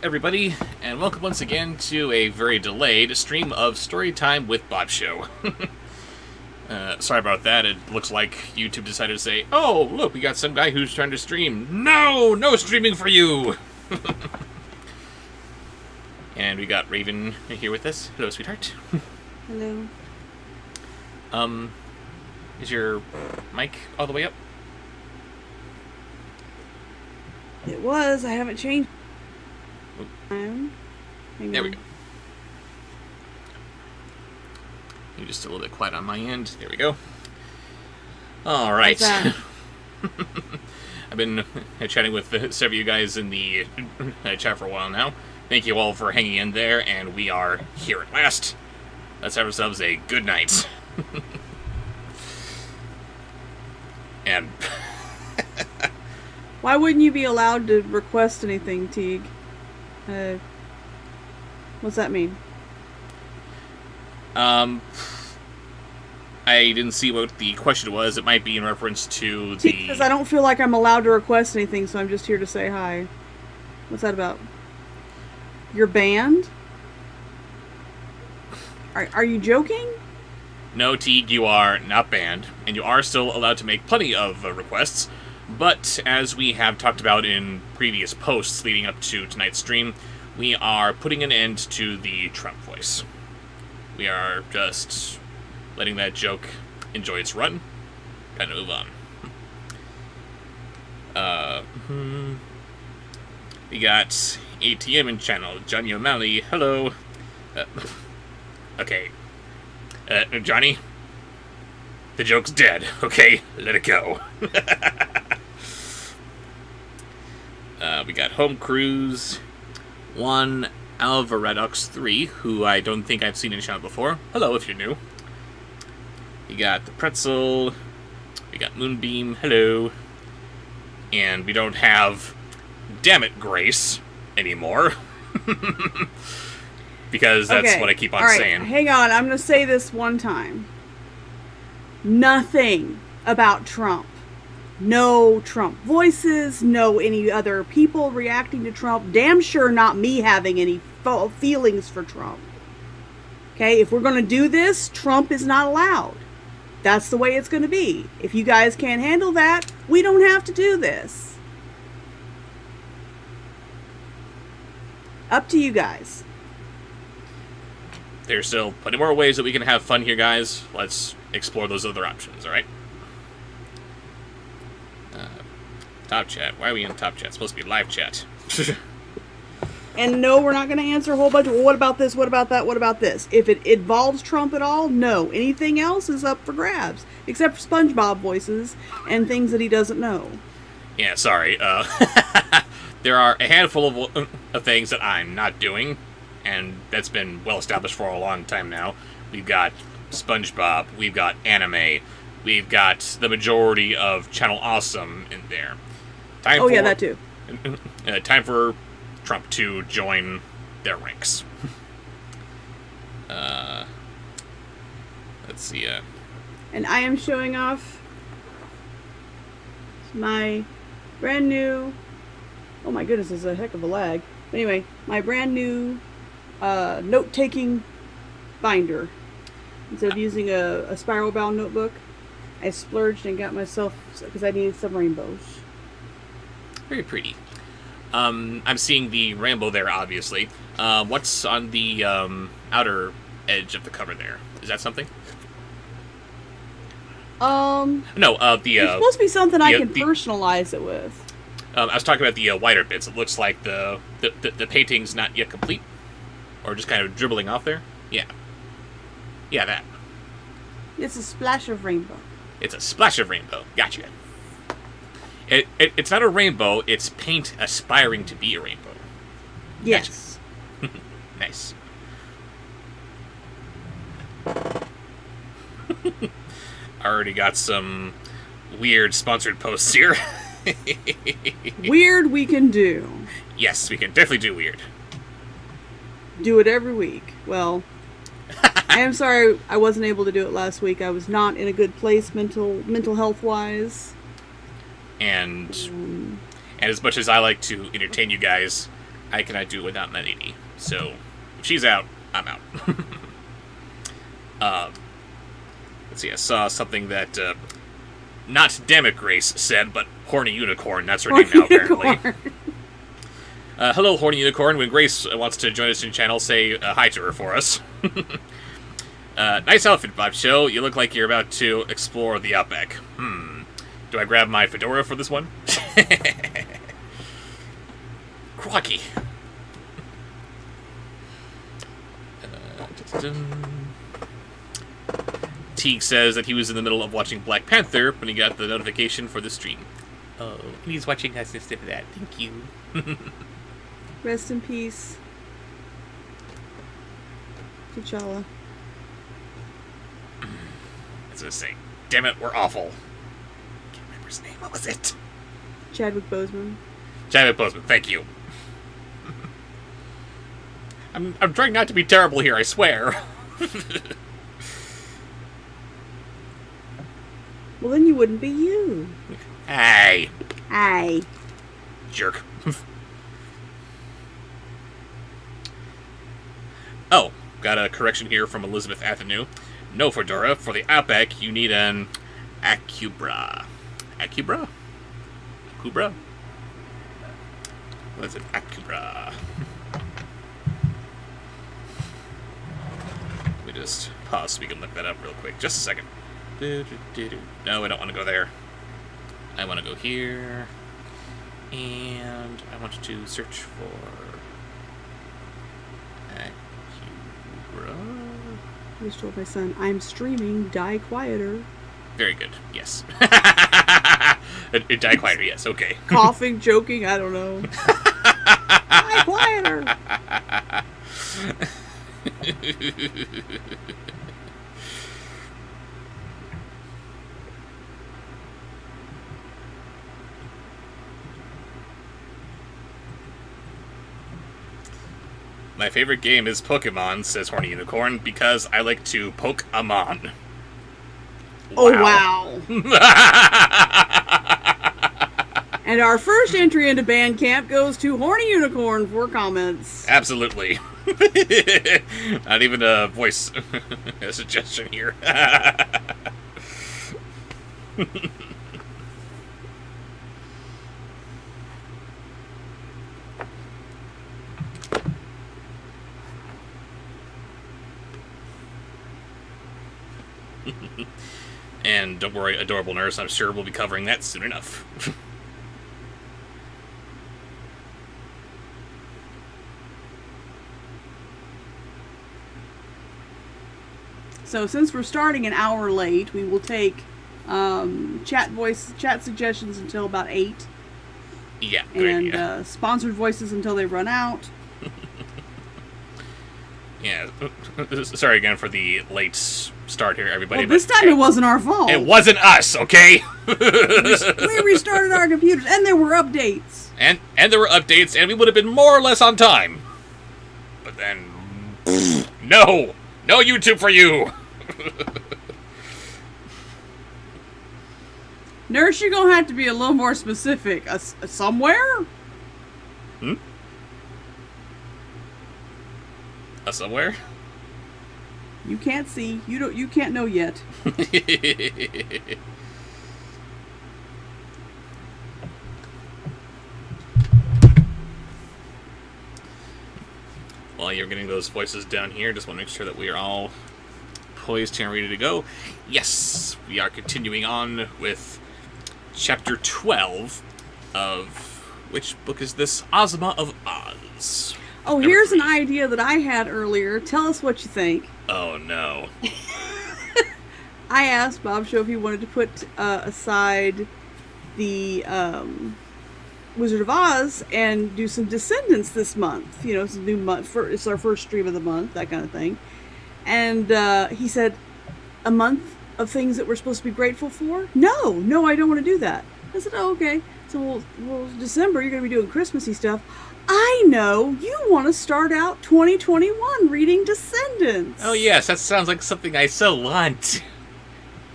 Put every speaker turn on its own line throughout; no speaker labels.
everybody, and welcome once again to a very delayed stream of Storytime with Bobsheaux. Sorry about that. It looks like YouTube decided to say, "Oh, look, we got some guy who's trying to stream. No, no streaming for you." And we got Raven here with us. Hello, sweetheart.
Hello.
Is your mic all the way up?
It was. I haven't changed.
There we go. You're just a little bit quiet on my end. There we go. All right. I've been chatting with several of you guys in the chat for a while now. Thank you all for hanging in there, and we are here at last. Let's have ourselves a good night. And
why wouldn't you be allowed to request anything, Teague? What's that mean?
I didn't see what the question was. It might be in reference to the...
Because I don't feel like I'm allowed to request anything, so I'm just here to say hi. What's that about? You're banned? Are you joking?
No, Teague, you are not banned, and you are still allowed to make plenty of requests, but as we have talked about in previous posts leading up to tonight's stream, we are putting an end to the Trump voice. We are just letting that joke enjoy its run, kind of move on. We got ATM in channel, Johnny O'Malley, hello. Okay. Johnny, the joke's dead, okay? Let it go. We got Home Cruise, one Alvaradox 3, who I don't think I've seen in the channel before. Hello, if you're new. We got the Pretzel, we got Moonbeam, hello. And we don't have Damn It Grace anymore. Because that's what I keep on saying.
Hang on, I'm going to say this one time. Nothing about Trump. No Trump voices, no any other people reacting to Trump. Damn sure not me having any feelings for Trump. Okay, if we're going to do this, Trump is not allowed. That's the way it's going to be. If you guys can't handle that, we don't have to do this. Up to you guys.
There's still plenty more ways that we can have fun here, guys. Let's explore those other options, alright? Top chat. Why are we in top chat? It's supposed to be live chat.
And no, we're not going to answer a whole bunch of, well, what about this, what about that, what about this? If it involves Trump at all, no. Anything else is up for grabs. Except for Spongebob voices and things that he doesn't know.
Yeah, sorry. There are a handful of things that I'm not doing. And that's been well established for a long time now. We've got SpongeBob, we've got anime, we've got the majority of Channel Awesome in there.
Yeah, that too.
Time for Trump to join their ranks. Let's see.
And I am showing off my brand new... Oh my goodness, this is a heck of a lag. But anyway, my brand new... note-taking binder. Instead of using a spiral-bound notebook, I splurged and got myself, because I needed some rainbows.
Very pretty. I'm seeing the rainbow there, obviously. What's on the outer edge of the cover there? Is that something? No,
it's supposed to be something I can personalize it with.
I was talking about the wider bits. It looks like the painting's not yet complete. Or just kind of dribbling off there? Yeah. Yeah, that.
It's a splash of rainbow.
It's a splash of rainbow. Gotcha. It's not a rainbow, it's paint aspiring to be a rainbow.
Yes.
Gotcha. Nice. I already got some weird sponsored posts here.
Weird we can do.
Yes, we can definitely do weird.
Do it every week. Well, I am sorry I wasn't able to do it last week. I was not in a good place mental health wise.
And as much as I like to entertain you guys, I cannot do it without an 80. So, if she's out, I'm out. Let's see, I saw something that, not Dammit Grace said, but Horny Unicorn. That's her name now, apparently. Hello, Horny Unicorn. When Grace wants to join us in the channel, say hi to her for us. Nice outfit, Bobsheaux. You look like you're about to explore the Outback. Do I grab my fedora for this one? Crocky. Teague says that he was in the middle of watching Black Panther when he got the notification for the stream. Oh, he's watching us instead of that. Thank you.
Rest in peace, T'Challa.
I was gonna say, damn it, we're awful. Can't remember his name. What was it?
Chadwick Boseman.
Chadwick Boseman. Thank you. I'm trying not to be terrible here. I swear.
Well, then you wouldn't be you.
Hey.
Hey.
Jerk. Oh, got a correction here from Elizabeth Athenew. No, Fedora, for the Outback, you need an Acubra. Acubra? Acubra? What is it? Acubra. Let me just pause so we can look that up real quick. Just a second. No, I don't want to go there. I want to go here. And I want to search for Acubra.
I just told my son, I'm streaming Die Quieter.
Very good, yes. Die Quieter, yes, okay.
Coughing, joking, I don't know. Die Quieter.
My favorite game is Pokemon, says Horny Unicorn, because I like to poke a mon.
Oh, wow. And our first entry into Bandcamp goes to Horny Unicorn for comments.
Absolutely. Not even a voice a suggestion here. And don't worry, Adorable Nurse, I'm sure we'll be covering that soon enough.
So since we're starting an hour late, we will take chat suggestions until about 8.
Yeah, great,
and sponsored voices until they run out.
Yeah, sorry again for the late start here, everybody.
Well, this time it wasn't our fault.
It wasn't us, okay?
We restarted our computers, and there were updates.
And there were updates, and we would have been more or less on time. But then, no YouTube for you.
Nurse, you're gonna have to be a little more specific. Somewhere?
Somewhere?
You can't see. You can't know yet.
While you're getting those voices down here, just want to make sure that we are all poised here and ready to go. Yes, we are continuing on with Chapter 12 of... Which book is this? Ozma of Oz.
Oh, here's an idea that I had earlier. Tell us what you think.
Oh, no.
I asked Bobsheaux if he wanted to put aside the Wizard of Oz and do some Descendants this month. You know, it's a new month. It's our first stream of the month, that kind of thing. And he said, a month of things that we're supposed to be grateful for? No, I don't want to do that. I said, oh, okay. So, well, December, you're going to be doing Christmassy stuff. I know, you want to start out 2021 reading Descendants.
Oh, yes, that sounds like something I so want.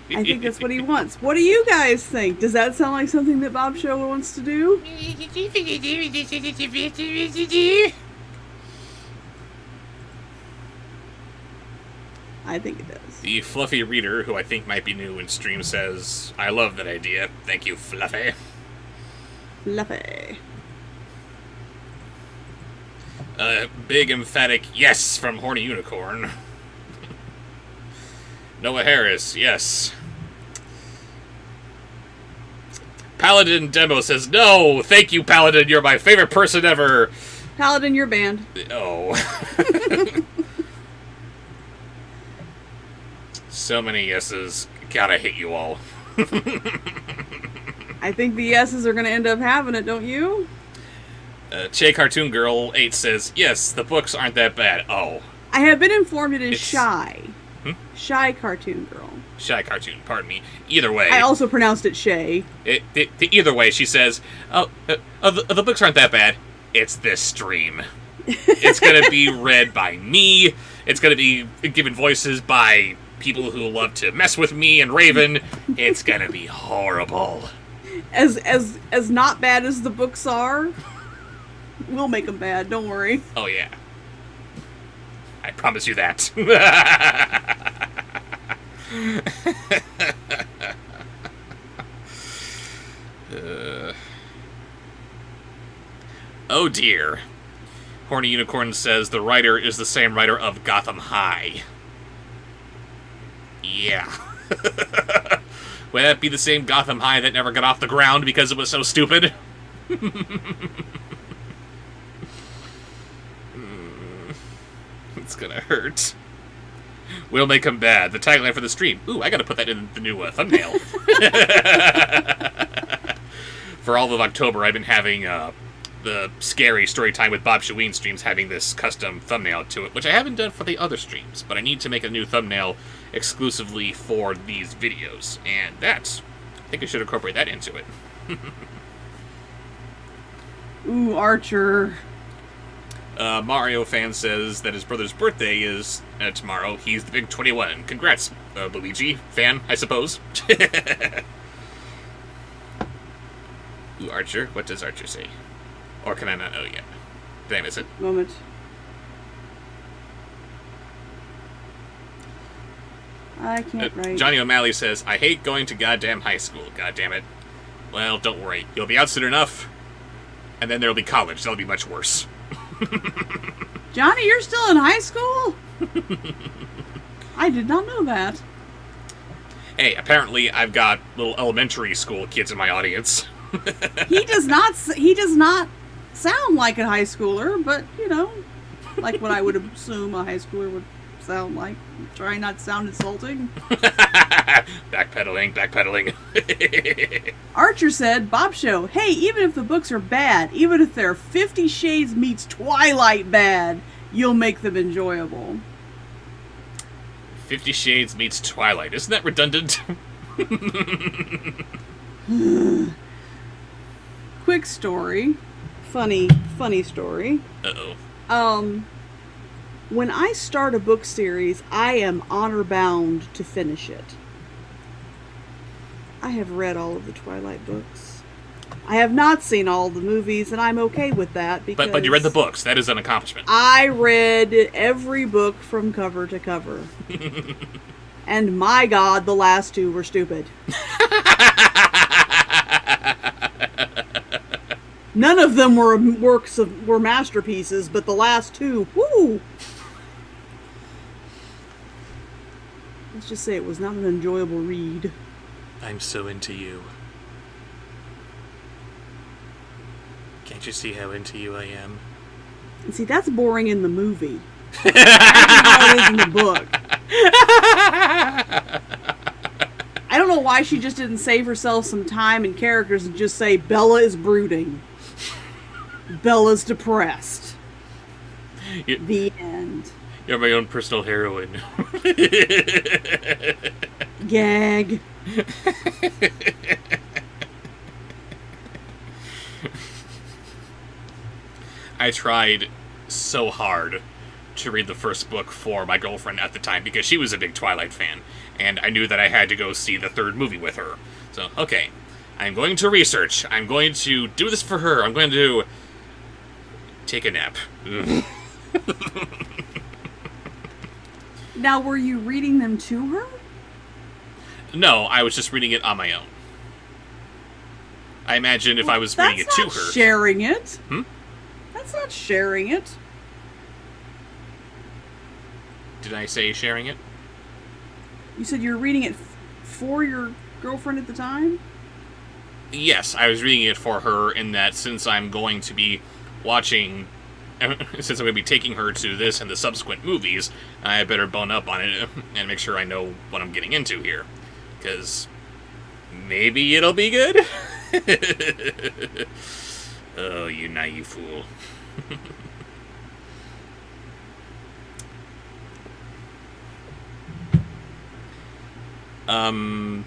I think that's what he wants. What do you guys think? Does that sound like something that Bobsheaux wants to do? I think it does.
The Fluffy Reader, who I think might be new in stream, says, I love that idea. Thank you, Fluffy.
Fluffy.
Big emphatic yes from Horny Unicorn. Noah Harris, yes. Paladin Demo says, no, thank you, Paladin, you're my favorite person ever.
Paladin, you're banned.
Oh. So many yeses. God, I hate you all.
I think the yeses are going to end up having it, don't you?
Che Cartoon Girl 8 says, yes, the books aren't that bad. Oh.
I have been informed it is
It's-
Shy. Shy Cartoon Girl.
Shy Cartoon, pardon me. Either way.
I also pronounced it Shay.
Either way, she says, the books aren't that bad. It's this stream. It's going to be read by me. It's going to be given voices by people who love to mess with me and Raven. It's going to be horrible.
As not bad as the books are, we'll make them bad, don't worry.
Oh, yeah. I promise you that. Oh dear. Horny Unicorn says the writer is the same writer of Gotham High. Yeah. Would that be the same Gotham High that never got off the ground because it was so stupid? It's gonna hurt. We'll make him bad. The tagline for the stream. Ooh, I gotta put that in the new thumbnail. For all of October, I've been having the scary Storytime with Bobsheaux streams having this custom thumbnail to it, which I haven't done for the other streams, but I need to make a new thumbnail exclusively for these videos, and I think I should incorporate that into it.
Ooh, Archer.
Mario fan says that his brother's birthday is tomorrow. He's the big 21. Congrats, Luigi. Fan, I suppose. Ooh, Archer. What does Archer say? Or can I not know yet? Did I miss it?
Moment. I can't write.
Johnny O'Malley says, I hate going to goddamn high school. God damn it. Well, don't worry. You'll be out soon enough. And then there'll be college. That'll be much worse.
Johnny, you're still in high school? I did not know that.
Hey, apparently I've got little elementary school kids in my audience.
He does not sound like a high schooler, but, you know, like what I would assume a high schooler would sound like. Try not to sound insulting.
Backpedaling.
Archer said, Bobsheaux, hey, even if the books are bad, even if they're 50 Shades meets Twilight bad, you'll make them enjoyable.
50 Shades meets Twilight. Isn't that redundant?
Quick story. Funny story.
Uh-oh.
When I start a book series, I am honor bound to finish it. I have read all of the Twilight books. I have not seen all the movies, and I'm okay with that because...
But you read the books. That is an accomplishment.
I read every book from cover to cover. And my God, the last two were stupid. None of them were were masterpieces, but the last two, whoo! Let's just say it was not an enjoyable read.
I'm so into you. Can't you see how into you I am?
And see, that's boring in the movie. That's how it is in the book. I don't know why she just didn't save herself some time and characters and just say, Bella is brooding. Bella's depressed. The end.
You're my own personal heroine.
Gag.
I tried so hard to read the first book for my girlfriend at the time because she was a big Twilight fan. and I knew that I had to go see the third movie with her. So, okay, I'm going to research. I'm going to do this for her. I'm going to take a nap.
Now, were you reading them to her?
No, I was just reading it on my own. I imagine if I was reading it to her...
That's not sharing it.
Hmm?
That's not sharing it.
Did I say sharing it?
You said you were reading it for your girlfriend at the time?
Yes, I was reading it for her in that since I'm going to be watching... Since I'm going to be taking her to this and the subsequent movies, I better bone up on it and make sure I know what I'm getting into here. Because maybe it'll be good? Oh, you naive fool. I'm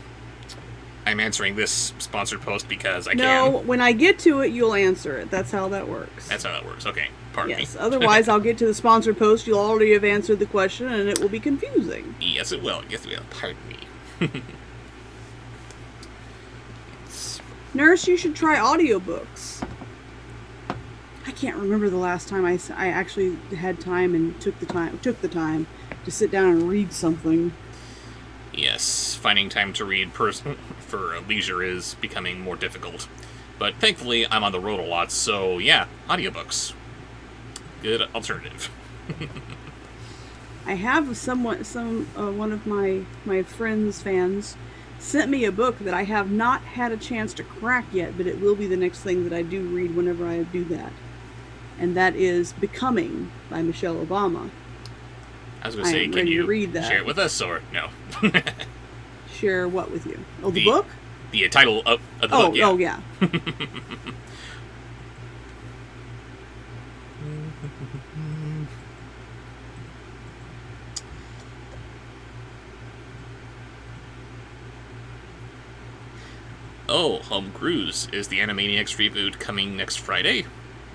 answering this sponsored post because I can.
No, when I get to it, you'll answer it. That's how that works.
That's how that works. Okay, pardon me.
Yes, otherwise I'll get to the sponsored post, you'll already have answered the question, and it will be confusing.
Yes, it will. Yes, it will. Pardon me.
Nurse, you should try audiobooks. I can't remember the last time I actually had time and took the time to sit down and read something.
Yes, finding time to read for leisure is becoming more difficult. But thankfully, I'm on the road a lot, so yeah, audiobooks. Good alternative.
I have one of my friends' fans sent me a book that I have not had a chance to crack yet, but it will be the next thing that I do read whenever I do that. And that is Becoming by Michelle Obama.
I was going to say, can you
read that.
share it with us, or no?
Share what with you? Oh, the book?
The title of the book, yeah.
Oh, yeah.
Oh, Home Cruise is the Animaniacs reboot coming next Friday?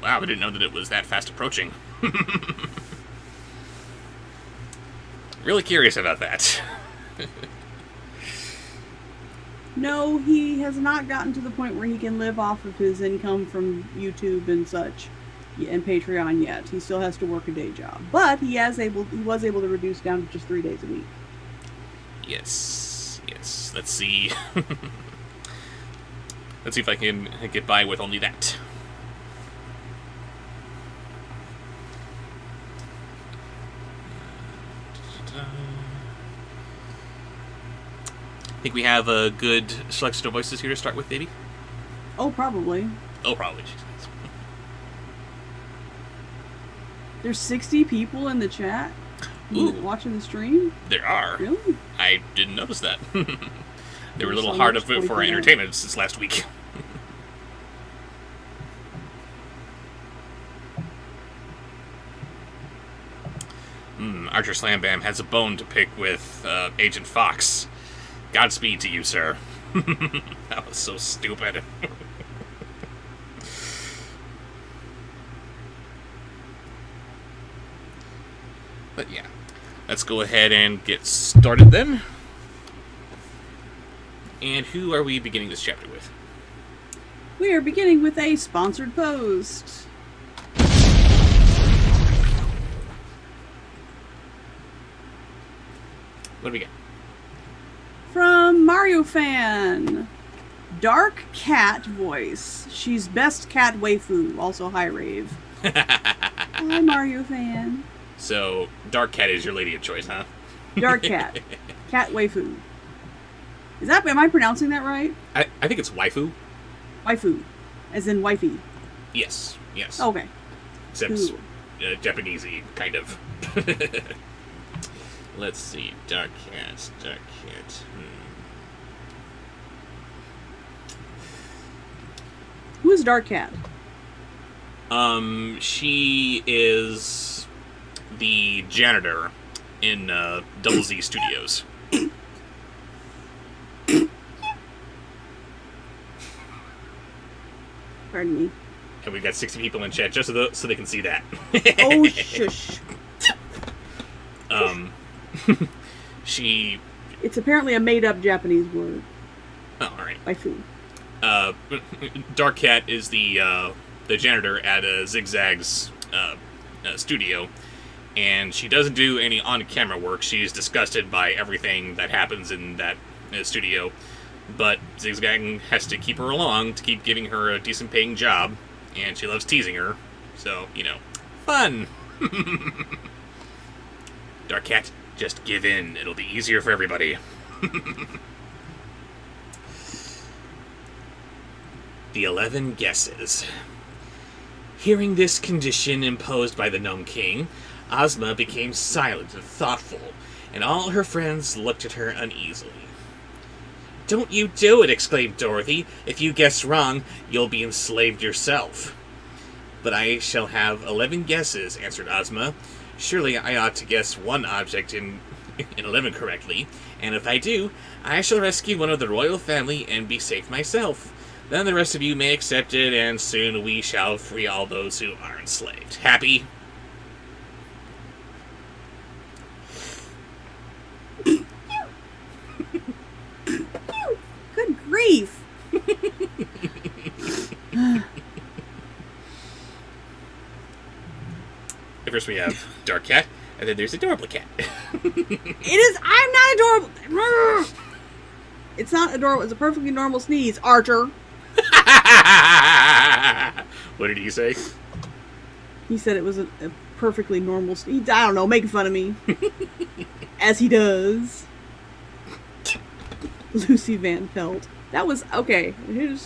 Wow, I didn't know that it was that fast approaching. Really curious about that.
No, he has not gotten to the point where he can live off of his income from YouTube and such, and Patreon yet. He still has to work a day job, but he was able to reduce down to just 3 days a week.
Yes. Let's see. Let's see if I can get by with only that. Think we have a good selection of voices here to start with, baby?
Oh, probably.
Oh, probably. Jesus.
There's 60 people in the chat watching the stream?
There are.
Really?
I didn't notice that. They were a little hard of it for our entertainment since last week. Archer Slam Bam has a bone to pick with Agent Fox. Godspeed to you, sir. That was so stupid. But yeah, let's go ahead and get started then. And who are we beginning this chapter with?
We are beginning with a sponsored post.
What do we got?
From Mario Fan. Dark Cat voice. She's best cat waifu. Also hi rave. Hi Mario Fan.
So, Dark Cat is your lady of choice, huh?
Dark Cat. Cat waifu. Am I pronouncing that right?
I think it's waifu.
Waifu. As in wifey.
Yes.
Okay.
Except
cool.
Japanesey, kind of. Let's see. Dark Cat.
Who is Dark Cat?
She is the janitor in Double Z Studios.
Pardon me.
And we've got 60 people in chat just so they can see that.
Oh, shush.
She
It's apparently a made-up Japanese word.
Oh, alright.
By Fu.
Dark Cat is the janitor at Zigzag's studio, and she doesn't do any on-camera work. She's disgusted by everything that happens in that studio, but Zigzag has to keep her along to keep giving her a decent-paying job, and she loves teasing her, so, fun! Dark Cat, just give in. It'll be easier for everybody. The 11 Guesses. Hearing this condition imposed by the Gnome King, Ozma became silent and thoughtful, and all her friends looked at her uneasily. "Don't you do it," exclaimed Dorothy. "If you guess wrong, you'll be enslaved yourself." "But I shall have 11 guesses," answered Ozma. "Surely I ought to guess one object in 11 correctly, and if I do, I shall rescue one of the royal family and be safe myself. Then the rest of you may accept it, and soon we shall free all those who are enslaved. Happy?"
Good grief!
First we have Dark Cat, and then there's Adorable Cat.
I'm not adorable! It's not adorable, it's a perfectly normal sneeze, Archer.
What did he say?
He said it was a perfectly normal sneeze. I don't know, making fun of me. As he does. Lucy Van Pelt. That was, okay, here's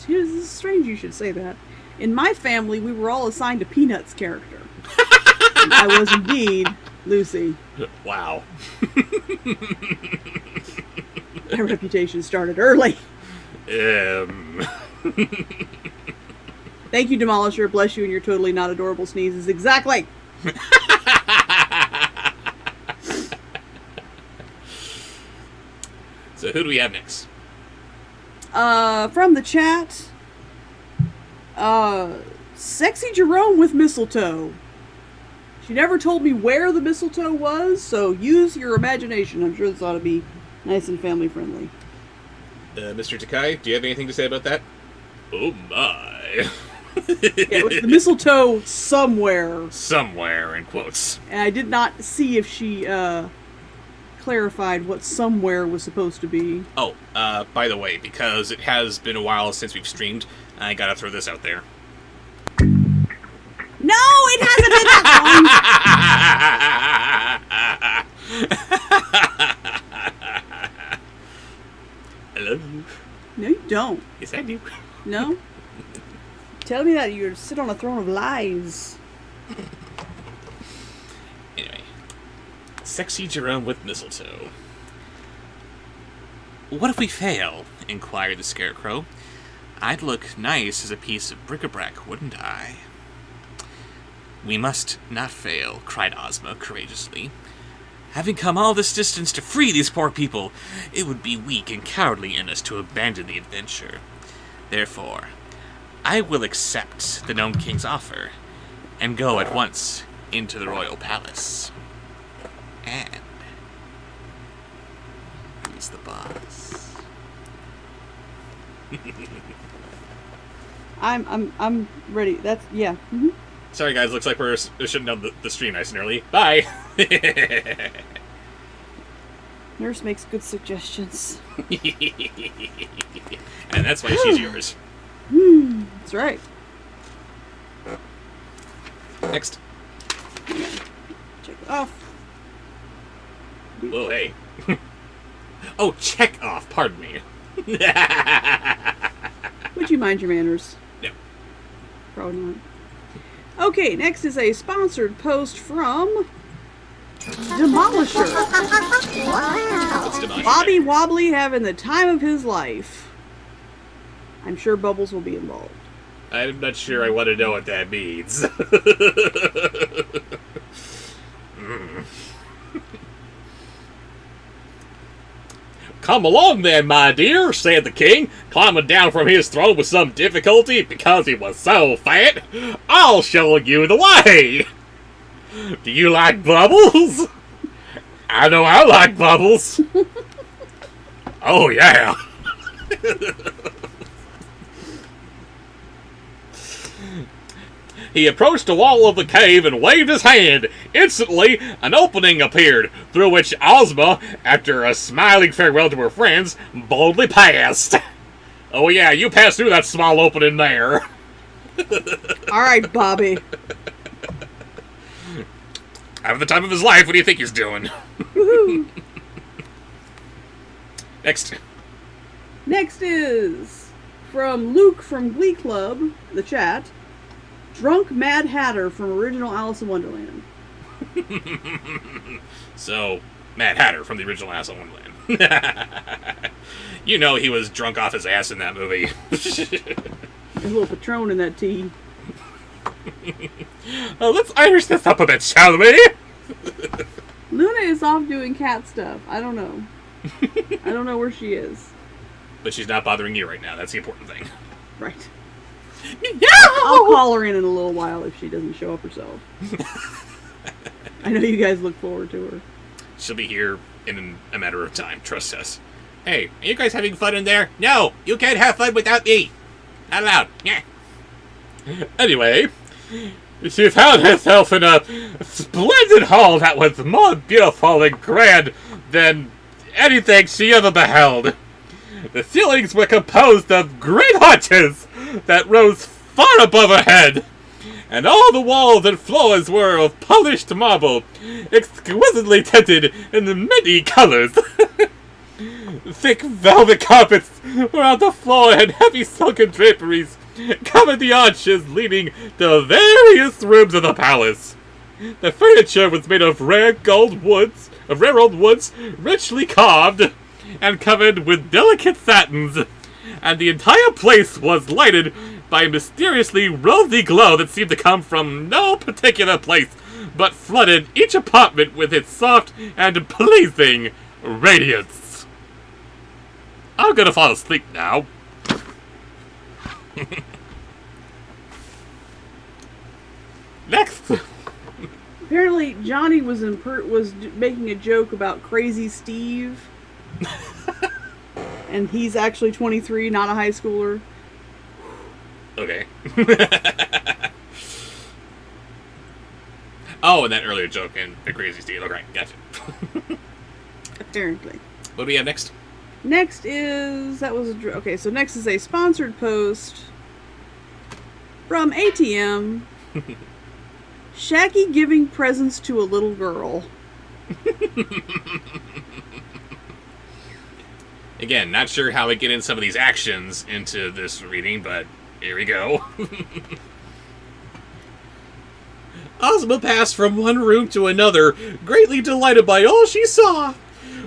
strange you should say that. In my family, we were all assigned a Peanuts character. And I was indeed Lucy.
Wow.
My reputation started early. Thank you, Demolisher. Bless you and your totally not adorable sneezes. Exactly.
So who do we have next?
From the chat, Sexy Jerome with mistletoe. She never told me where the mistletoe was, so use your imagination. I'm sure this ought to be nice and family friendly.
Mr. Takai, do you have anything to say about that? Oh my.
It was the mistletoe somewhere.
Somewhere, in quotes.
And I did not see if she, clarified what somewhere was supposed to be.
Oh, by the way, because it has been a while since we've streamed, I gotta throw this out there.
No, it hasn't been that
I love you.
long. No, you don't.
Yes, I do.
No? Tell me that you sit on a throne of lies.
Anyway. Sexy Jerome with mistletoe. "What if we fail?" inquired the Scarecrow. "I'd look nice as a piece of bric-a-brac, wouldn't I?" "We must not fail," cried Ozma courageously. "Having come all this distance to free these poor people, it would be weak and cowardly in us to abandon the adventure. Therefore, I will accept the Gnome King's offer and go at once into the royal palace. And who's the boss?"
I'm ready. That's, yeah. Mm-hmm.
Sorry guys, looks like we're shutting down the stream nice and early. Bye!
Nurse makes good suggestions.
And that's why she's yours.
That's right.
Next.
Check it off.
Whoa, hey. Oh, check off, pardon me.
Would you mind your manners?
No.
Probably not. Okay, next is a sponsored post from Demolisher.
Let's demolish
Bobby
it.
Wobbly having the time of his life. I'm sure Bubbles will be involved.
I'm not sure I want to know what that means. "Come along then, my dear," said the king, climbing down from his throne with some difficulty because he was so fat. "I'll show you the way. Do you like bubbles? I know I like bubbles." Oh, yeah. He approached the wall of the cave and waved his hand. Instantly, an opening appeared, through which Ozma, after a smiling farewell to her friends, boldly passed. Oh yeah, you passed through that small opening there.
Alright, Bobby.
Having the time of his life, what do you think he's doing?
Woohoo!
Next.
Next is from Luke from Glee Club, the chat. Drunk Mad Hatter from original Alice in Wonderland.
So, Mad Hatter from the original Alice in Wonderland. You know he was drunk off his ass in that movie.
There's a little Patron in that tea.
Let's Irish this up a bit, shall we?
Luna is off doing cat stuff. I don't know. I don't know where she is.
But she's not bothering you right now. That's the important thing.
Right.
No!
I'll call her in a little while if she doesn't show up herself. I know you guys look forward to her.
She'll be here in a matter of time. Trust us. Hey, are you guys having fun in there? No! You can't have fun without me! Not allowed. Yeah. Anyway, she found herself in a splendid hall that was more beautiful and grand than anything she ever beheld. The ceilings were composed of great arches that rose far above her head, and all the walls and floors were of polished marble, exquisitely tinted in many colors. Thick velvet carpets were on the floor, and heavy silken draperies covered the arches leading to various rooms of the palace. The furniture was made of rare old woods, richly carved and covered with delicate satins, and the entire place was lighted by a mysteriously rosy glow that seemed to come from no particular place, but flooded each apartment with its soft and pleasing radiance. I'm gonna fall asleep now. Next.
Apparently, Johnny was making a joke about Crazy Steve. And he's actually 23, not a high schooler.
Okay. Oh, and that earlier joke in The Crazy Steve. Okay, gotcha.
Apparently.
What do we have next?
Next is... Okay, so next is a sponsored post from ATM. Shaggy giving presents to a little girl.
Again, not sure how we get in some of these actions into this reading, but here we go. Ozma passed from one room to another, greatly delighted by all she saw.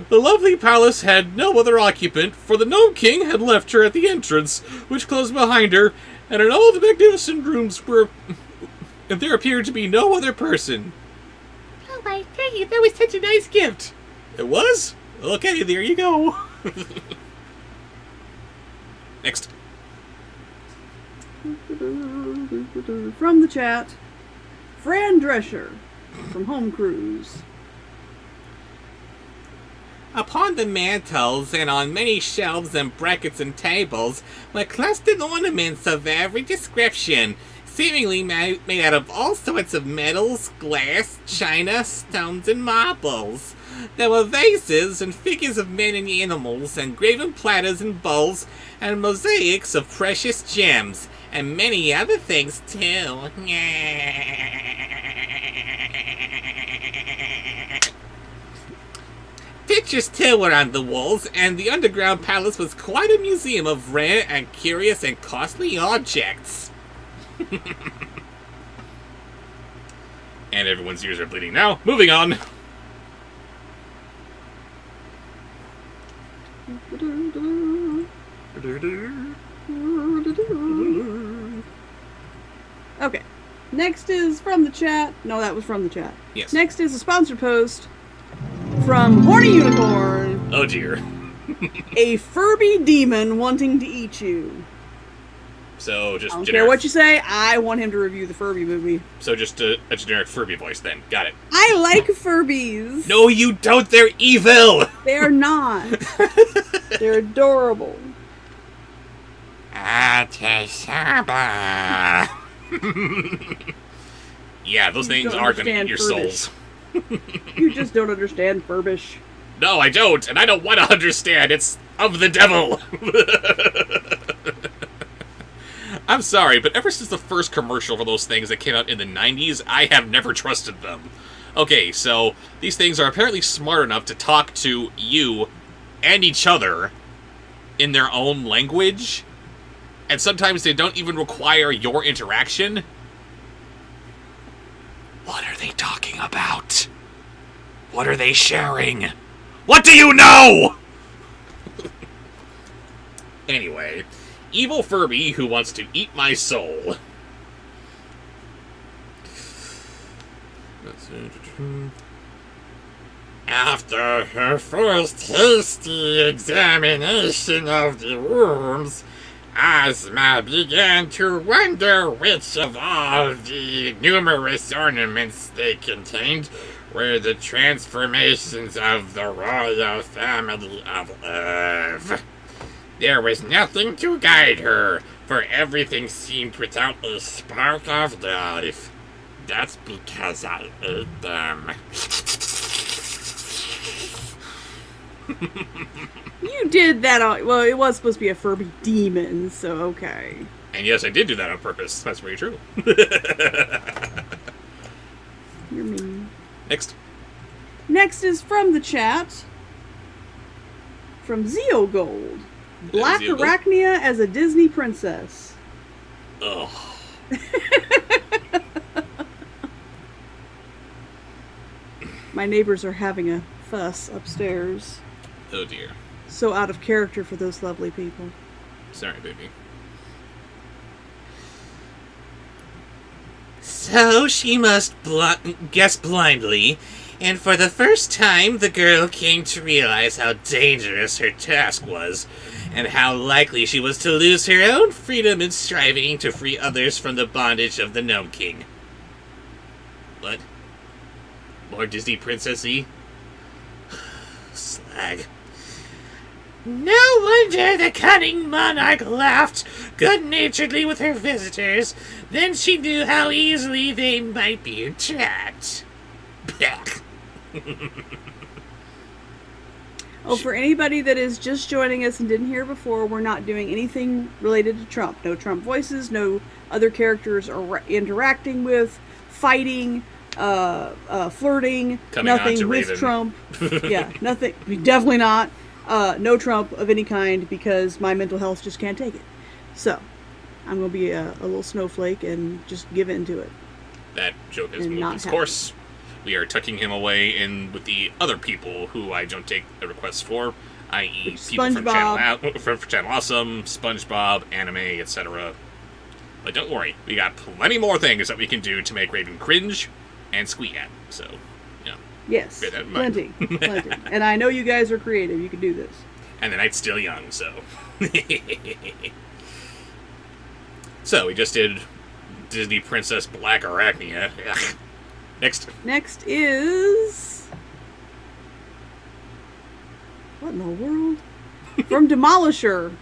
The lovely palace had no other occupant, for the Gnome King had left her at the entrance, which closed behind her, and in all the magnificent rooms there appeared to be no other person. Oh my goodness, that was such a nice gift. It was? Okay, there you go. Next.
From the chat, Fran Drescher from Home Cruise.
Upon the mantels and on many shelves and brackets and tables were clustered ornaments of every description, seemingly made out of all sorts of metals, glass, china, stones, and marbles. There were vases and figures of men and animals, and graven platters and bowls, and mosaics of precious gems, and many other things too. Pictures too were on the walls, and the underground palace was quite a museum of rare and curious and costly objects. And everyone's ears are bleeding now. Moving on.
Okay. Next is from the chat. No, that was from the chat.
Yes.
Next is a sponsored post from Horny Unicorn.
Oh dear.
A Furby demon wanting to eat you.
So just
I don't
generic.
care what you say. I want him to review the Furby movie.
So just a generic Furby voice then. Got it.
I like Furbies.
No, you don't. They're evil.
They're not. They're adorable.
Atasaba. Yeah, those
You
things
don't
are going to eat
understand
your
Furbish.
souls.
You just don't understand Furbish.
No, I don't, and I don't want to understand. It's of the devil. I'm sorry, but ever since the first commercial for those things that came out in the 90s, I have never trusted them. Okay, so these things are apparently smart enough to talk to you and each other in their own language, and sometimes they don't even require your interaction. What are they talking about? What are they sharing? What do you know? Anyway, evil Furby who wants to eat my soul. After her first hasty examination of the rooms, Ozma began to wonder which of all the numerous ornaments they contained were the transformations of the royal family of Earth. There was nothing to guide her, for everything seemed without a spark of life. That's because I ate them.
You did that on... Well, it was supposed to be a Furby demon, so okay.
And yes, I did do that on purpose. That's very true.
You're mean.
Next.
Next is from the chat. From Zeo Gold. Black
Zeo Gold?
Arachnia as a Disney princess.
Ugh.
My neighbors are having a fuss upstairs.
Oh dear.
So out of character for those lovely people.
Sorry, baby. So she must guess blindly, and for the first time the girl came to realize how dangerous her task was, and how likely she was to lose her own freedom in striving to free others from the bondage of the Gnome King. What? More Disney princessy? Slag. No wonder the cunning monarch laughed good-naturedly with her visitors. Then she knew how easily they might be entrapped.
Oh, for anybody that is just joining us and didn't hear before, we're not doing anything related to Trump. No Trump voices, no other characters are interacting with, fighting, flirting,
Coming on
nothing
to
with
Raven.
Trump. Yeah, nothing. Definitely not. No Trump of any kind because my mental health just can't take it. So, I'm going to be a little snowflake and just give in to it.
That joke has
And
moved
not
its
happy.
course. We are tucking him away in with the other people who I don't take the requests for, i.e. people from Channel Awesome, Spongebob, anime, etc. But don't worry, we got plenty more things that we can do to make Raven cringe and squeak at. So, you know.
Yes,
Bear that in mind.
plenty. And I know you guys are creative. You can do this.
And the night's still young, so. So, we just did Disney Princess Black Arachnia. Ugh.
Next is... What in the world? From Demolisher.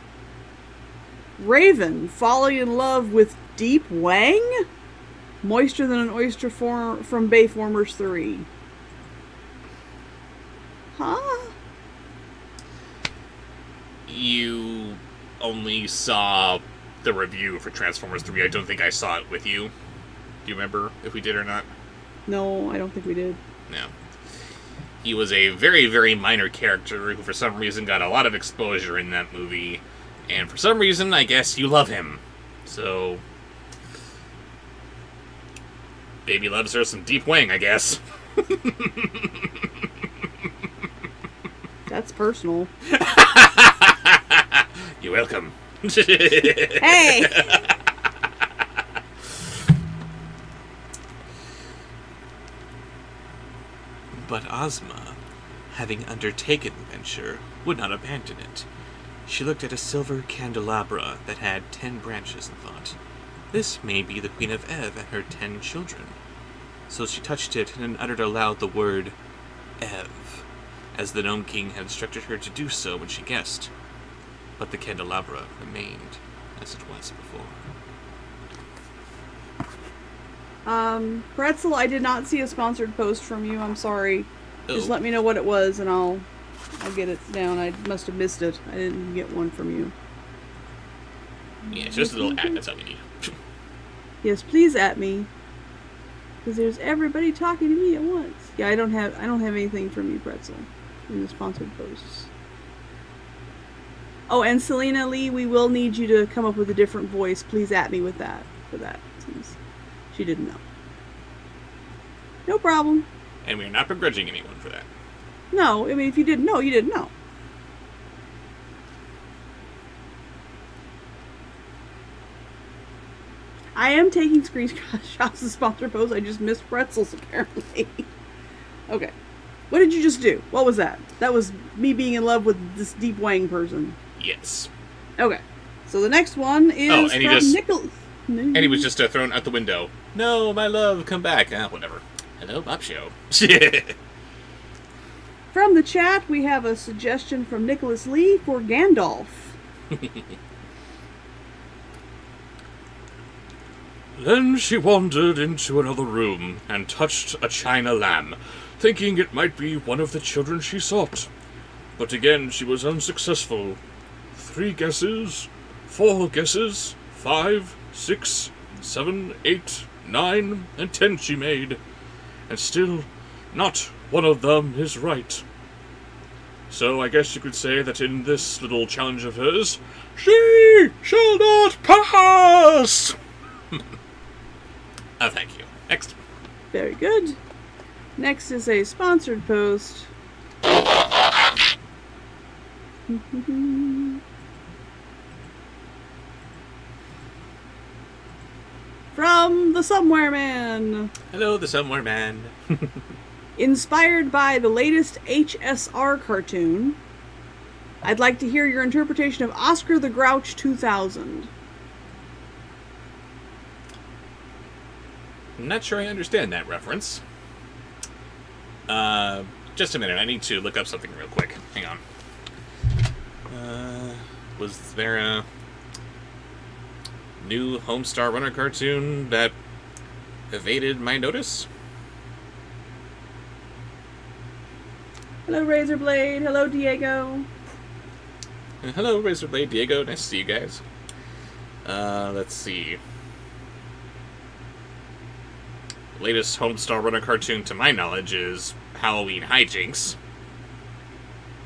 Raven falling in love with Deep Wang? Moister than an oyster from Bayformers 3. Huh?
You only saw the review for Transformers 3. I don't think I saw it with you. Do you remember if we did or not?
No, I don't think we did.
No. He was a very, very minor character who for some reason got a lot of exposure in that movie. And for some reason, I guess you love him. So... Baby loves her some Deep Wang, I guess.
That's personal.
You're welcome.
Hey!
But Ozma, having undertaken the venture, would not abandon it. She looked at a silver candelabra that had 10 branches and thought, "This may be the Queen of Ev and her 10 children." So she touched it and uttered aloud the word Ev, as the Gnome King had instructed her to do so when she guessed. But the candelabra remained as it was before.
Pretzel, I did not see a sponsored post from you. I'm sorry. Just
Oh.
let me know what it was and I'll get it down. I must have missed it. I didn't get one from you.
Yeah, it's just a little ad, that's all we need.
Yes, please at me. Because there's everybody talking to me at once. Yeah, I don't have anything from you, Pretzel, in the sponsored posts. Oh, and Selena Lee, we will need you to come up with a different voice. Please at me with that for that, since she didn't know. No problem.
And we're not begrudging anyone for that.
No, I mean, if you didn't know, you didn't know. I am taking screenshots of sponsored posts. I just missed pretzels, apparently. Okay. What did you just do? What was that? That was me being in love with this Deep Wang person.
Yes.
Okay. So the next one is
and he just-
Nicholas.
And he was just thrown out the window. "No, my love, come back." Whatever. Hello, Bobsheaux.
From the chat, we have a suggestion from Nicholas Lee for Gandalf.
Then she wandered into another room and touched a china lamb, thinking it might be one of the children she sought. But again she was unsuccessful. 3 guesses, 4 guesses, 5, 6, 7, 8, 9, and 10 she made, and still not one of them is right. So I guess you could say that in this little challenge of hers, she shall not pass! Oh, thank you. Next.
Very good. Next is a sponsored post. From the Somewhere Man.
Hello, the Somewhere Man.
Inspired by the latest HSR cartoon, I'd like to hear your interpretation of Oscar the Grouch 2000.
I'm not sure I understand that reference. Just a minute, I need to look up something real quick. Hang on. Was there a new Homestar Runner cartoon that evaded my notice?
Hello, Razorblade. Hello, Diego.
Hello, Razorblade Diego. Nice to see you guys. Let's see. Latest Homestar Runner cartoon, to my knowledge, is Halloween Hijinks.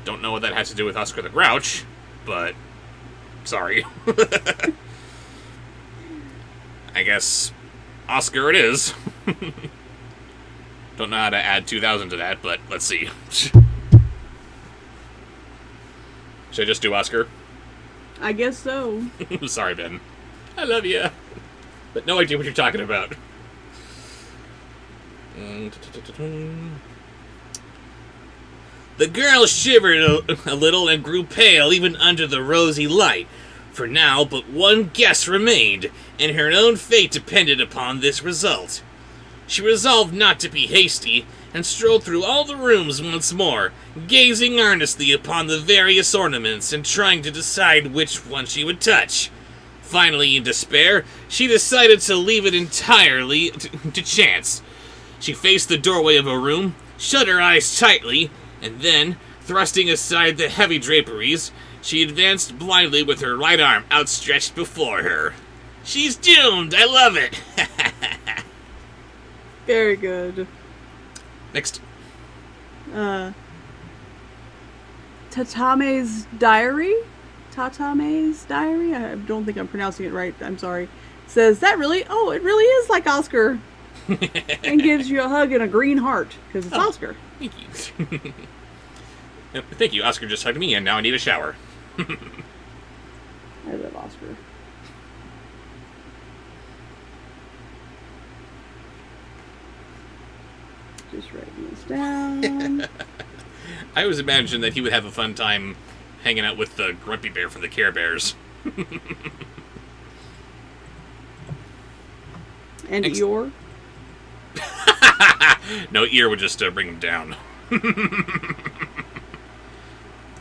Don't know what that has to do with Oscar the Grouch, but sorry. I guess Oscar it is. Don't know how to add 2000 to that, but let's see. Should I just do Oscar?
I guess so.
Sorry, Ben. I love you. But no idea what you're talking about. The girl shivered a little and grew pale even under the rosy light. For now, but one guess remained, and her own fate depended upon this result. She resolved not to be hasty, and strolled through all the rooms once more, gazing earnestly upon the various ornaments and trying to decide which one she would touch. Finally, in despair, she decided to leave it entirely to chance. She faced the doorway of a room, shut her eyes tightly, and then, thrusting aside the heavy draperies, she advanced blindly with her right arm outstretched before her. She's doomed! I love it!
Very good.
Next.
Tatame's Diary? Tatame's Diary? I don't think I'm pronouncing it right. I'm sorry. Says, it really is like Oscar. And gives you a hug and a green heart, because it's Oscar.
Thank you. Thank you. Oscar just hugged me, and now I need a shower.
I love Oscar. Just writing this down.
I always imagined that he would have a fun time hanging out with the Grumpy Bear from the Care Bears.
And Eeyore?
No, Eeyore would just bring him down.
Okay,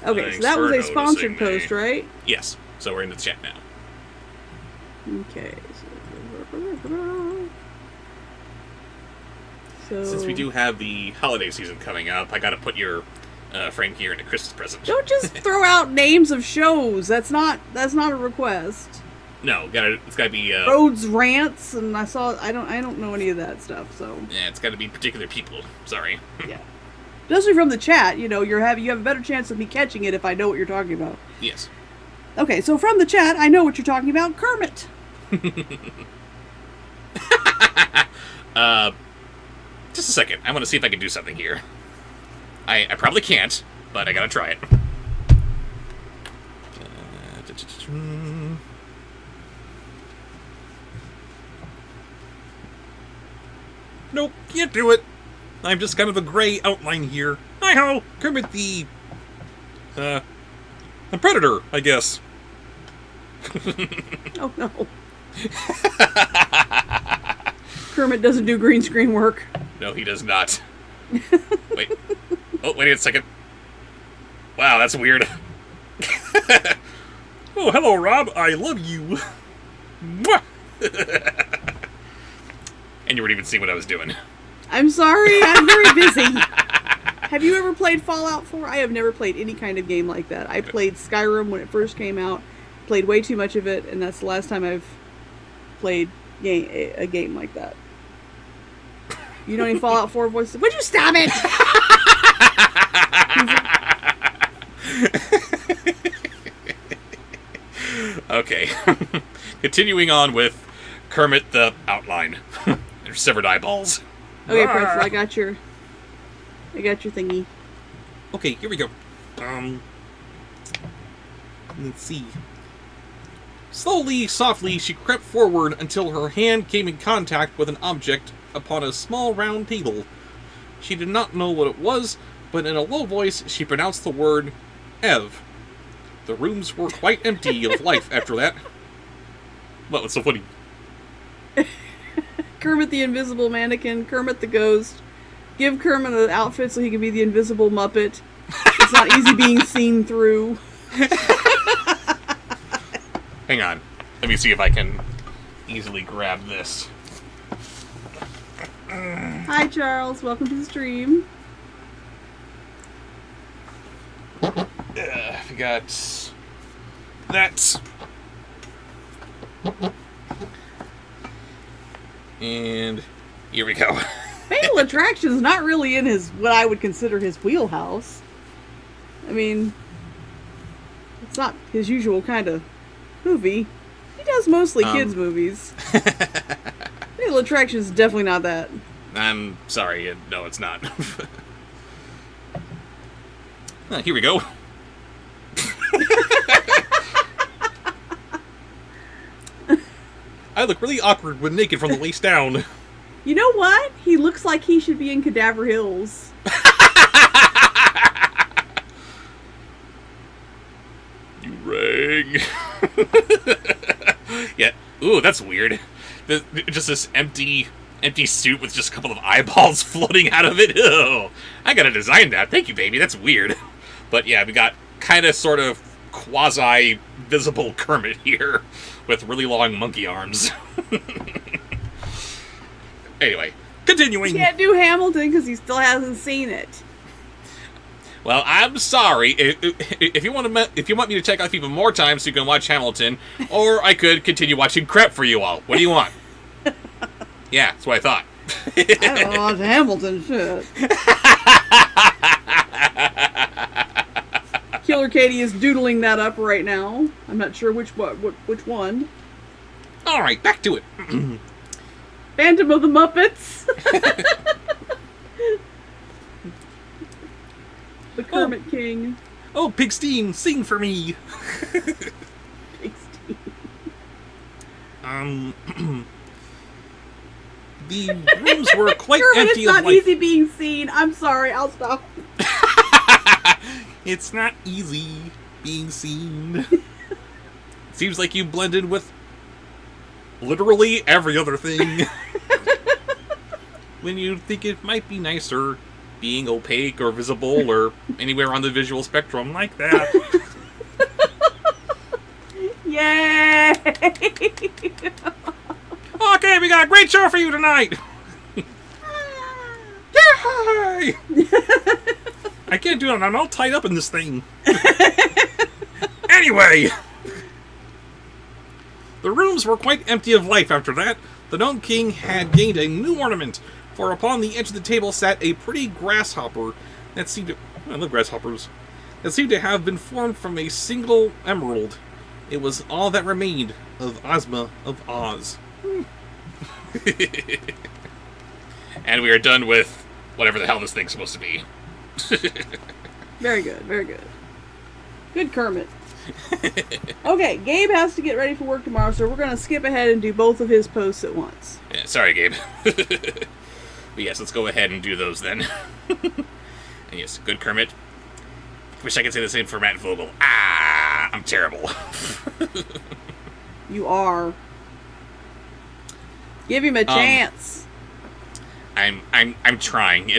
Thanks
so that was
for
a sponsored
noticing
post,
me.
right?
Yes, so we're in the chat now.
Okay. So
Since we do have the holiday season coming up, I gotta put your Frank here in a Christmas present.
don't just throw out names of shows. That's not a request.
No, it's gotta be
Rhodes Rants, and I don't know any of that stuff. So
yeah, it's gotta be particular people. Sorry.
yeah, especially from the chat. You have a better chance of me catching it if I know what you're talking about.
Yes.
Okay, so from the chat, I know what you're talking about. Kermit.
Just a second. I want to see if I can do something here. I probably can't, but I gotta try it.
Nope, can't do it. I'm just kind of a gray outline here. Hi-ho! Kermit the Predator, I guess.
Oh no. Kermit doesn't do green screen work.
No, he does not. Wait. Oh, wait a second. Wow, that's weird.
Oh, hello, Rob. I love you. Mwah!
And you weren't even seeing what I was doing.
I'm sorry, I'm very busy. Have you ever played Fallout 4? I have never played any kind of game like that. I played Skyrim when it first came out, played way too much of it, and that's the last time I've played a game like that. You know any Fallout 4 voices? Would you stop it?
Okay. Continuing on with Kermit the Outline. There's severed eyeballs.
Okay, Prince, I got your thingy.
Okay, here we go. Let's see. Slowly, softly, she crept forward until her hand came in contact with an object upon a small round table. She did not know what it was, but in a low voice she pronounced the word Ev. The rooms were quite empty of life after that.
What was so funny?
Kermit the Invisible Mannequin, Kermit the Ghost. Give Kermit an outfit so he can be the Invisible Muppet. It's not easy being seen through.
Hang on. Let me see if I can easily grab this.
Hi, Charles. Welcome to the stream.
We got that. And here we go.
Fatal Attraction's not really in what I would consider his wheelhouse. I mean, it's not his usual kind of movie. He does mostly kids' movies. Fatal Attraction's definitely not that.
I'm sorry. No, it's not. Here we go.
I look really awkward when naked from the waist down.
You know what? He looks like he should be in Cadaver Hills.
You rang. Yeah. Ooh, that's weird. Just this empty suit with just a couple of eyeballs floating out of it. Ew. I gotta design that. Thank you, baby. That's weird. But yeah, we got kind of sort of quasi-visible Kermit here with really long monkey arms. Anyway, continuing.
He can't do Hamilton because he still hasn't seen it.
Well, I'm sorry. If you want me to check off even more times so you can watch Hamilton, or I could continue watching crap for you all. What do you want? Yeah, that's what I thought.
I don't watch Hamilton shit. Killer Katie is doodling that up right now. I'm not sure which one.
All right, back to it.
Phantom of the Muppets. The Kermit King.
Oh, Pigstein, sing for me.
Pigstein.
The rooms were quite
Kermit,
empty
it's
of
not
life.
easy being seen. I'm sorry, I'll stop.
It's not easy. being seen. Seems like you blended with literally every other thing. When you think it might be nicer being opaque or visible or anywhere on the visual spectrum like that.
Yay!
Okay, we got a great show for you tonight. Yay! I can't do it. I'm all tied up in this thing. Anyway, the rooms were quite empty of life after that. The Gnome King had gained a new ornament, for upon the edge of the table sat a pretty grasshopper that seemed to... I love grasshoppers. That seemed to have been formed from a single emerald. It was all that remained of Ozma of Oz.
And we are done with whatever the hell this thing's supposed to be.
Very good, very good. Good Kermit. Okay, Gabe has to get ready for work tomorrow, so we're going to skip ahead and do both of his posts at once.
Yeah, sorry, Gabe. But yes, let's go ahead and do those then. And yes, good Kermit. Wish I could say the same for Matt Vogel. Ah, I'm terrible.
You are. Give him a chance.
I'm trying.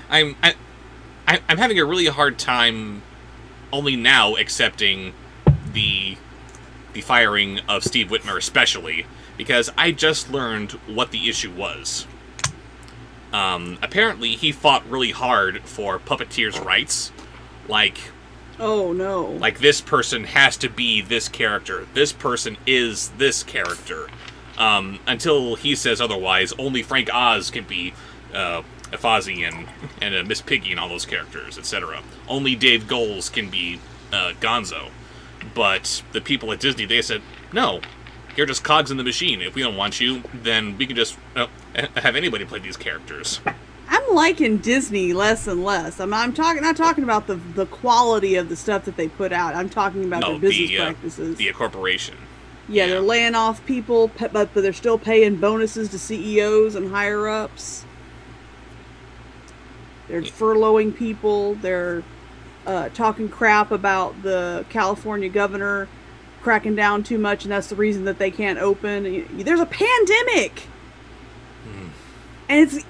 I'm having a really hard time only now accepting the firing of Steve Whitmer, especially because I just learned what the issue was. Apparently he fought really hard for puppeteers' rights. Like,
oh no.
Like, this person has to be this character. This person is this character. Until he says otherwise, only Frank Oz can be Fozzie and Miss Piggy and all those characters, etc. Only Dave Goelz can be Gonzo. But the people at Disney, they said, no, you're just cogs in the machine. If we don't want you, then we can just have anybody play these characters.
I'm liking Disney less and less. I'm not talking about the quality of the stuff that they put out. I'm talking about their business practices.
The corporation.
Yeah, they're laying off people, but they're still paying bonuses to CEOs and higher-ups. They're furloughing people. They're talking crap about the California governor cracking down too much, and that's the reason that they can't open. There's a pandemic! And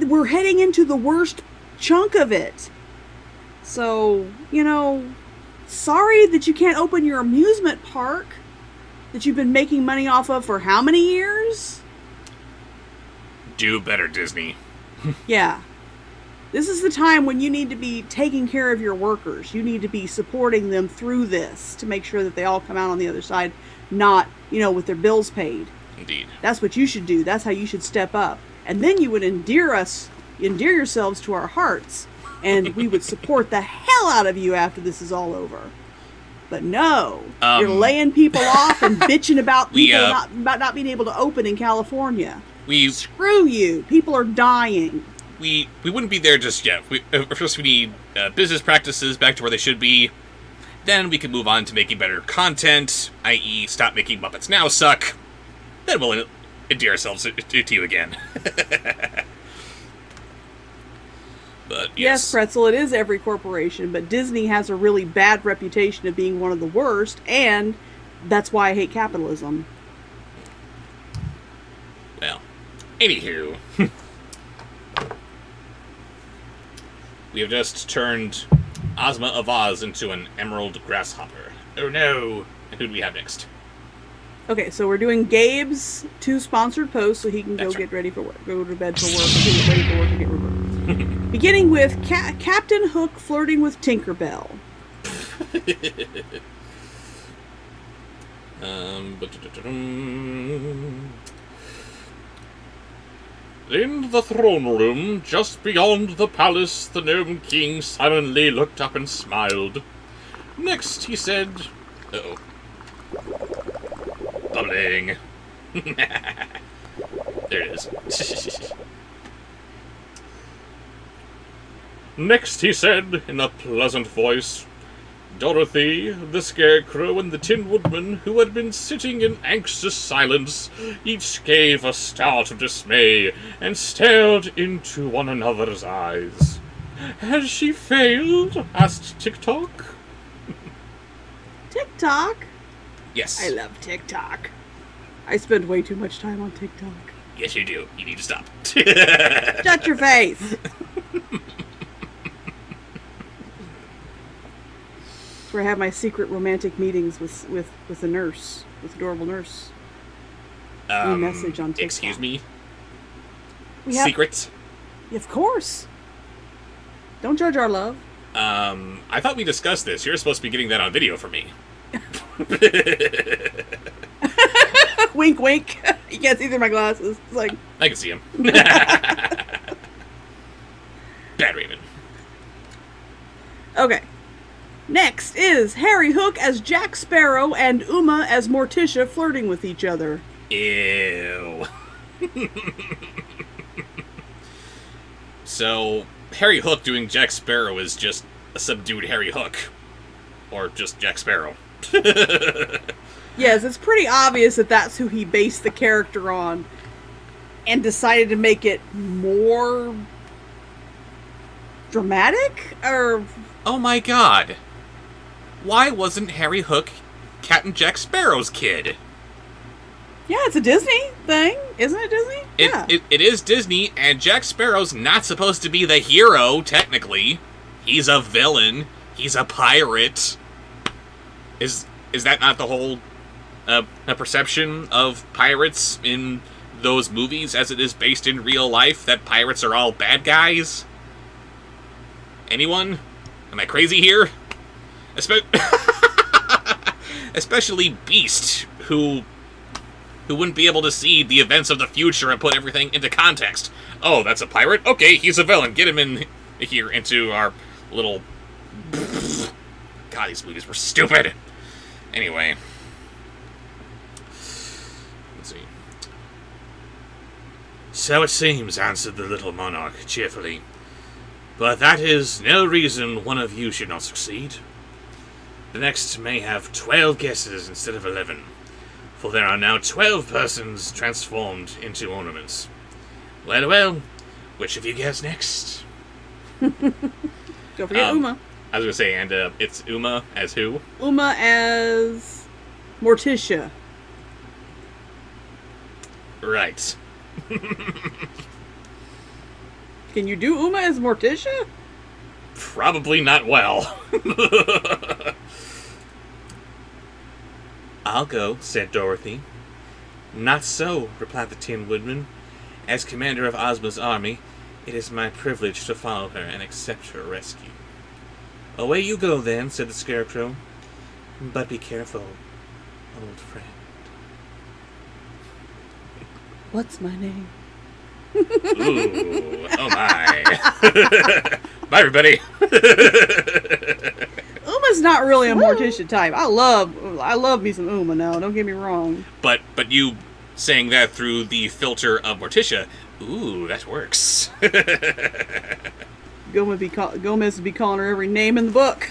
we're heading into the worst chunk of it. So, sorry that you can't open your amusement park that you've been making money off of for how many years?
Do better, Disney.
Yeah. This is the time when you need to be taking care of your workers. You need to be supporting them through this to make sure that they all come out on the other side, not, with their bills paid.
Indeed.
That's what you should do. That's how you should step up. And then you would endear yourselves to our hearts, and we would support the hell out of you after this is all over. But no, you're laying people off and bitching about people not being able to open in California. Screw you. People are dying.
We wouldn't be there just yet. First, we need business practices back to where they should be. Then we can move on to making better content, i.e. stop making Muppets Now suck. Then we'll endear ourselves to you again. But
yes, Pretzel, it is every corporation, but Disney has a really bad reputation of being one of the worst, and that's why I hate capitalism.
Well, anywho. We have just turned Ozma of Oz into an emerald grasshopper. Oh no! And who do we have next?
Okay, so we're doing Gabe's 2 sponsored posts so he can get ready for work. Go to bed for work and get ready for work and get reversed. Beginning with Captain Hook flirting with Tinkerbell.
In the throne room, just beyond the palace, the Gnome King silently looked up and smiled. Next, he said... Uh-oh. Bubbling. There it is. Next, he said, in a pleasant voice, Dorothy, the Scarecrow, and the Tin Woodman, who had been sitting in anxious silence, each gave a start of dismay and stared into one another's eyes. Has she failed? Asked Tick-Tock.
TikTok.
Yes.
I love TikTok. I spend way too much time on TikTok.
Yes, you do. You need to stop.
Shut your face. That's where I have my secret romantic meetings with a nurse, with adorable nurse. We message on TikTok.
Excuse me?
We have,
Secrets?
Of course. Don't judge our love.
I thought we discussed this. You're supposed to be getting that on video for me.
Wink, wink. You can't see through my glasses. It's like...
I can see him. Bad Raven.
Okay. Next is Harry Hook as Jack Sparrow and Uma as Morticia flirting with each other.
Ew. So, Harry Hook doing Jack Sparrow is just a subdued Harry Hook. Or just Jack Sparrow.
Yes, it's pretty obvious that that's who he based the character on and decided to make it more dramatic? Or...
Oh my god. Why wasn't Harry Hook Captain Jack Sparrow's kid?
Yeah, it's a Disney thing. Isn't it Disney? Yeah.
It is Disney, and Jack Sparrow's not supposed to be the hero, technically. He's a villain. He's a pirate. Is that not the whole perception of pirates in those movies, as it is based in real life, that pirates are all bad guys? Anyone? Am I crazy here? Especially Beast, who wouldn't be able to see the events of the future and put everything into context. Oh, that's a pirate? Okay, he's a villain. Get him in here into our little... God, these movies were stupid. Anyway. Let's see. So it seems, answered the little monarch cheerfully. But that is no reason one of you should not succeed. The next may have 12 guesses instead of 11, for there are now 12 persons transformed into ornaments. Well, well, which of you guess next?
Don't forget Uma.
I was going to say, and it's Uma as who?
Uma as Morticia.
Right.
Can you do Uma as Morticia?
Probably not well. I'll go, said Dorothy. Not so, replied the Tin Woodman. As commander of Ozma's army, it is my privilege to follow her and accept her rescue. Away you go, then, said the Scarecrow. But be careful, old friend.
What's my name?
Ooh, oh my. Bye, everybody.
Uma's not really a Morticia type. I love me some Uma now, don't get me wrong.
But you saying that through the filter of Morticia, ooh, that works.
Gomez would be calling her every name in the book.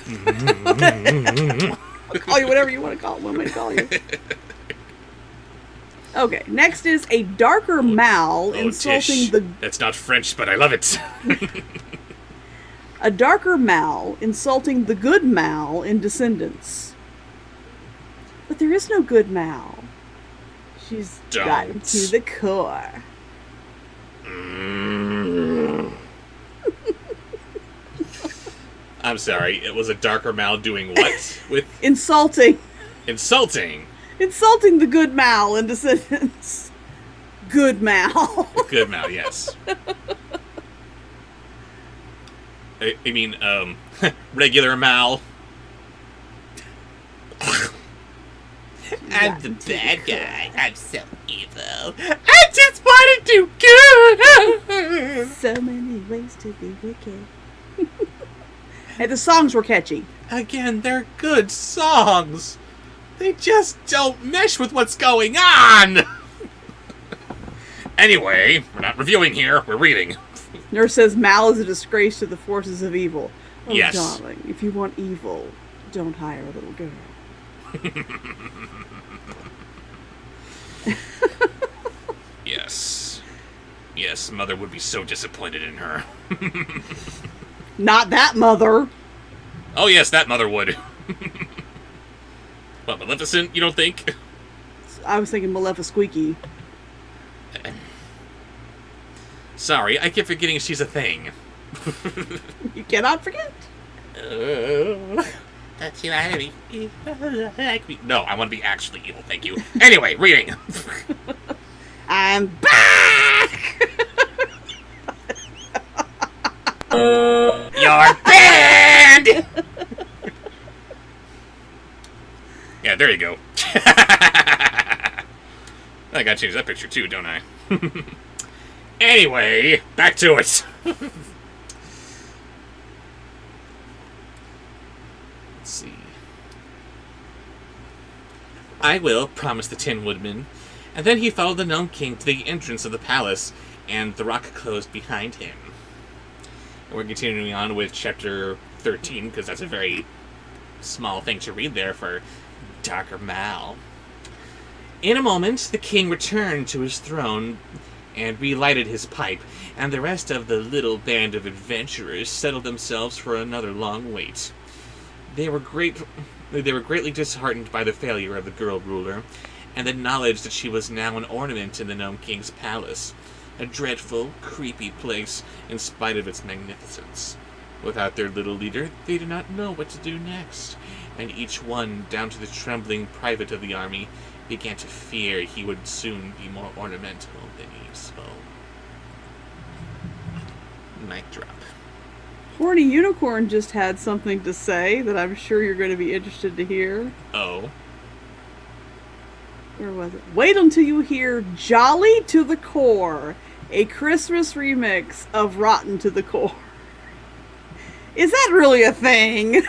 I'll call you whatever you want to call it. What am I to call you? Okay, next is a darker Mal insulting
Tish.
the...
That's not French, but I love it.
A darker Mal insulting the good Mal in Descendants. But there is no good Mal. She's gotten to the core.
I'm sorry, it was a darker Mal doing what? With
Insulting.
Insulting
Insulting the good Mal in Descendants. Good Mal.
Good Mal, yes. I mean, regular Mal. I'm the bad guy. I'm so evil. I just want to do good.
So many ways to be wicked. Hey, the songs were catchy.
Again, they're good songs. They just don't mesh with what's going on. Anyway, we're not reviewing here. We're reading.
Nurse says Mal is a disgrace to the forces of evil. Oh,
yes.
Darling, if you want evil, don't hire a little girl.
Yes. Yes, Mother would be so disappointed in her.
Not that mother.
Oh yes, that Mother would. What, Maleficent, you don't think?
I was thinking Maleficent.
Sorry, I keep forgetting she's a thing.
You cannot forget.
That's you want to be. No, I want to be actually evil, thank you. Anyway, reading.
I'm back!
You're banned! Yeah, there you go. I gotta change that picture too, don't I? Anyway, back to it. Let's see. I will, promised the Tin Woodman. And then he followed the Gnome King to the entrance of the palace, and the rock closed behind him. And we're continuing on with chapter 13, because that's a very small thing to read there for Darker Mal. In a moment, the king returned to his throne and relighted his pipe, and the rest of the little band of adventurers settled themselves for another long wait. They were greatly disheartened by the failure of the girl ruler, and the knowledge that she was now an ornament in the Gnome King's palace, a dreadful, creepy place in spite of its magnificence. Without their little leader, they did not know what to do next, and each one, down to the trembling private of the army, began to fear he would soon be more ornamental than useful. Mic drop.
Horny Unicorn just had something to say that I'm sure you're going to be interested to hear.
Oh.
Where was it? Wait until you hear Jolly to the Core, a Christmas remix of Rotten to the Core. Is that really a thing? Is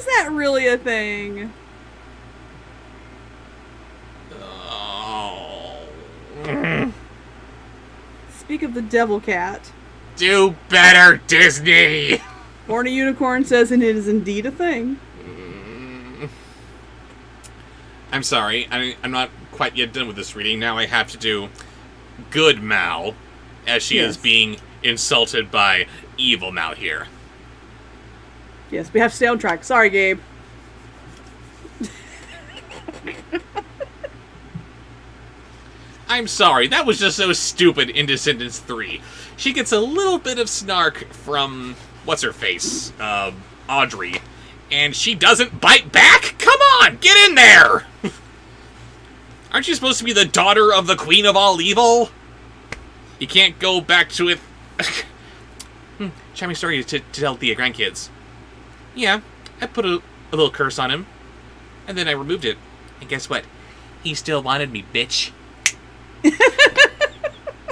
that really a thing?
Oh.
Speak of the Devil Cat.
Do better, Disney!
Horny Unicorn says, and it is indeed a thing.
I'm sorry, I'm not quite yet done with this reading. Now I have to do good Mal, as she is being insulted by evil Mal here.
Yes, we have to stay on track. Sorry, Gabe.
I'm sorry, that was just so stupid in Descendants 3. She gets a little bit of snark from, what's-her-face, Audrey, and she doesn't bite back? Come on, get in there! Aren't you supposed to be the daughter of the Queen of all evil? You can't go back to it. Charming story to tell the grandkids. Yeah, I put a little curse on him, and then I removed it. And guess what? He still wanted me, bitch.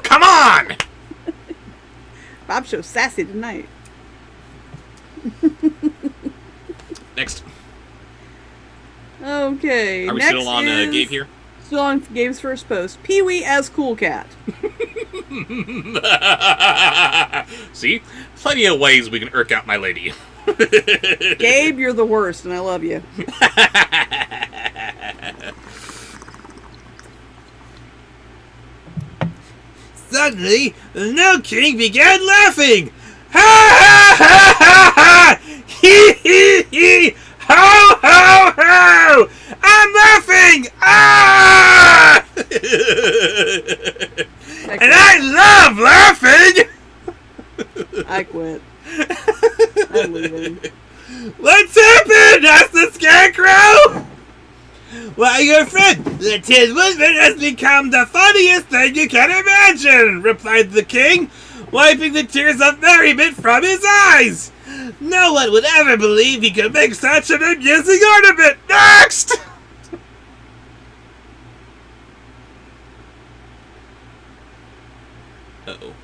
Come on!
Bobsheaux sassy tonight.
Next.
Okay.
Are we
next
still on Gabe here?
Still on Gabe's first post. Pee-wee as Cool Cat.
See? Plenty of ways we can irk out my lady.
Gabe, you're the worst, and I love you.
Suddenly, the Gnome King began laughing. Ha ha ha ha ha! Hee hee hee! Ho ho ho! I'm laughing! Ah! And I love laughing!
I quit. I'm leaving.
What's happened? asked the Scarecrow. Why, your friend, the Tin Woodman, has become the funniest thing you can imagine, replied the king, wiping the tears of merriment from his eyes. No one would ever believe he could make such an amusing ornament. Next!
Uh-oh.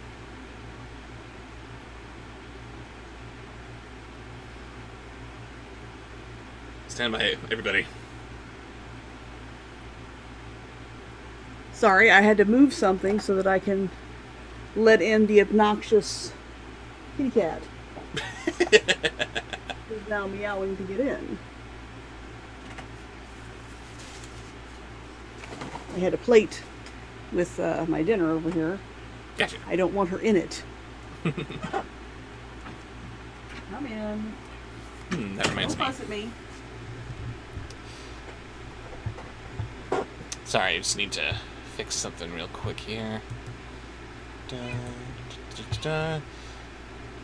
Stand by, everybody.
Sorry, I had to move something so that I can let in the obnoxious kitty cat. Who's now meowing to get in. I had a plate with my dinner over here.
Gotcha.
I don't want her in it. Come in.
That reminds
Don't
me.
fuss at me.
Sorry, I just need to fix something real quick here.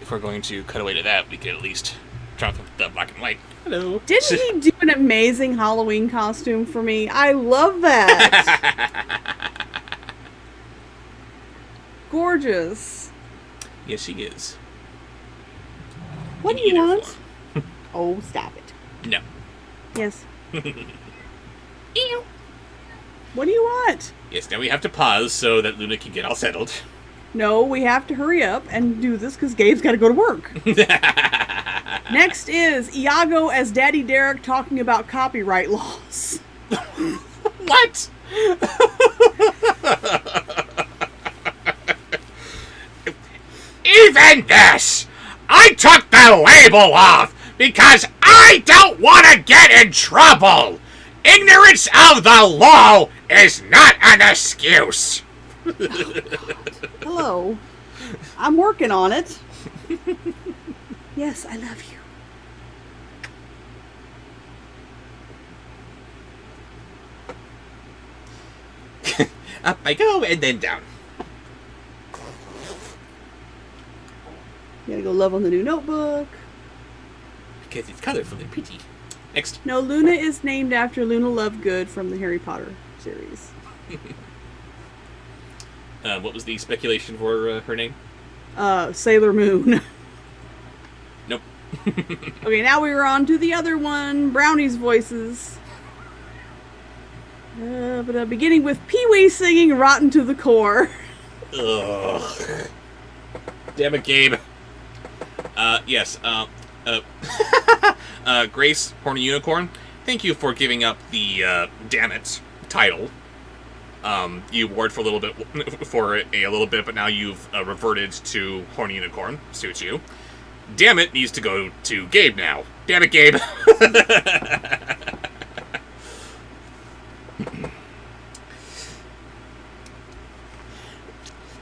If we're going to cut away to that, we could at least drop the black and white. Hello.
Didn't he do an amazing Halloween costume for me? I love that. Gorgeous.
Yes, he is.
What
In
do you
either
want?
form.
Oh, stop it.
No.
Yes.
Ew.
What do you want?
Yes, now we have to pause so that Luna can get all settled.
No, we have to hurry up and do this because Gabe's got to go to work. Next is Iago as Daddy Derek talking about copyright laws.
What? Even this! I took the label off because I don't want to get in trouble! Ignorance of the law is not an excuse!
Hello. I'm working on it. Yes, I love you.
Up I go and then down.
Gotta go love on the new notebook.
Because it's colorful and pretty. Next.
No, Luna is named after Luna Lovegood from the Harry Potter series.
What was the speculation for her name?
Sailor Moon.
Nope.
Okay, now we were on to the other one, Brownie's voices. Beginning with Pee-wee singing Rotten to the Core.
Ugh. Damn it, Gabe. Yes, Grace, Horny Unicorn, thank you for giving up the, damn it title. You wore it for a little bit, but now you've reverted to Horny Unicorn. Suits you. Damn it needs to go to Gabe now. Damn it, Gabe.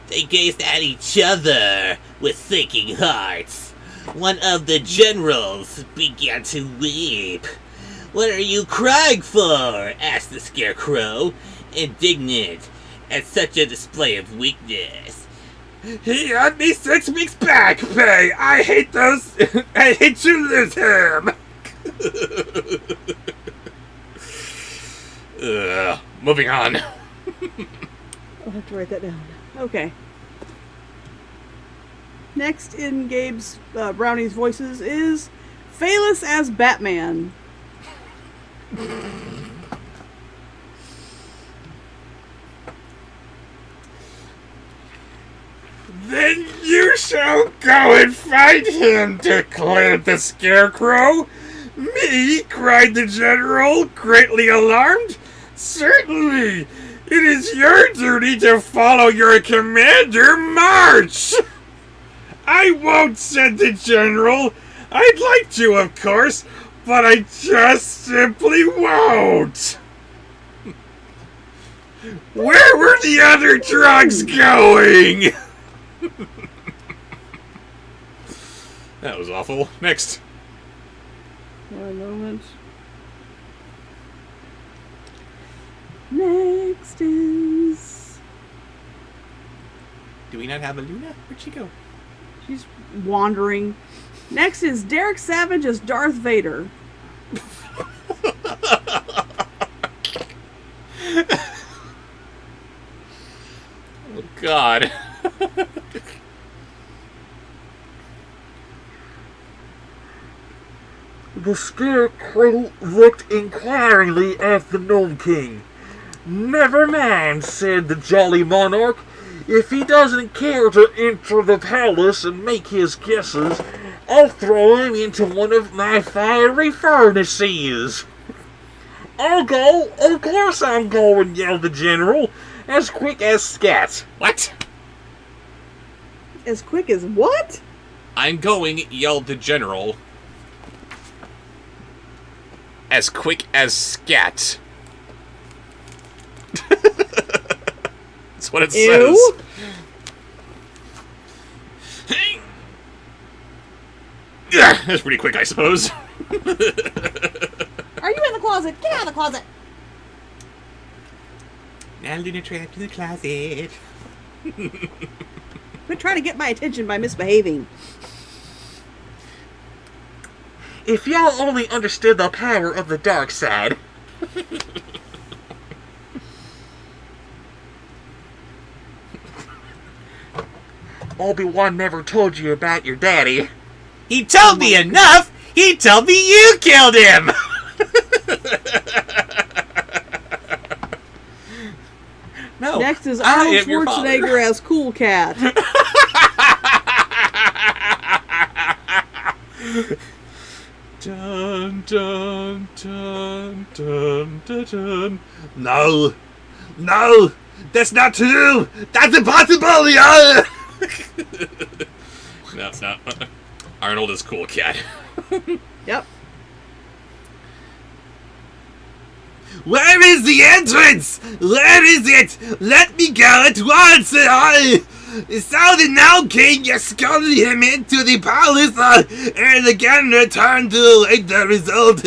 They gazed at each other with sinking hearts. One of the generals began to weep. "What are you crying for?" asked the Scarecrow, indignant at such a display of weakness. "He had me 6 weeks back pay. I hate those. I hate to lose him."
Moving on.
I'll have to write that down. Okay. Next in Gabe's Brownie's voices is Phalus as Batman.
"Then you shall go and find him," declared the Scarecrow. "Me?" cried the general, greatly alarmed. "Certainly. It is your duty to follow your commander. March!" "I won't," said the general. "I'd like to, of course, but I just simply won't." Where were the other drugs going?
That was awful. Next.
One moment. Next is...
Do we not have a Luna? Where'd she go?
She's wandering. Next is Derek Savage as Darth Vader.
Oh, God.
The Scarecrow looked inquiringly at the Gnome King. "Never mind," said the jolly monarch. "If he doesn't care to enter the palace and make his guesses, I'll throw him into one of my fiery furnaces." "I'll go, of course I'm going," yelled the general, "as quick as scat."
What?
As quick as what?
I'm going, yelled the general. As quick as scat. That's what it
Ew.
says. Yeah, that's pretty quick, I suppose.
Are you in the closet? Get out of the closet.
Now Luna trapped in the closet.
Quit trying to get my attention by misbehaving.
If y'all only understood the power of the dark side. Obi-Wan never told you about your daddy.
He told me enough! He told me you killed him! No.
Next is
I
Arnold
am your father.
Schwarzenegger as Cool Cat.
Dun, dun, dun, dun, dun, dun.
No! No! That's not true! That's impossible! Yeah!
No, no. Arnold is Cool Cat.
Yep.
Where is the entrance? Where is it? Let me go at once! So the Gnome King escorted him into the palace and again returned to await the result.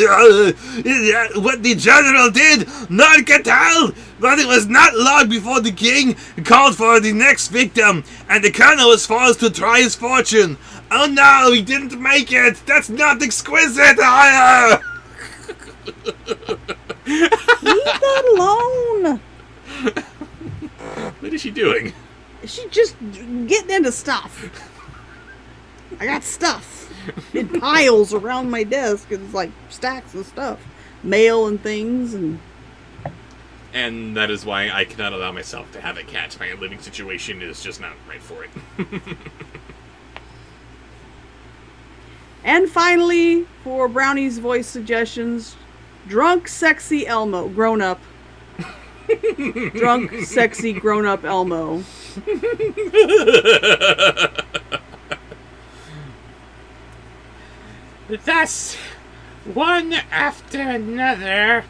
What the general did, none can tell, but it was not long before the king called for the next victim, and the colonel was forced to try his fortune. Oh no, he didn't make it! That's not exquisite!
Leave that alone.
What is she doing?
She's just getting into stuff. I got stuff in piles around my desk. It's like stacks of stuff. Mail and things.
And that is why I cannot allow myself to have a cat. My living situation is just not right for it.
And finally, for Brownie's voice suggestions, drunk, sexy Elmo. Grown up. Drunk, sexy, grown up Elmo.
Thus, one after another,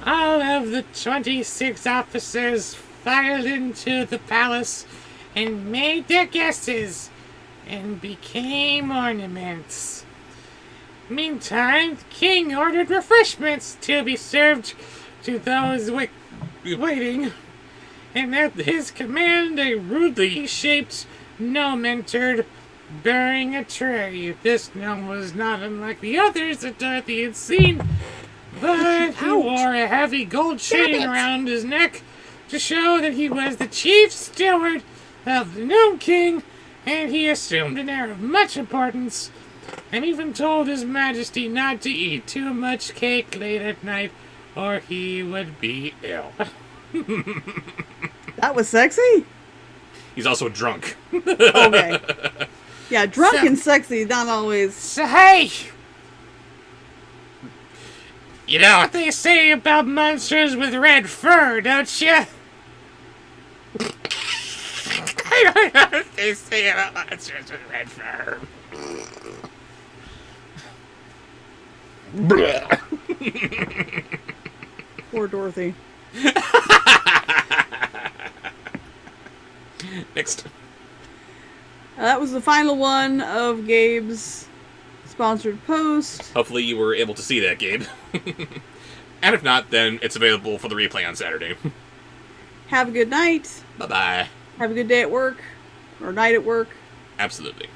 all of the 26 officers filed into the palace and made their guesses and became ornaments. Meantime, the king ordered refreshments to be served to those waiting, and at his command a rudely shaped gnome entered, bearing a tray. This gnome was not unlike the others that Dorothy had seen, but he wore a heavy gold chain around his neck to show that he was the chief steward of the Gnome King, and he assumed an air of much importance, and even told his majesty not to eat too much cake late at night, or he would be ill.
That was sexy?
He's also drunk.
Okay. Yeah, drunk and sexy, not always.
So hey! You know what they say about monsters with red fur, don't you? I don't know what they say about monsters with red fur.
Poor Dorothy.
Next.
That was the final one of Gabe's sponsored post.
Hopefully you were able to see that, Gabe. And if not, then it's available for the replay on Saturday.
Have a good night.
Bye-bye.
Have a good day at work. Or night at work.
Absolutely.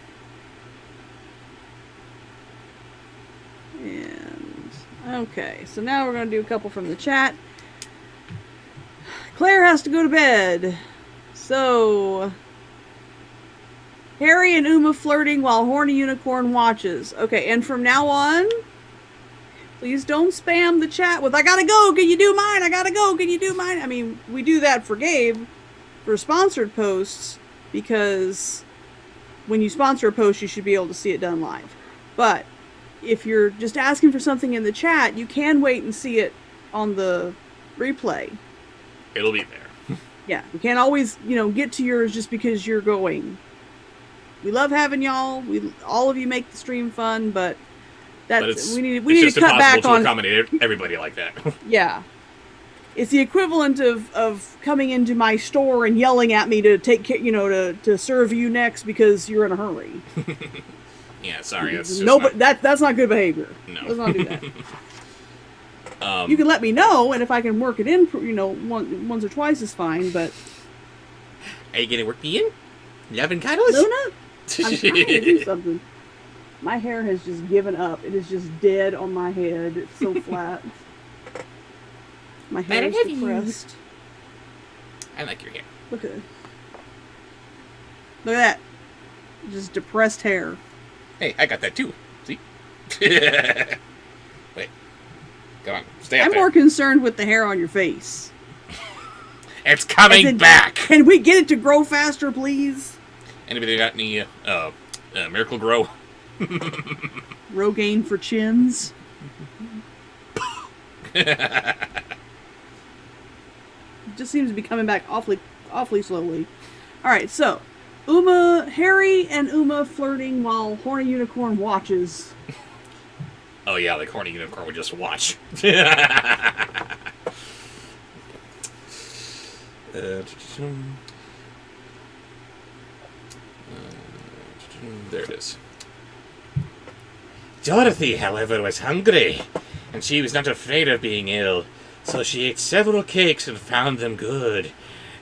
And okay, so now we're going to do a couple from the chat. Claire has to go to bed. So, Harry and Uma flirting while Horny Unicorn watches. Okay, and from now on, please don't spam the chat with, I gotta go, can you do mine? I gotta go, can you do mine? I mean, we do that for Gabe, for sponsored posts, because when you sponsor a post, you should be able to see it done live. But if you're just asking for something in the chat, you can wait and see it on the replay.
It'll be there.
Yeah, we can't always, get to yours just because you're going. We love having y'all. All of you make the stream fun, but we need to cut back on.
It's accommodate everybody like that.
Yeah, it's the equivalent of coming into my store and yelling at me to take care, to serve you next because you're in a hurry.
Yeah, sorry. That's just
No,
not-
but that's not good behavior.
No.
Let's not do that. You can let me know, and if I can work it in, once or twice is fine. But
Are you gonna work me in? Love and cuddles?
Luna, I'm trying to do something. My hair has just given up. It is just dead on my head. It's so flat. My hair is depressed.
I like your hair.
Look at that. Just depressed hair.
Hey, I got that too. See? Wait. Come on. Stay up
I'm
there.
more concerned with the hair on your face.
It's coming
As in,
back!
Can we get it to grow faster, please?
Anybody got any Miracle Grow?
Rogaine for chins. It just seems to be coming back awfully slowly. Alright, so Harry and Uma flirting while Horny Unicorn watches.
Oh yeah, like Horny Unicorn would just watch. There it is. Dorothy, however, was hungry, and she was not afraid of being ill, so she ate several cakes and found them good.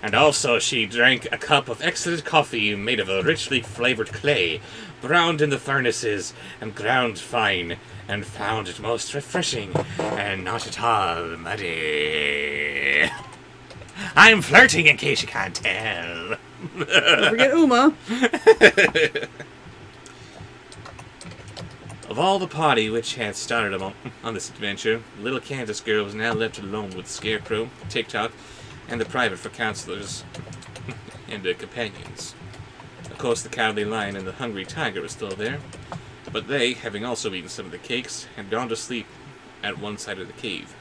And also she drank a cup of excellent coffee made of a richly flavored clay, browned in the furnaces and ground fine, and found it most refreshing and not at all muddy. I'm flirting in case you can't tell.
Don't forget Uma.
Of all the party which had started on this adventure, little Kansas girl was now left alone with Scarecrow, TikTok, and the private for counselors and their companions. Of course, the Cowardly Lion and the Hungry Tiger were still there, but they, having also eaten some of the cakes, had gone to sleep at one side of the cave,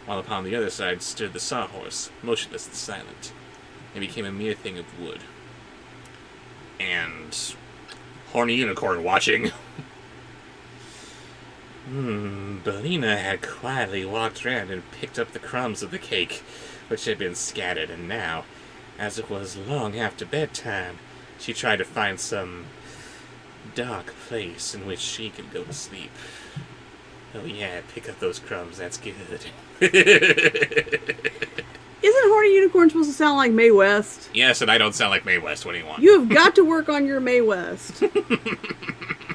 while upon the other side stood the Sawhorse, motionless and silent. It became a mere thing of wood. And Horny Unicorn watching. Bellina had quietly walked round and picked up the crumbs of the cake, which had been scattered, and now, as it was long after bedtime, she tried to find some dark place in which she could go to sleep. Oh yeah, pick up those crumbs, that's good.
Isn't Horny Unicorn supposed to sound like Mae West?
Yes, and I don't sound like Mae West, what do you want?
You have got to work on your Mae West.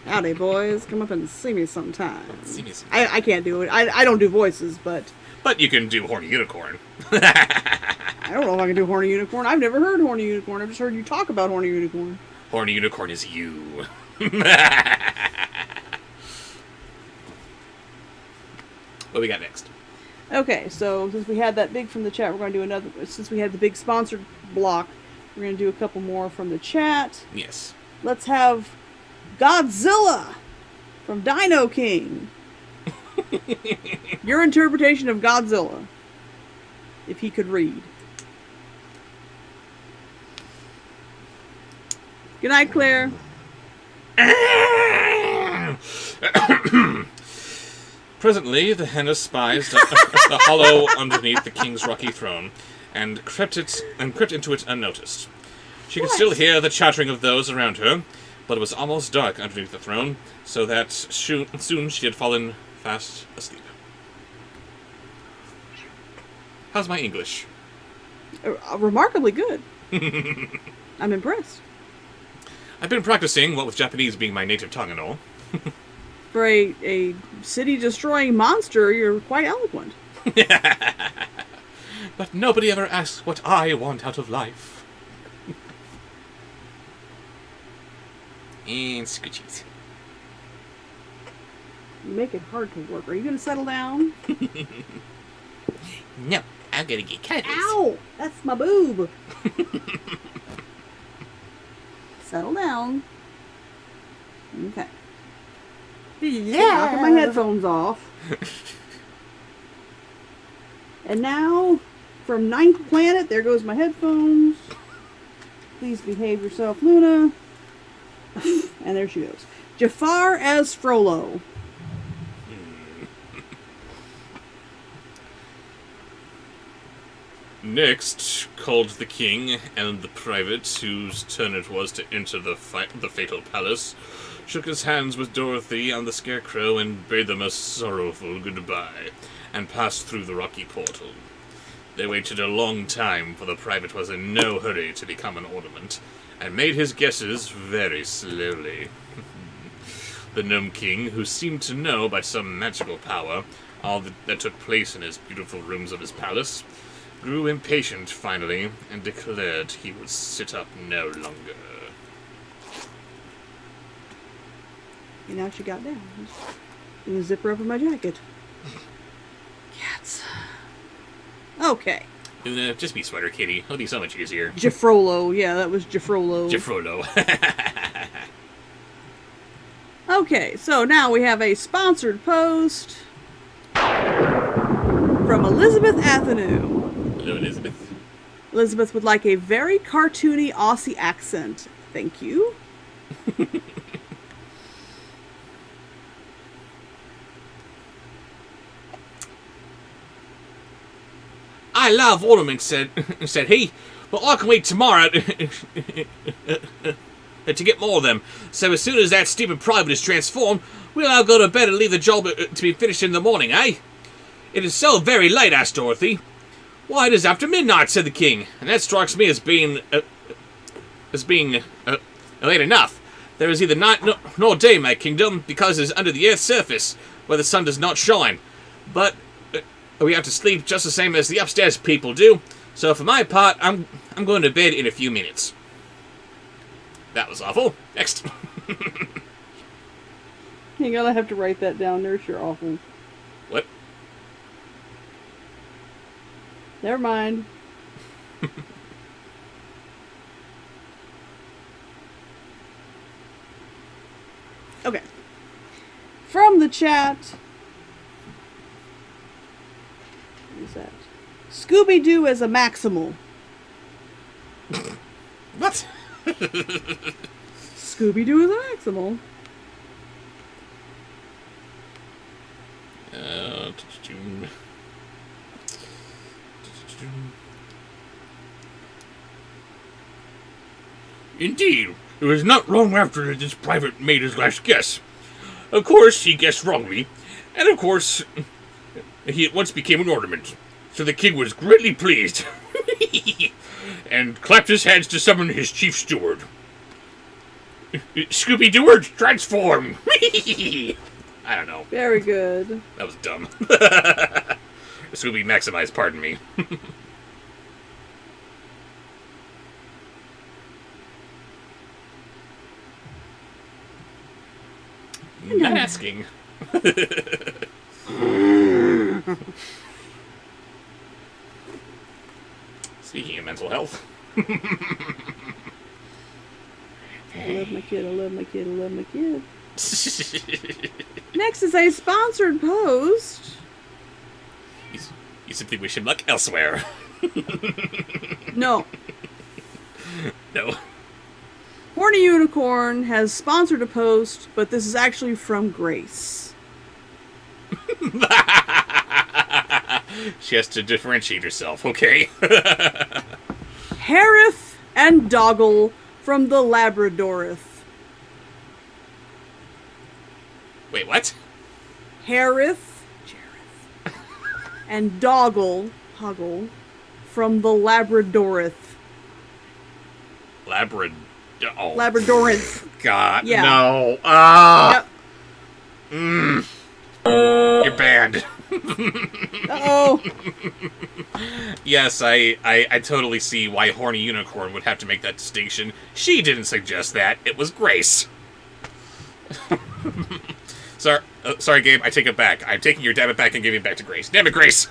Howdy, boys. Come up and see me sometime.
See me sometime.
I can't do it. I don't do voices, but
But you can do Horny Unicorn.
I don't know if I can do Horny Unicorn. I've never heard Horny Unicorn. I've just heard you talk about Horny Unicorn.
Horny Unicorn is you. What we got next?
Okay, so since we had that big from the chat, we're going to do another. Since we had the big sponsored block, we're going to do a couple more from the chat.
Yes.
Let's have Godzilla from Dino King. Your interpretation of Godzilla, if he could read. Good night, Claire.
Presently, the hen espied a hollow underneath the king's rocky throne, and crept into it unnoticed. She could still hear the chattering of those around her, but it was almost dark underneath the throne, so that soon she had fallen fast asleep. How's my English?
Remarkably good. I'm impressed.
I've been practicing, what with Japanese being my native tongue and all.
For a city-destroying monster, you're quite eloquent.
But nobody ever asks what I want out of life. And scoochies.
You make it hard to work. Are you going to settle down?
No, I'm gonna get cuddles.
Ow! That's my boob. Settle down. Okay. Knocking my headphones off. And now, from Ninth Planet, there goes my headphones. Please behave yourself, Luna. And there she goes. Jafar as Frollo.
Next, called the king and the private, whose turn it was to enter the fatal palace, shook his hands with Dorothy and the Scarecrow and bade them a sorrowful goodbye, and passed through the rocky portal. They waited a long time, for the private was in no hurry to become an ornament, and made his guesses very slowly. The Gnome King, who seemed to know by some magical power all that took place in his beautiful rooms of his palace, grew impatient finally, and declared he would sit up no longer.
And now she got down. In the zipper up of my jacket. Cats. Okay.
Just be Sweater Kitty. It'll be so much easier.
Jafrolo. Yeah, that was Jafrolo.
Jafrolo.
Okay, so now we have a sponsored post from Elizabeth Athenew.
Hello, Elizabeth.
Elizabeth would like a very cartoony Aussie accent. Thank you.
I love ornaments, said he, but I can wait tomorrow to get more of them. So as soon as that stupid private is transformed, we'll all go to bed and leave the job to be finished in the morning, eh? It is so very late, asked Dorothy. Why, it is after midnight, said the king, and that strikes me as being late enough. There is neither night nor day in my kingdom, because it is under the earth's surface, where the sun does not shine. But we have to sleep just the same as the upstairs people do, so for my part, I'm going to bed in a few minutes. That was awful. Next.
Hang on, I have to write that down. Nurse, you're awful.
What?
Never mind. Okay. From the chat. What is that? Scooby-Doo as a maximal.
What?
Scooby-Doo as a maximal.
Indeed, it was not long after that this private made his last guess. Of course, he guessed wrongly, and of course, he at once became an ornament. So the king was greatly pleased, and clapped his hands to summon his chief steward. Scooby-Doo, transform! I don't know.
Very good.
That was dumb. Scooby maximized, pardon me. Not asking. Speaking of mental health.
I love my kid, I love my kid, I love my kid. Next is a sponsored post.
You simply wish him luck elsewhere.
No.
No.
Horny Unicorn has sponsored a post, but this is actually from Grace.
She has to differentiate herself, okay?
Harith and Doggle from the Labradorith.
Wait, what?
Harith, Jareth, and Doggle, Hoggle, from the Labradorith.
Oh.
Labradorith.
God,
Yeah.
no.
Yep.
You're banned.
Uh-oh.
Yes, I totally see why Horny Unicorn would have to make that distinction. She didn't suggest that. It was Grace. Sorry, Gabe. I take it back. I'm taking your damn it back and giving it back to Grace. Damn it, Grace!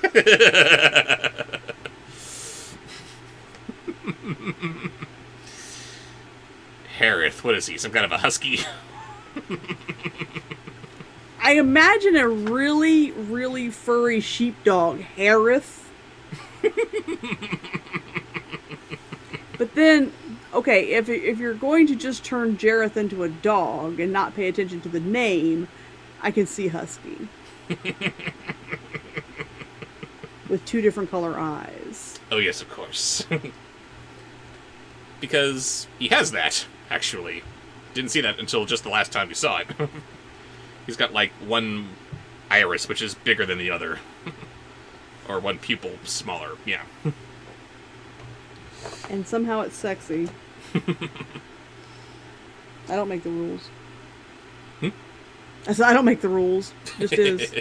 Harith, what is he? Some kind of a husky?
I imagine a really, really furry sheepdog, Harith. But then, okay, if you're going to just turn Jareth into a dog and not pay attention to the name, I can see husky. With two different color eyes.
Oh, yes, of course. Because he has that, actually. didn't see that until just the last time we saw it. He's got, like, one iris, which is bigger than the other. Or one pupil smaller, yeah.
And somehow it's sexy. I don't make the rules. I said I don't make the rules. It just is.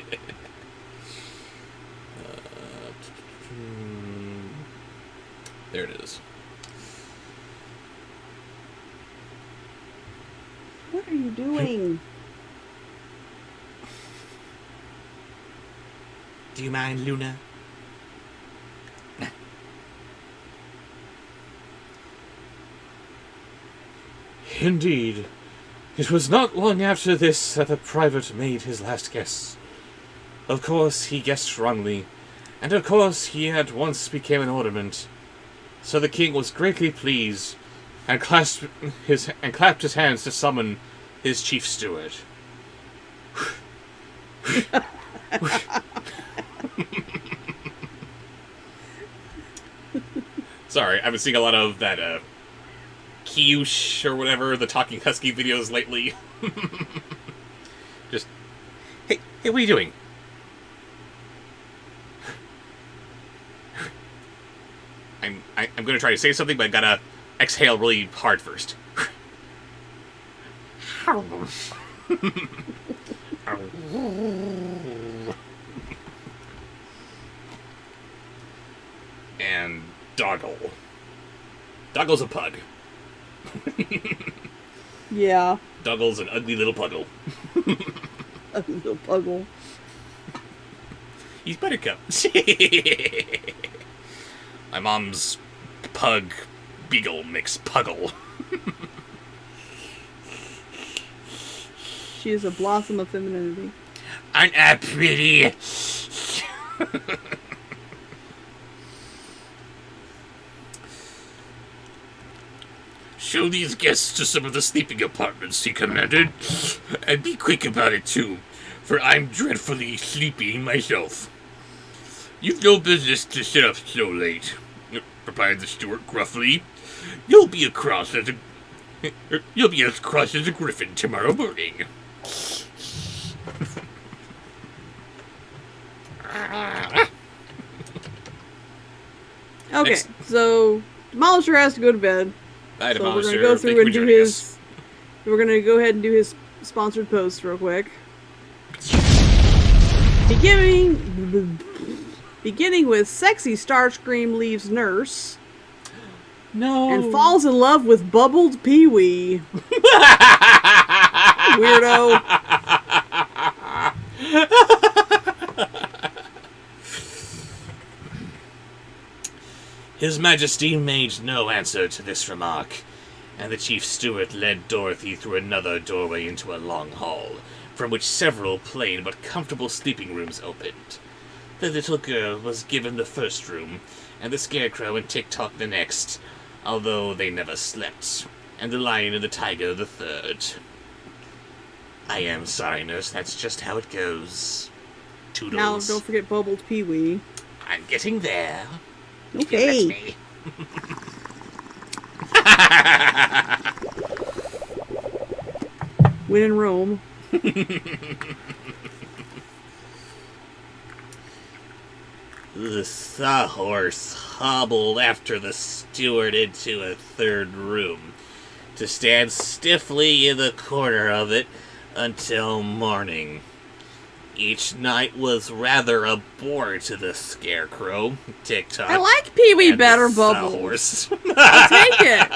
There it is.
What are you doing?
Do you mind, Luna?
Indeed. It was not long after this that the private made his last guess. Of course, he guessed wrongly, and of course he at once became an ornament. So the king was greatly pleased, and clapped his hands to summon his chief steward.
Sorry, I've been seeing a lot of that, Kyush or whatever, the Talking Husky videos lately. Just, hey, what are you doing? I'm gonna try to say something, but I gotta exhale really hard first. And Doggle. Doggle's a pug.
Yeah.
Doggle's an ugly little puggle.
A little puggle.
He's Buttercup. My mom's pug beagle mix puggle.
She is a blossom of femininity.
Aren't I pretty? Show these guests to some of the sleeping apartments, he commanded. And be quick about it, too, for I'm dreadfully sleepy myself. You've no business to sit up so late, replied the steward gruffly. You'll be as cross as a griffin tomorrow morning.
Okay,
Next.
so Demolisher has to go to bed.
Bye,
So we're
Demolisher.
gonna go
Thank
through
you for
and do
joining
his.
us.
We're gonna go ahead and do his sponsored post real quick. Beginning with sexy Starscream leaves nurse
No.
and falls in love with bubbled Pee-wee. Weirdo.
His Majesty made no answer to this remark, and the chief steward led Dorothy through another doorway into a long hall, from which several plain but comfortable sleeping rooms opened. The little girl was given the first room, and the Scarecrow and Tick-Tock the next, although they never slept, and the Lion and the Tiger the third. I am sorry, nurse, that's just how it goes. Toodles.
Now don't forget bubbled Pee-wee.
I'm getting there.
Okay.
Me.
When in Rome.
The sawhorse hobbled after the steward into a third room, to stand stiffly in the corner of it until morning. Each night was rather a bore to the Scarecrow, Tick-Tock,
I like Pee-wee
and
better,
the
Bubbles.
sawhorse.
I'll take it.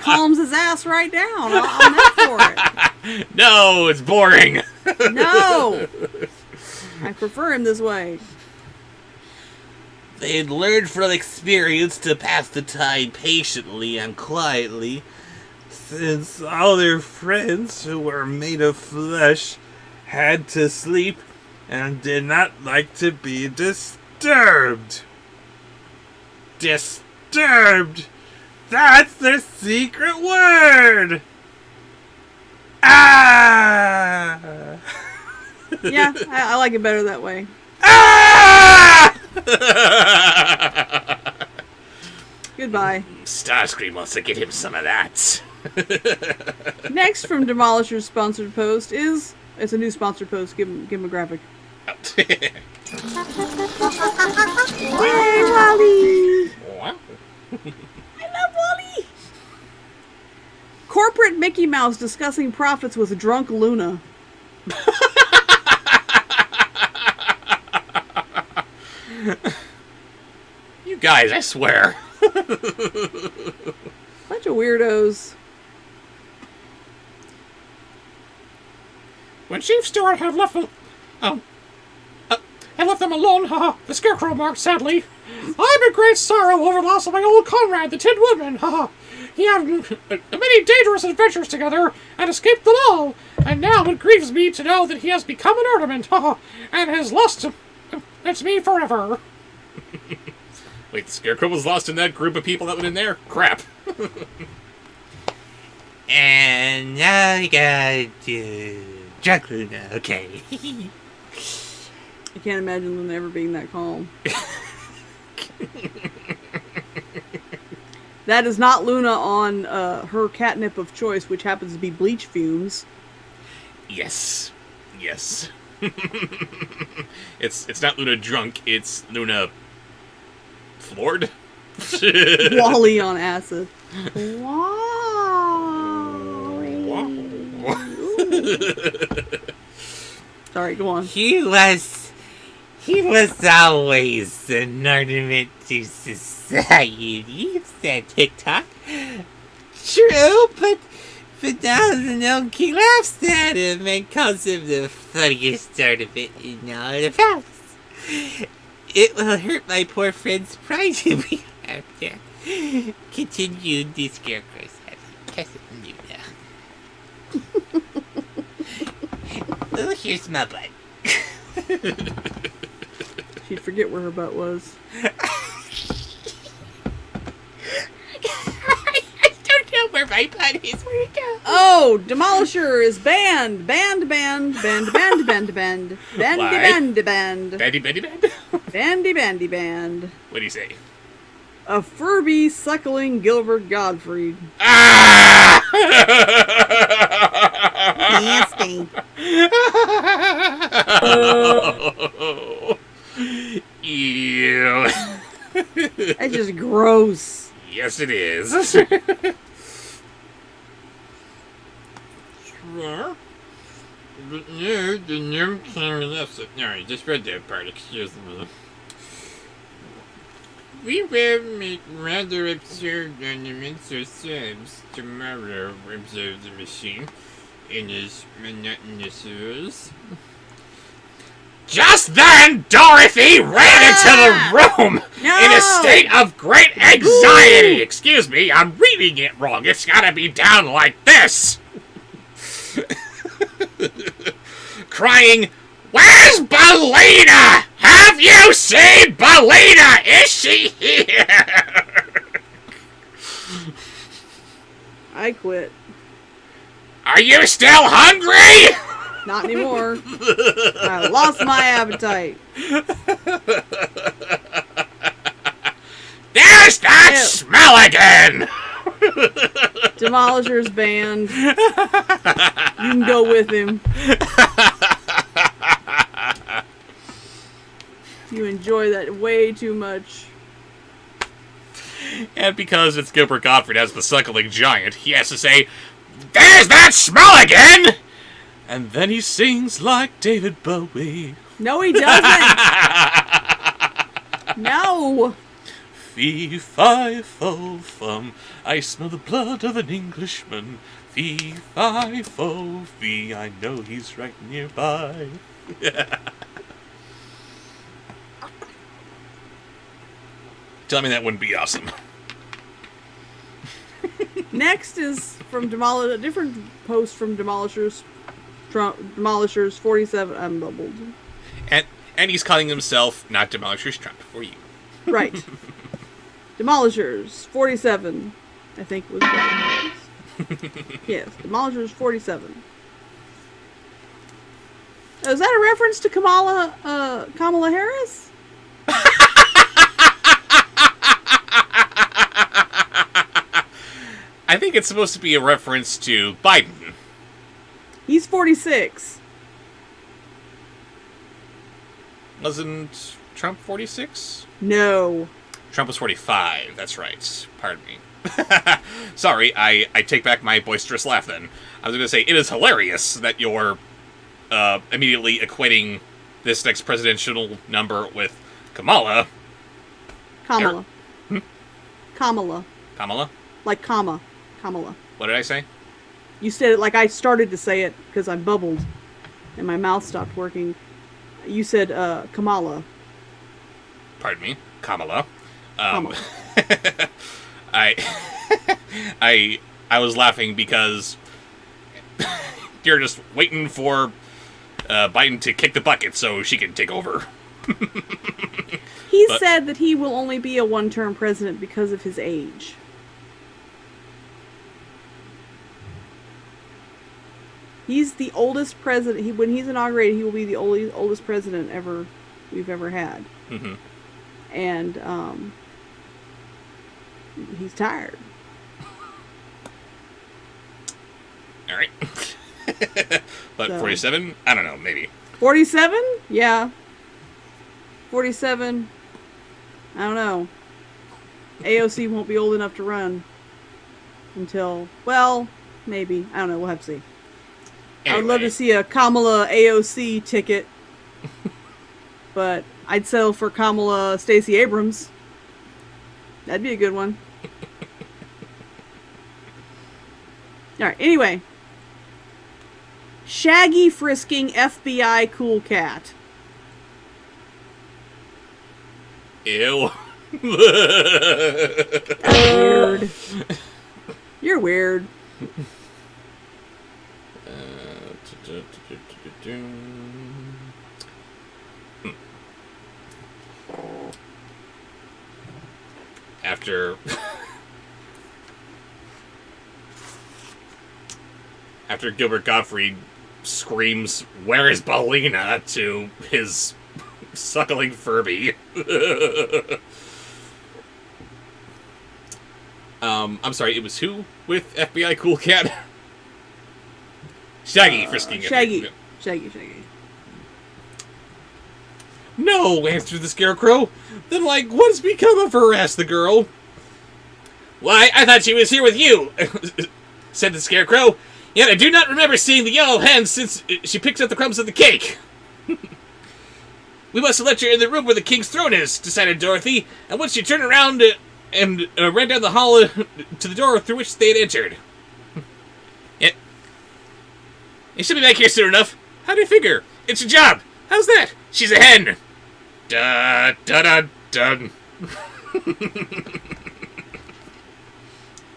Calms his ass right down. I'm there for
No, it's boring.
it. No. I prefer him this way.
They had learned from experience to pass the time patiently and quietly, since all their friends who were made of flesh had to sleep and did not like to be disturbed. Disturbed! That's the secret word! Ah!
Yeah, I like it better that way.
Ah!
Goodbye.
Starscream wants to get him some of that.
Next from Demolisher's sponsored post is... It's a new sponsored post. Give him a graphic. Yay, Wally!
Wow.
I love Wally! Corporate Mickey Mouse discussing profits with drunk Luna.
You guys, I swear.
Bunch of weirdos.
When Chief Stewart had left them, had left them alone, the Scarecrow remarked sadly, I'm in great sorrow over the loss of my old comrade, the Tin Woodman, He had many dangerous adventures together and escaped them all, and now it grieves me to know that he has become an ornament, and has lost it's me forever.
Wait, the Scarecrow was lost in that group of people that went in there? Crap.
And now we got Drunk Luna. Okay.
I can't imagine Luna ever being that calm. That is not Luna on her catnip of choice, which happens to be bleach fumes.
Yes. Yes. It's not Luna drunk, it's Luna floored.
Wally on acid. Sorry, go on.
He was always an ornament to society, said TikTok. True, but now the Gnome King laughs at him and calls him the funniest ornament in all the palace. It will hurt my poor friend's pride to be after. Continued the Scarecrow's cousin Luna. Oh, here's my butt.
She'd forget where her butt was.
I don't know where my butt is. Where it goes?
Oh, Demolisher is banned. Banned. Bandy,
Why?
bandy, band.
Bandy, bandy, band.
Bandy, band.
What do you say?
A Furby suckling Gilbert Gottfried.
Ah!
Nasty.
Ew.
That's just gross.
Yes, it is.
Sure. But no, the Gnome King left it. No, I just read that part, excuse me. We will make rather absurd ornaments ourselves tomorrow, observed the machine in his monotonous voice.
Just then, Dorothy ran into the room in a state of great anxiety. Excuse me, I'm reading it wrong. It's gotta be down like this. Crying, "Where's Belina? Have you seen Belina? Is she here?"
I quit.
Are you still hungry?
Not anymore. I lost my appetite.
There's that
Ew.
smell again.
Demolisher's banned. You can go with him. You enjoy that way too much.
And because it's Gilbert Gottfried as the suckling giant, he has to say, "There's that smell again!" And then he sings like David Bowie.
No, he doesn't. No.
Fee, fi, fo, fum, I smell the blood of an Englishman. Fee, fi, fo, fee, I know he's right nearby. Tell me that wouldn't be awesome.
Next is from a different post from Demolishers 47. I'm bubbled.
And he's calling himself not Demolisher's Trump for you.
Right. Demolishers 47, I think was what it was. Yes, Demolishers 47. Oh, is that a reference to Kamala Harris?
I think it's supposed to be a reference to Biden.
He's 46.
Wasn't Trump 46?
No.
Trump was 45. That's right. Pardon me. Sorry, I take back my boisterous laugh then. I was going to say, it is hilarious that you're immediately equating this next presidential number with Kamala.
Kamala. Kamala.
Kamala?
Like comma. Kamala.
What did I say?
You said it like I started to say it because I bubbled and my mouth stopped working. You said Kamala.
Pardon me. Kamala.
Kamala.
I was laughing because you're just waiting for Biden to kick the bucket so she can take over.
He said that he will only be a one-term president because of his age. He's the oldest president. When he's inaugurated, he will be the oldest president we've ever had.
Mm-hmm.
And he's tired.
All right. But
So.
47? I don't know, maybe.
47? Yeah. 47. I don't know. AOC won't be old enough to run until, well, maybe. I don't know. We'll have to see. I would love
Anyway.
to see a Kamala AOC ticket, but I'd settle for Kamala Stacey Abrams. That'd be a good one. Alright, anyway. Shaggy frisking FBI cool cat.
Ew.
Weird. You're weird.
After Gilbert Gottfried screams, "Where is Paulina?" to his suckling Furby. I'm sorry, it was who with FBI Cool Cat? Shaggy frisking.
Shaggy.
No, answered the Scarecrow. Then, what's become of her? Asked the girl. Why, I thought she was here with you, said the Scarecrow. Yet I do not remember seeing the yellow hen since she picks up the crumbs of the cake. We must have let her in the room where the king's throne is, decided Dorothy, and once she turned around and ran down the hall to the door through which they had entered. Yet, you should be back here soon enough. How do you figure? It's your job. How's that? She's a hen. Da da da da.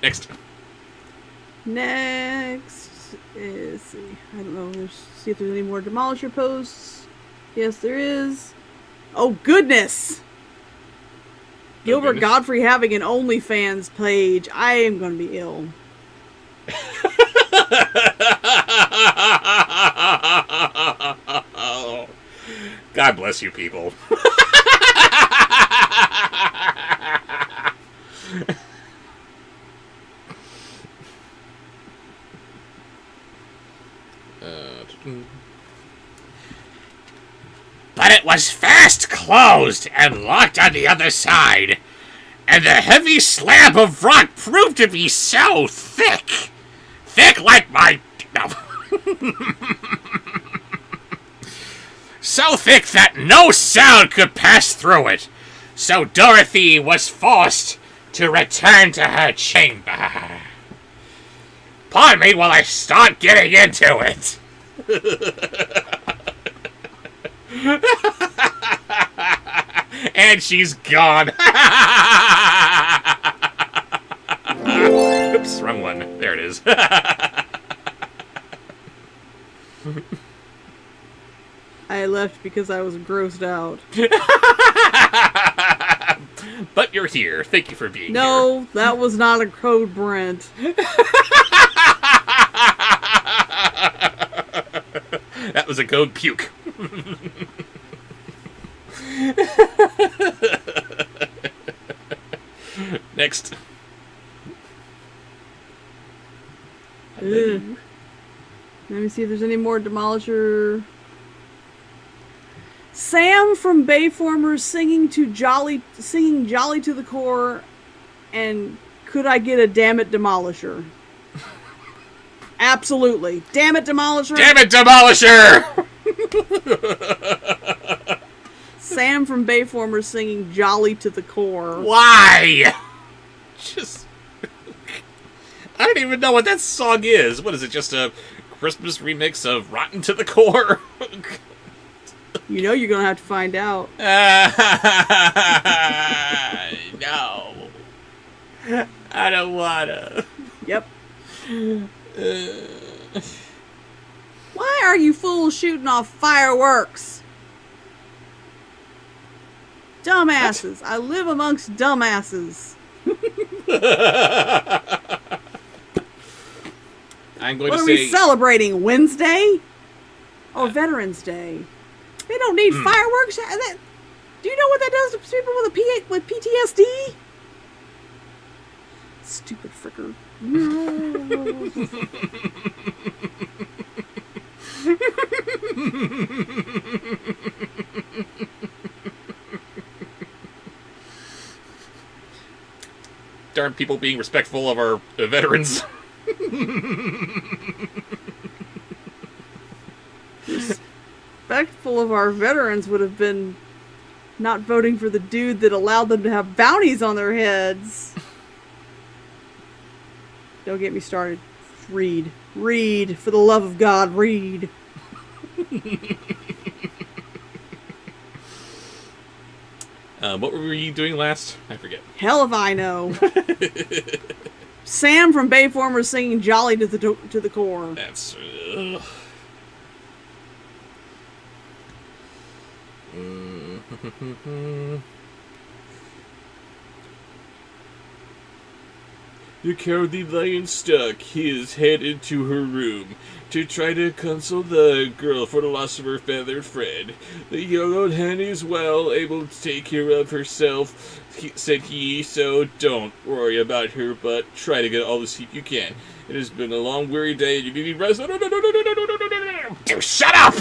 Next.
Next is, see, I don't know, see if there's any more Demolisher posts. Yes, there is. Oh, goodness! Gilbert
goodness.
Godfrey having an OnlyFans page. I am going to be ill.
God bless you people. But it was fast closed and locked on the other side, and the heavy slab of rock proved to be so thick. Thick like my... No. So thick that no sound could pass through it. So Dorothy was forced to return to her chamber. Pardon me while I start getting into it. And she's gone. Oops, wrong one. There it is.
I left because I was grossed out.
But you're here. Thank you for being here.
No, that was not a code, Brent.
That was a code puke. Next.
Ugh. Let me see if there's any more Demolisher. Sam from Bayformers singing Jolly to the Core, and could I get a damn it Demolisher? Absolutely. Damn it Demolisher.
Damn it, Demolisher!
Sam from Bayformers singing Jolly to the Core.
Why? Just... I don't even know what that song is. What is it, just a Christmas remix of Rotten to the Core?
You know you're going to have to find out.
No. I don't wanna.
Yep. Why are you fools shooting off fireworks? Dumbasses. I live amongst dumbasses.
I'm going
What
to
are
say...
we celebrating? Wednesday? Or Veterans Day? They don't need fireworks. Do you know what that does to people with PTSD? Stupid fricker.
Darn people being respectful of our veterans.
Respectful of our veterans would have been not voting for the dude that allowed them to have bounties on their heads. Don't get me started. Read. Read. For the love of God, read.
What were we doing last? I forget.
Hell if I know. Sam from Bayformers singing Jolly to the Core.
That's... The Cowardly Lion stuck his head into her room to try to console the girl for the loss of her feathered friend. The young old hen is well able to take care of herself, said he, so don't worry about her, but try to get all the sleep you can. It has been a long, weary day, and you need rest. Dude, shut up!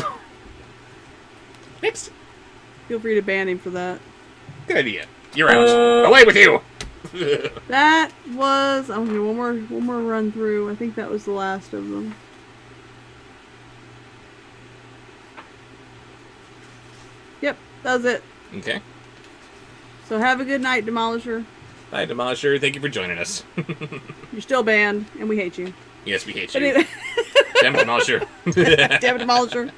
Next.
Feel free to ban him for that.
Good idea. You're out. Away with you!
That was... Okay, one more run through. I think that was the last of them. Yep, that was it.
Okay.
So have a good night, Demolisher.
Hi, Demolisher. Thank you for joining us.
You're still banned, and we hate you.
Yes, we hate
But
you.
anyway,
Damn it, Demolisher.
damn it, Demolisher.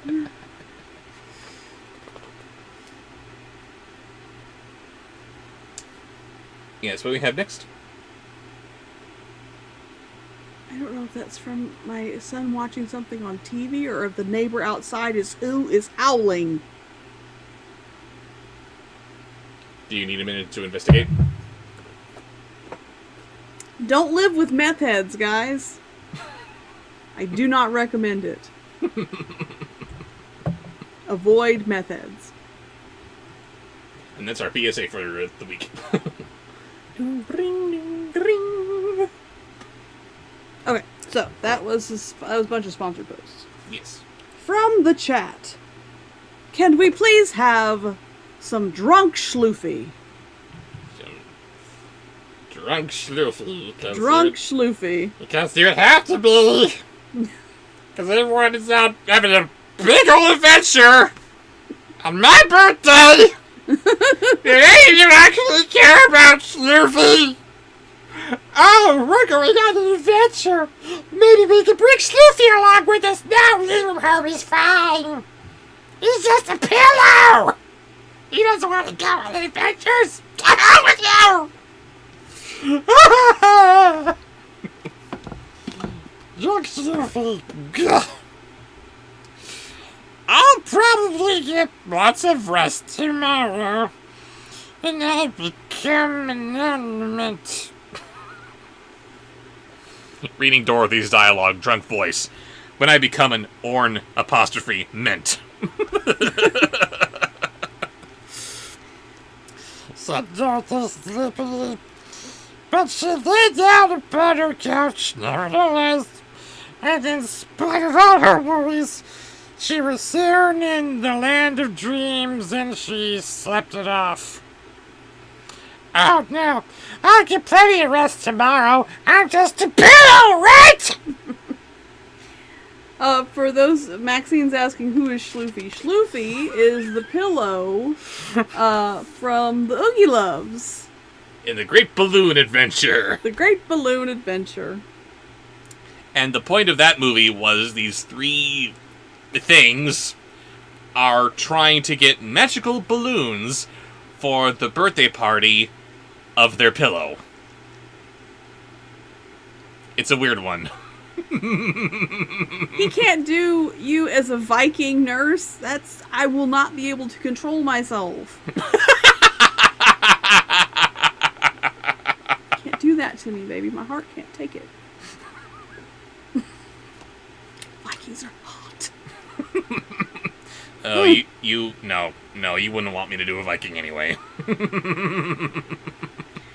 Yes, what do we have next?
I don't know if that's from my son watching something on TV or if the neighbor outside is howling.
Do you need a minute to investigate?
Don't live with meth heads, guys. I do not recommend it. Avoid meth heads.
And that's our PSA for the week.
Okay, so that was a bunch of sponsored posts.
Yes.
From the chat, can we please have some drunk schloofy?
Drunk schloofy.
Drunk schloofy.
Because you have to be. Because everyone is out having a big old adventure on my birthday. Do any of you actually care about Sloofy? Oh, we're going on an adventure. Maybe we can bring Sloofy along with us. No, leave him home. He's fine. He's just a pillow. He doesn't want to go on adventures. Get on with you. Drunk Sloofy. I'll probably get lots of rest tomorrow, and I'll become an ornament. Reading Dorothy's dialogue, drunk voice. When I become an _meant. Said Dorothy sleepily, but she lay down upon her couch nevertheless.
And in spite of all her worries, she was soon in the land of dreams and she slept it off. Oh no, I'll get plenty of rest tomorrow. I'm just a pillow, right?
For those, Maxine's asking who is Schloofy. Schloofy is the pillow from the Oogie Loves.
In the Great Balloon Adventure.
The Great Balloon Adventure.
And the point of that movie was these three things are trying to get magical balloons for the birthday party of their pillow. It's a weird one.
He can't do you as a Viking nurse. I will not be able to control myself. Can't do that to me, baby. My heart can't take it. Vikings are hot.
Oh, no, you wouldn't want me to do a Viking anyway.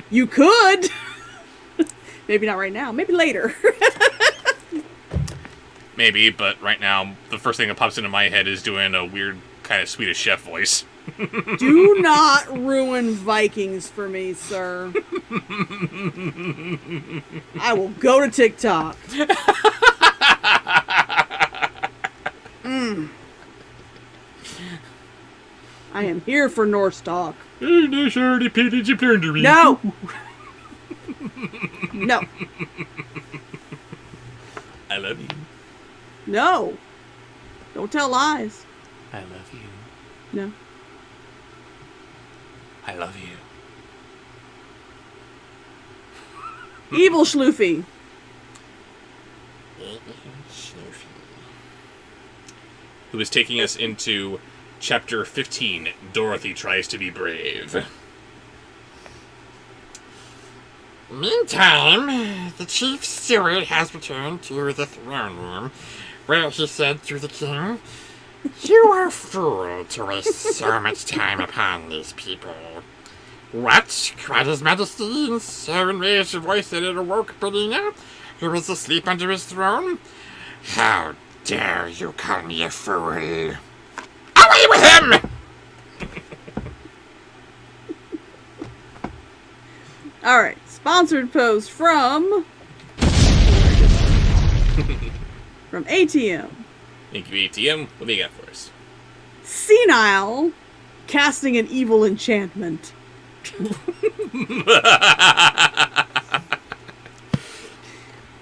You could. Maybe not right now. Maybe later.
Maybe, but right now, the first thing that pops into my head is doing a weird kind of Swedish chef voice.
Do not ruin Vikings for me, sir. I will go to TikTok. I am here for Norse talk. No. No.
I love you.
No. Don't tell lies.
I love you.
No.
I love you.
Evil Schloofy.
Who is taking us into Chapter 15, Dorothy Tries to be Brave.
Meantime, the chief steward has returned to the throne room, where he said to the king, "You are a fool to waste so much time upon these people." "What?" cried his majesty in so enraged a voice that it awoke Bellina, who was asleep under his throne. "How dare you call me a fool?" "Away with him!"
Alright. Sponsored post from... from ATM.
Thank you, ATM. What do you got for us?
Senile casting an evil enchantment.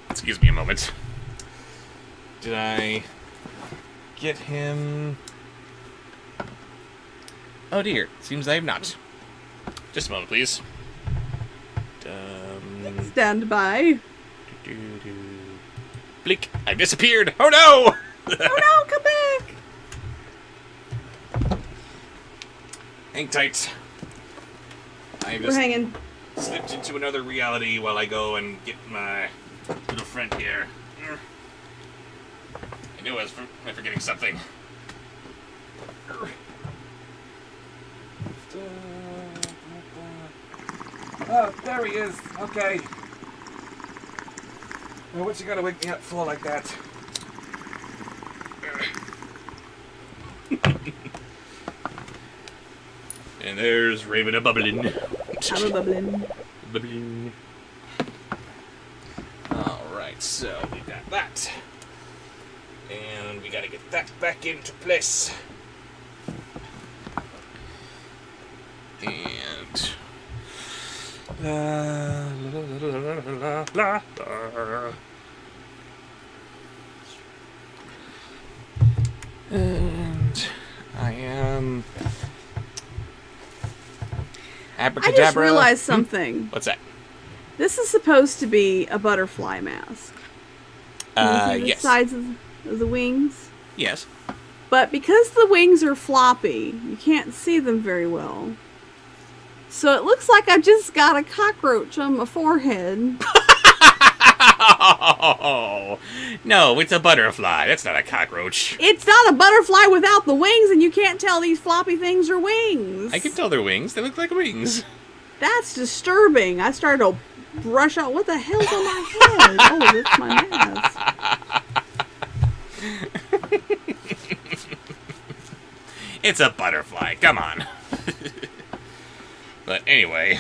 Excuse me a moment. Did I get him? Oh dear, seems I have not. Just a moment, please.
Stand by.
Blink, I disappeared! Oh no!
Oh no, come back!
Hang tight. I
We're
just
hanging.
slipped into another reality while I go and get my little friend here. I knew I was forgetting something.
Oh, there he is. Okay. Well, what you gotta wake me up for like that?
And there's Raven a bubbling.
I'm a bubbling.
Bubbling. Alright, so we got that. And we gotta get that back into place. And... And I am abracadabra.
I just realized something.
What's that?
This is supposed to be a butterfly mask. Can you see the
Yes.
sides of the wings?
Yes.
But because the wings are floppy, you can't see them very well. So it looks like I just got a cockroach on my forehead.
Oh, no, it's a butterfly. That's not a cockroach.
It's not a butterfly without the wings, and you can't tell these floppy things are wings.
I can tell they're wings. They look like wings.
That's disturbing. I started to brush out. What the hell's on my head? Oh, that's my mask.
It's a butterfly. Come on. But anyway.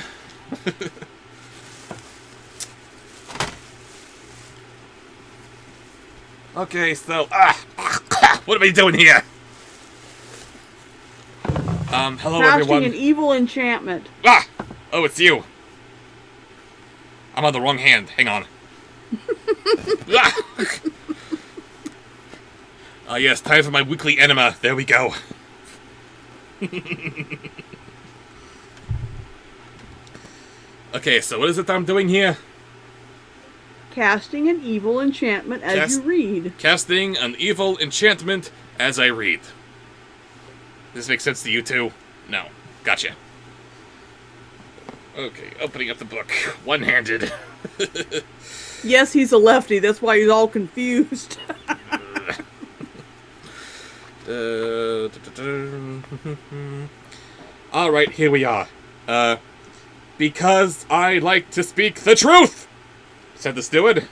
Okay, so what am I doing here? Hello
Casting
everyone.
an evil enchantment.
Oh, it's you. I'm on the wrong hand. Hang on. Yes, time for my weekly enema. There we go. Okay, so what is it that I'm doing here?
Casting an evil enchantment as you read.
Casting an evil enchantment as I read. Does this make sense to you too? No. Gotcha. Okay, opening up the book. One-handed.
Yes, he's a lefty. That's why he's all confused.
Alright, here we are. Because I like to speak the truth, said the steward.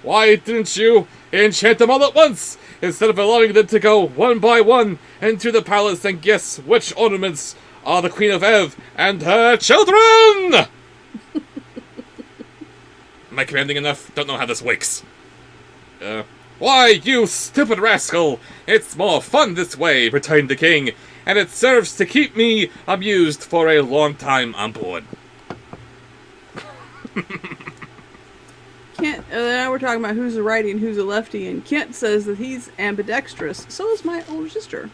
Why didn't you enchant them all at once, instead of allowing them to go one by one into the palace and guess which ornaments are the Queen of Ev and her children? Am I commanding enough? Don't know how this works. Why, you stupid rascal! It's more fun this way, returned the king, and it serves to keep me amused for a long time on board.
Kent, now we're talking about who's a righty and who's a lefty, and Kent says that he's ambidextrous. So is my older sister.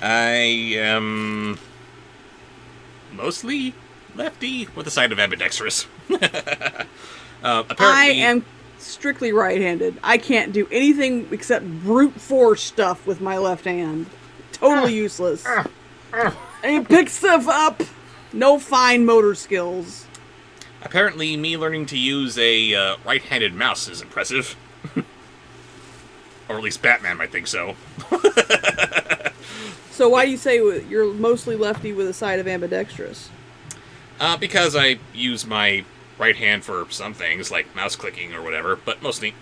I am mostly lefty with a side of ambidextrous. Apparently,
I am strictly right-handed. I can't do anything except brute force stuff with my left hand. Totally useless. And pick stuff up. No fine motor skills.
Apparently, me learning to use a right-handed mouse is impressive. Or at least Batman might think so.
So why do you say you're mostly lefty with a side of ambidextrous?
Because I use my right hand for some things, like mouse clicking or whatever, but mostly...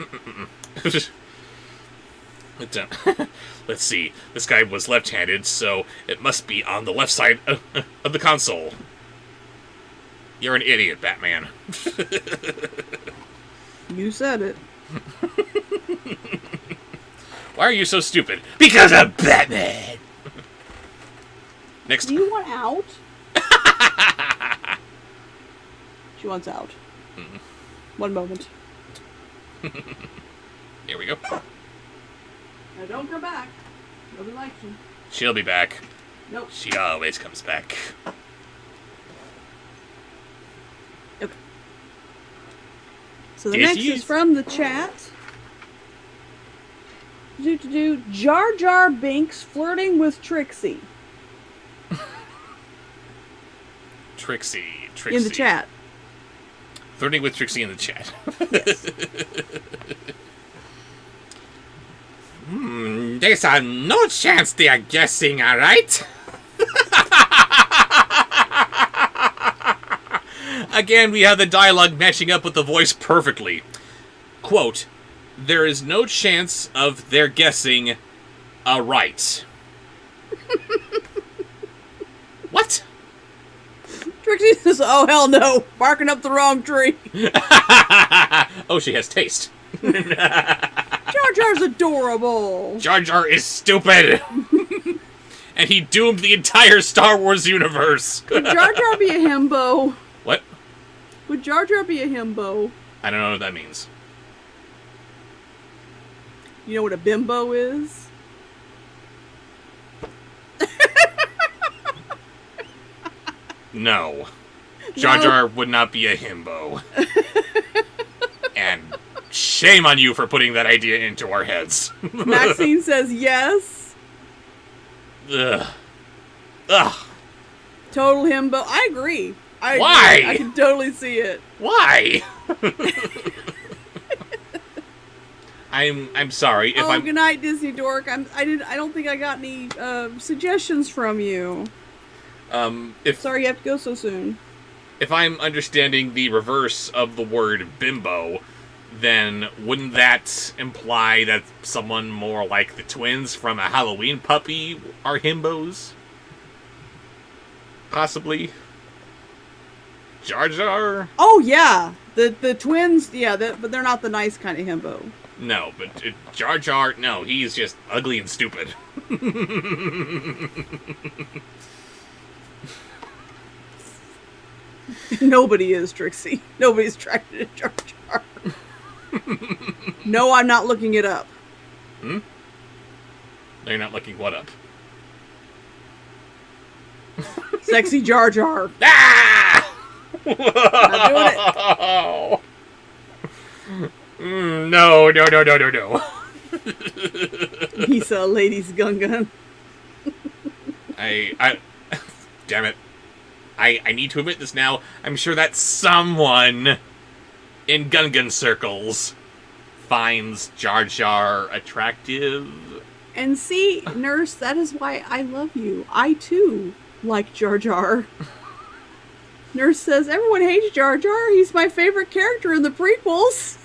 Let's see. This guy was left-handed, so it must be on the left side of the console. You're an idiot, Batman.
You said it.
Why are you so stupid? Because I'm Batman! Next.
Do you want out? She wants out.
Mm.
1 moment.
Here we go.
Now don't come back. Nobody likes you.
She'll be back.
Nope.
She always comes back.
Okay. So the
Yes,
next
yes.
is from the chat. Jar Jar Binks flirting with Trixie.
Trixie.
In the chat.
Flirting with Trixie in the chat.
Yes.
There's no chance they are guessing, alright?
Again, we have the dialogue matching up with the voice perfectly. Quote, there is no chance of their guessing right. What?
Trixie says, oh hell no, barking up the wrong tree.
Oh, she has taste.
Jar Jar's adorable.
Jar Jar is stupid. And he doomed the entire Star Wars universe.
Would Jar Jar be a himbo?
What?
Would Jar Jar be a himbo?
I don't know what that means.
You know what a bimbo is?
No. Jar Jar would not be a himbo. And shame on you for putting that idea into our heads.
Maxine says yes.
Ugh. Ugh.
Total himbo. I agree.
Why?
Agree. I can totally see it.
Why? I'm sorry if I'm.
Good night, Disney dork. I don't think I got any suggestions from you.
If
Sorry you have to go so soon.
if I'm understanding the reverse of the word bimbo, then wouldn't that imply that someone more like the twins from a Halloween puppy are himbos? Possibly. Jar Jar?
Oh yeah, the twins. Yeah, but they're not the nice kind of himbo.
No, but Jar Jar, no, he's just ugly and stupid.
Nobody is, Trixie. Nobody's attracted to Jar Jar. No, I'm not looking it up.
Hmm? No, you're not looking what up?
Sexy Jar Jar.
Ah!
Not
No.
He's a ladies' gun.
I damn it. I need to admit this now. I'm sure that someone in Gun circles finds Jar Jar attractive.
And see, Nurse, that is why I love you. I, too, like Jar Jar. Nurse says, everyone hates Jar Jar. He's my favorite character in the prequels.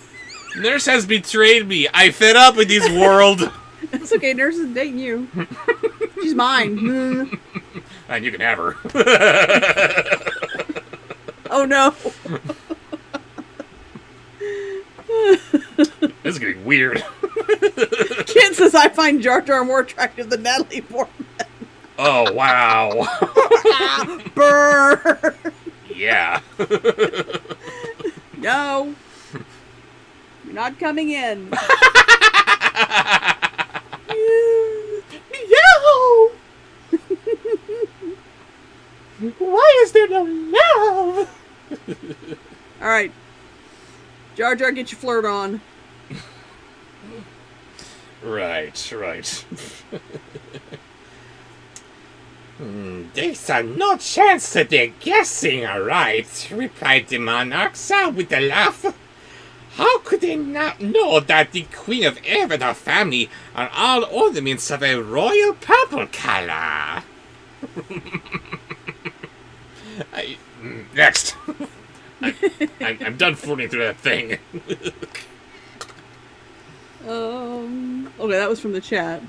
Nurse has betrayed me. I fed up with this world.
It's okay, Nurse is dating you. She's mine.
And you can have her.
Oh, no.
This is getting weird.
Kent says, I find Jar Jar more attractive than Natalie Portman.
Oh, wow.
Brr.
Yeah.
No. You're not coming in.
No! Why is there no love?
Alright. Jar Jar, get your flirt on.
Right.
There's no chance that they're guessing right, replied the monarch, with a laugh. How could they not know that the Queen of Air and her family are all ornaments of a royal purple color?
Next. I'm done flirting through that thing.
Okay, that was from the chat.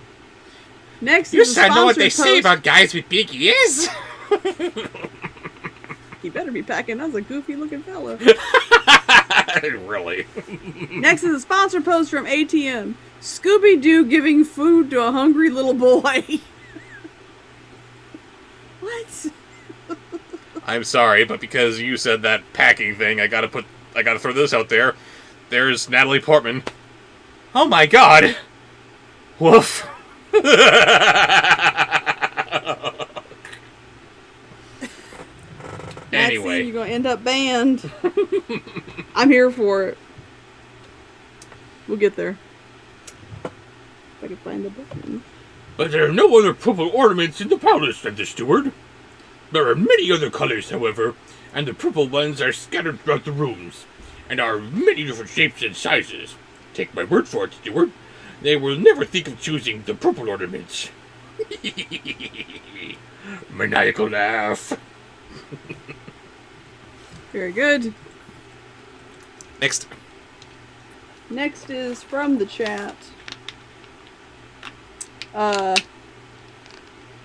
Next
You
is a
should know what
sponsored
they say
post.
about guys with big ears.
He better be packing. That's a goofy looking fella.
Really?
Next is a sponsored post from ATM. Scooby-Doo giving food to a hungry little boy. What?
I'm sorry, but because you said that packing thing, I gotta throw this out there. There's Natalie Portman. Oh my god! Woof. Anyway.
Maxine, you're gonna end up banned. I'm here for it. We'll get there. If I can find the button.
But there are no other purple ornaments in the palace, said the steward. There are many other colors, however, and the purple ones are scattered throughout the rooms, and are many different shapes and sizes. Take my word for it, steward. They will never think of choosing the purple ornaments. Maniacal laugh.
Very good.
Next.
Next is from the chat.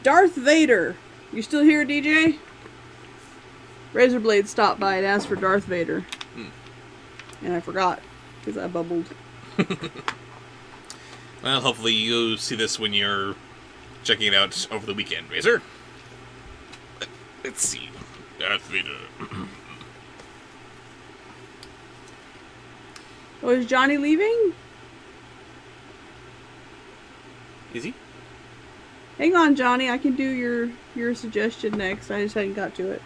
Darth Vader. You still here, DJ? Razorblade stopped by and asked for Darth Vader. And I forgot, because I bubbled.
Well, hopefully you see this when you're checking it out over the weekend, Razor. Let's see. Darth Vader.
Oh, is Johnny leaving?
Is he?
Hang on, Johnny. I can do your suggestion next. I just hadn't got to it.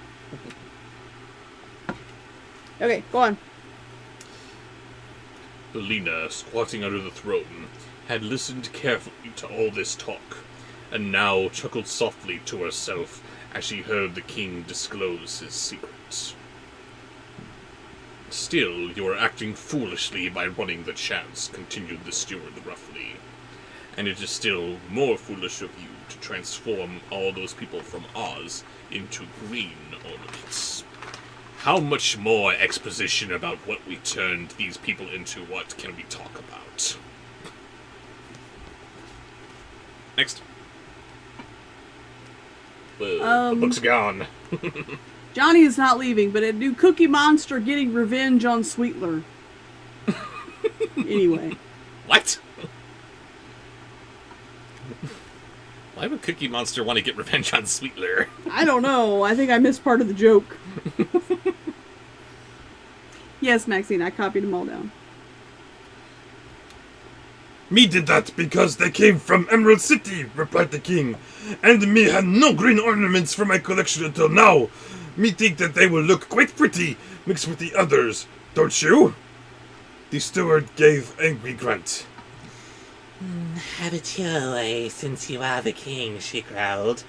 Okay, go on.
Belina, squatting under the throne, had listened carefully to all this talk, and now chuckled softly to herself as she heard the king disclose his secret. Still, you are acting foolishly by running the chance, continued the steward roughly. And it is still more foolish of you to transform all those people from Oz into green ornaments.
How much more exposition about what we turned these people into? What can we talk about? Next. Whoa, the book's gone.
Johnny is not leaving, but a new Cookie Monster getting revenge on Sweetler. Anyway.
What? Why would Cookie Monster want to get revenge on Sweetler?
I don't know. I think I missed part of the joke. Yes, Maxine, I copied them all down.
Me did that because they came from Emerald City, replied the king. And me had no green ornaments for my collection until now. Me think that they will look quite pretty mixed with the others, don't you? The steward gave angry grunt.
Have it your way, since you are the king, she growled.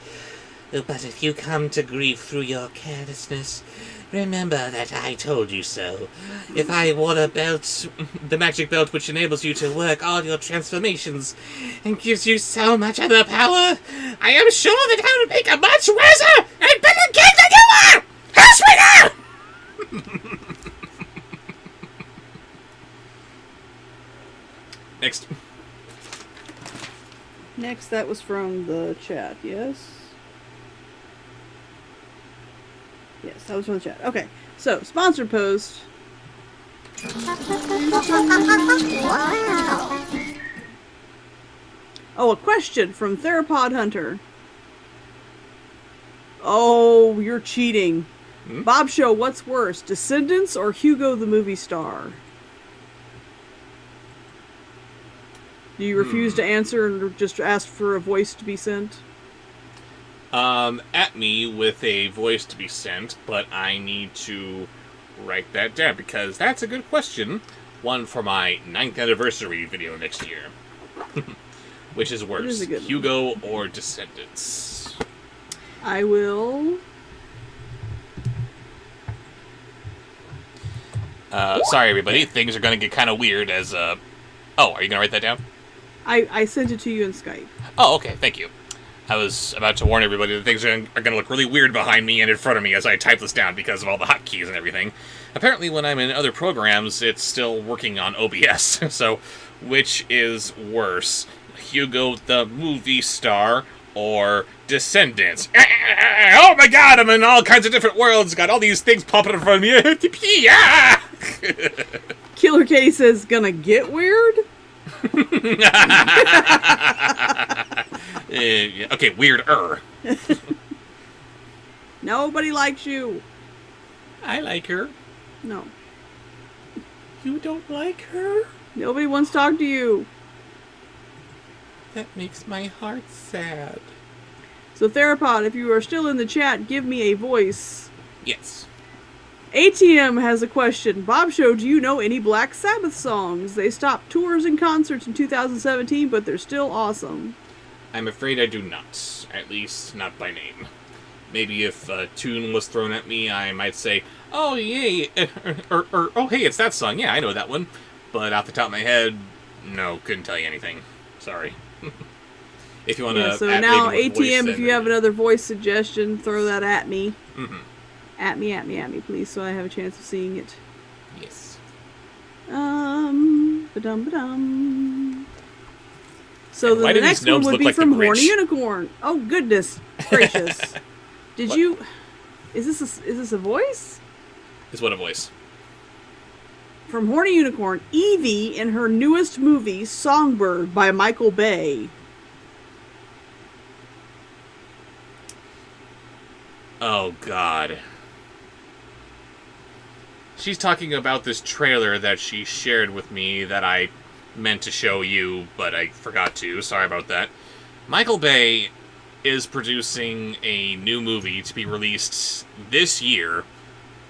But if you come to grief through your carelessness, remember that I told you so. If I wore a belt, the magic belt which enables you to work all your transformations and gives you so much other power, I am sure that I would make a much wiser and better king than you are! Help me now!
Next.
Next, that was from the chat, yes? Yes, that was from the chat. Okay, so, sponsored post. Oh, a question from Theropod Hunter. Oh, you're cheating. Bobsheaux, what's worse, Descendants or Hugo the movie star? Do you refuse to answer and just ask for a voice to be sent?
At me with a voice to be sent, but I need to write that down because that's a good question. One for my 9th anniversary video next year. Which is worse,
is a good
Hugo or Descendants?
I will...
Sorry everybody, things are gonna get kind of weird as, Oh, are you gonna write that down?
I sent it to you in Skype.
Oh, okay, thank you. I was about to warn everybody that things are going to look really weird behind me and in front of me as I type this down because of all the hotkeys and everything. Apparently, when I'm in other programs, it's still working on OBS. So, which is worse? Hugo the movie star or Descendants? Oh my god, I'm in all kinds of different worlds. Got all these things popping in front of me. Yeah!
Killer Katie says, gonna get weird?
Okay, weird-er.
Nobody likes you.
I like her.
No.
You don't like her?
Nobody wants to talk to you.
That makes my heart sad.
So Theropod, if you are still in the chat, give me a voice.
Yes.
ATM has a question. Bobsheaux, do you know any Black Sabbath songs? They stopped tours and concerts in 2017, but they're still awesome.
I'm afraid I do not. At least, not by name. Maybe if a tune was thrown at me, I might say, oh, yay, or oh, hey, it's that song. Yeah, I know that one. But off the top of my head, no, couldn't tell you anything. Sorry. If you want to...
Yeah, so now, ATM, if you have another voice suggestion, throw that at me.
Mm-hmm.
At me, please, so I have a chance of seeing it.
Yes.
Ba-dum. So
why
the
do these
next one
gnomes
would
look
be
like the
from
Grinch?
Horny Unicorn. Oh, goodness gracious. Did
What?
you... Is this a voice?
Is what a voice.
From Horny Unicorn, Evie in her newest movie, Songbird by Michael Bay.
Oh, God. She's talking about this trailer that she shared with me that I meant to show you, but I forgot to. Sorry about that. Michael Bay is producing a new movie to be released this year,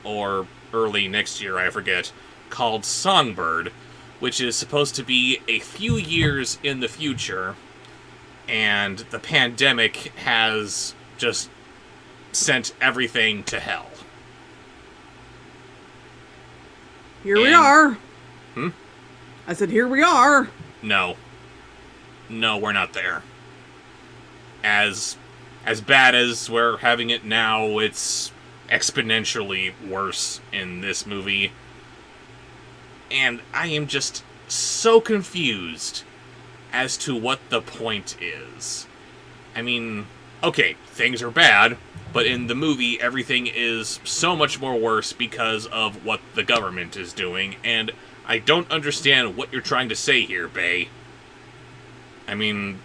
or early next year, I forget, called Songbird, which is supposed to be a few years in the future, and the pandemic has just sent everything to hell.
Here we are.
Hmm?
I said, here we are.
No. No, we're not there. As bad as we're having it now, it's exponentially worse in this movie. And I am just so confused as to what the point is. I mean, okay, things are bad, but in the movie, everything is so much more worse because of what the government is doing, and I don't understand what you're trying to say here, Bay. I mean,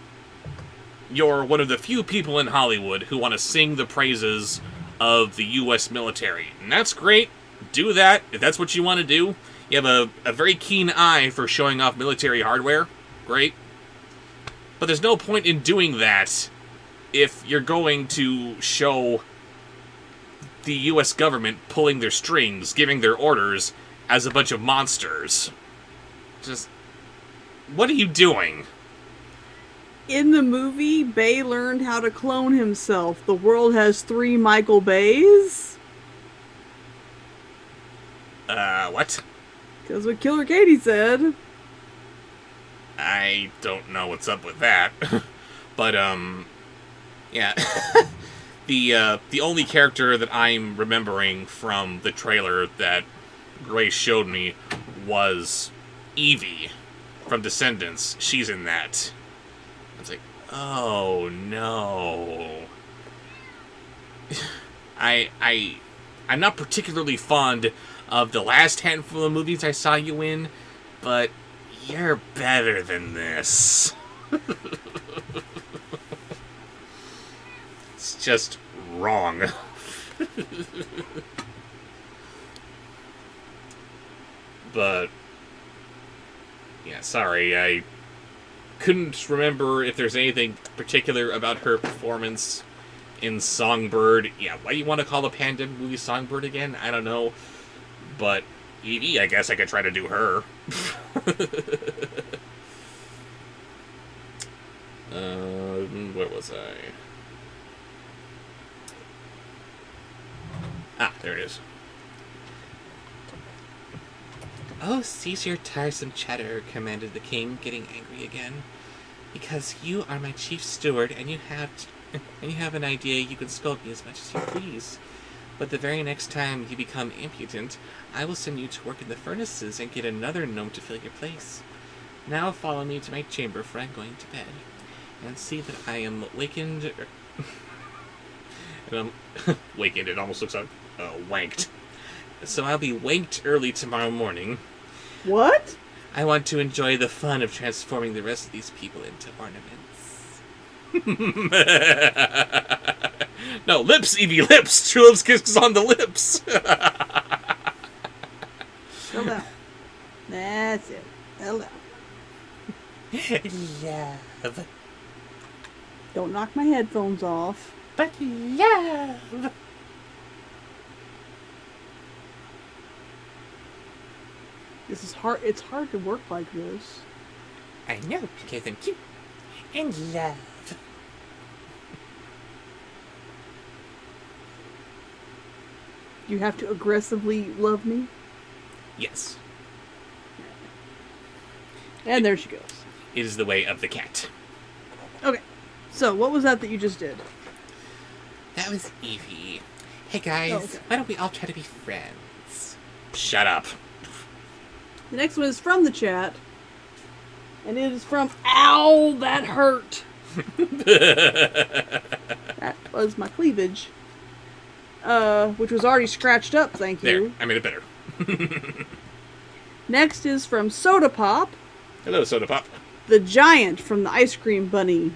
you're one of the few people in Hollywood who want to sing the praises of the U.S. military, and that's great. Do that, if that's what you want to do. You have a very keen eye for showing off military hardware. Great. But there's no point in doing that if you're going to show the U.S. government pulling their strings, giving their orders, as a bunch of monsters. Just, what are you doing?
In the movie, Bay learned how to clone himself. The world has 3 Michael Bays.
What?
That's what Killer Katie said.
I don't know what's up with that. But, yeah. The only character that I'm remembering from the trailer that Grace showed me was Evie from Descendants. She's in that. I was like, oh no. I'm not particularly fond of the last handful of movies I saw you in, but you're better than this. It's just wrong. But, yeah, sorry, I couldn't remember if there's anything particular about her performance in Songbird. Yeah, why do you want to call the pandemic movie Songbird again? I don't know. But Evie, I guess I could try to do her. Where was I? Ah, there it is.
Oh, cease your tiresome chatter, commanded the king, getting angry again. Because you are my chief steward, and you have an idea you can scold me as much as you please. But the very next time you become impudent, I will send you to work in the furnaces and get another gnome to fill your place. Now follow me to my chamber, for I'm going to bed. And see that I am wakened...
And I'm wakened, it almost looks like wanked.
So I'll be waked early tomorrow morning.
What?
I want to enjoy the fun of transforming the rest of these people into ornaments.
No, lips, Evie, lips! True Love's Kiss is on the lips!
Hello. That's it. Hello.
Love.
Don't knock my headphones off.
But love.
This is hard. It's hard to work like this.
I know, because I'm cute. And love.
You have to aggressively love me.
Yes.
And there she goes.
It is the way of the cat.
Okay. So, what was that you just did?
That was Evie. Hey guys,
Oh, okay.
why don't we all try to be friends?
Shut up.
The next one is from the chat. And it is from Ow, that hurt. That was my cleavage. Which was already scratched up, thank
There,
you.
I made it better.
Next is from Soda Pop,
Hello, Soda Pop.
the giant from the Ice Cream Bunny.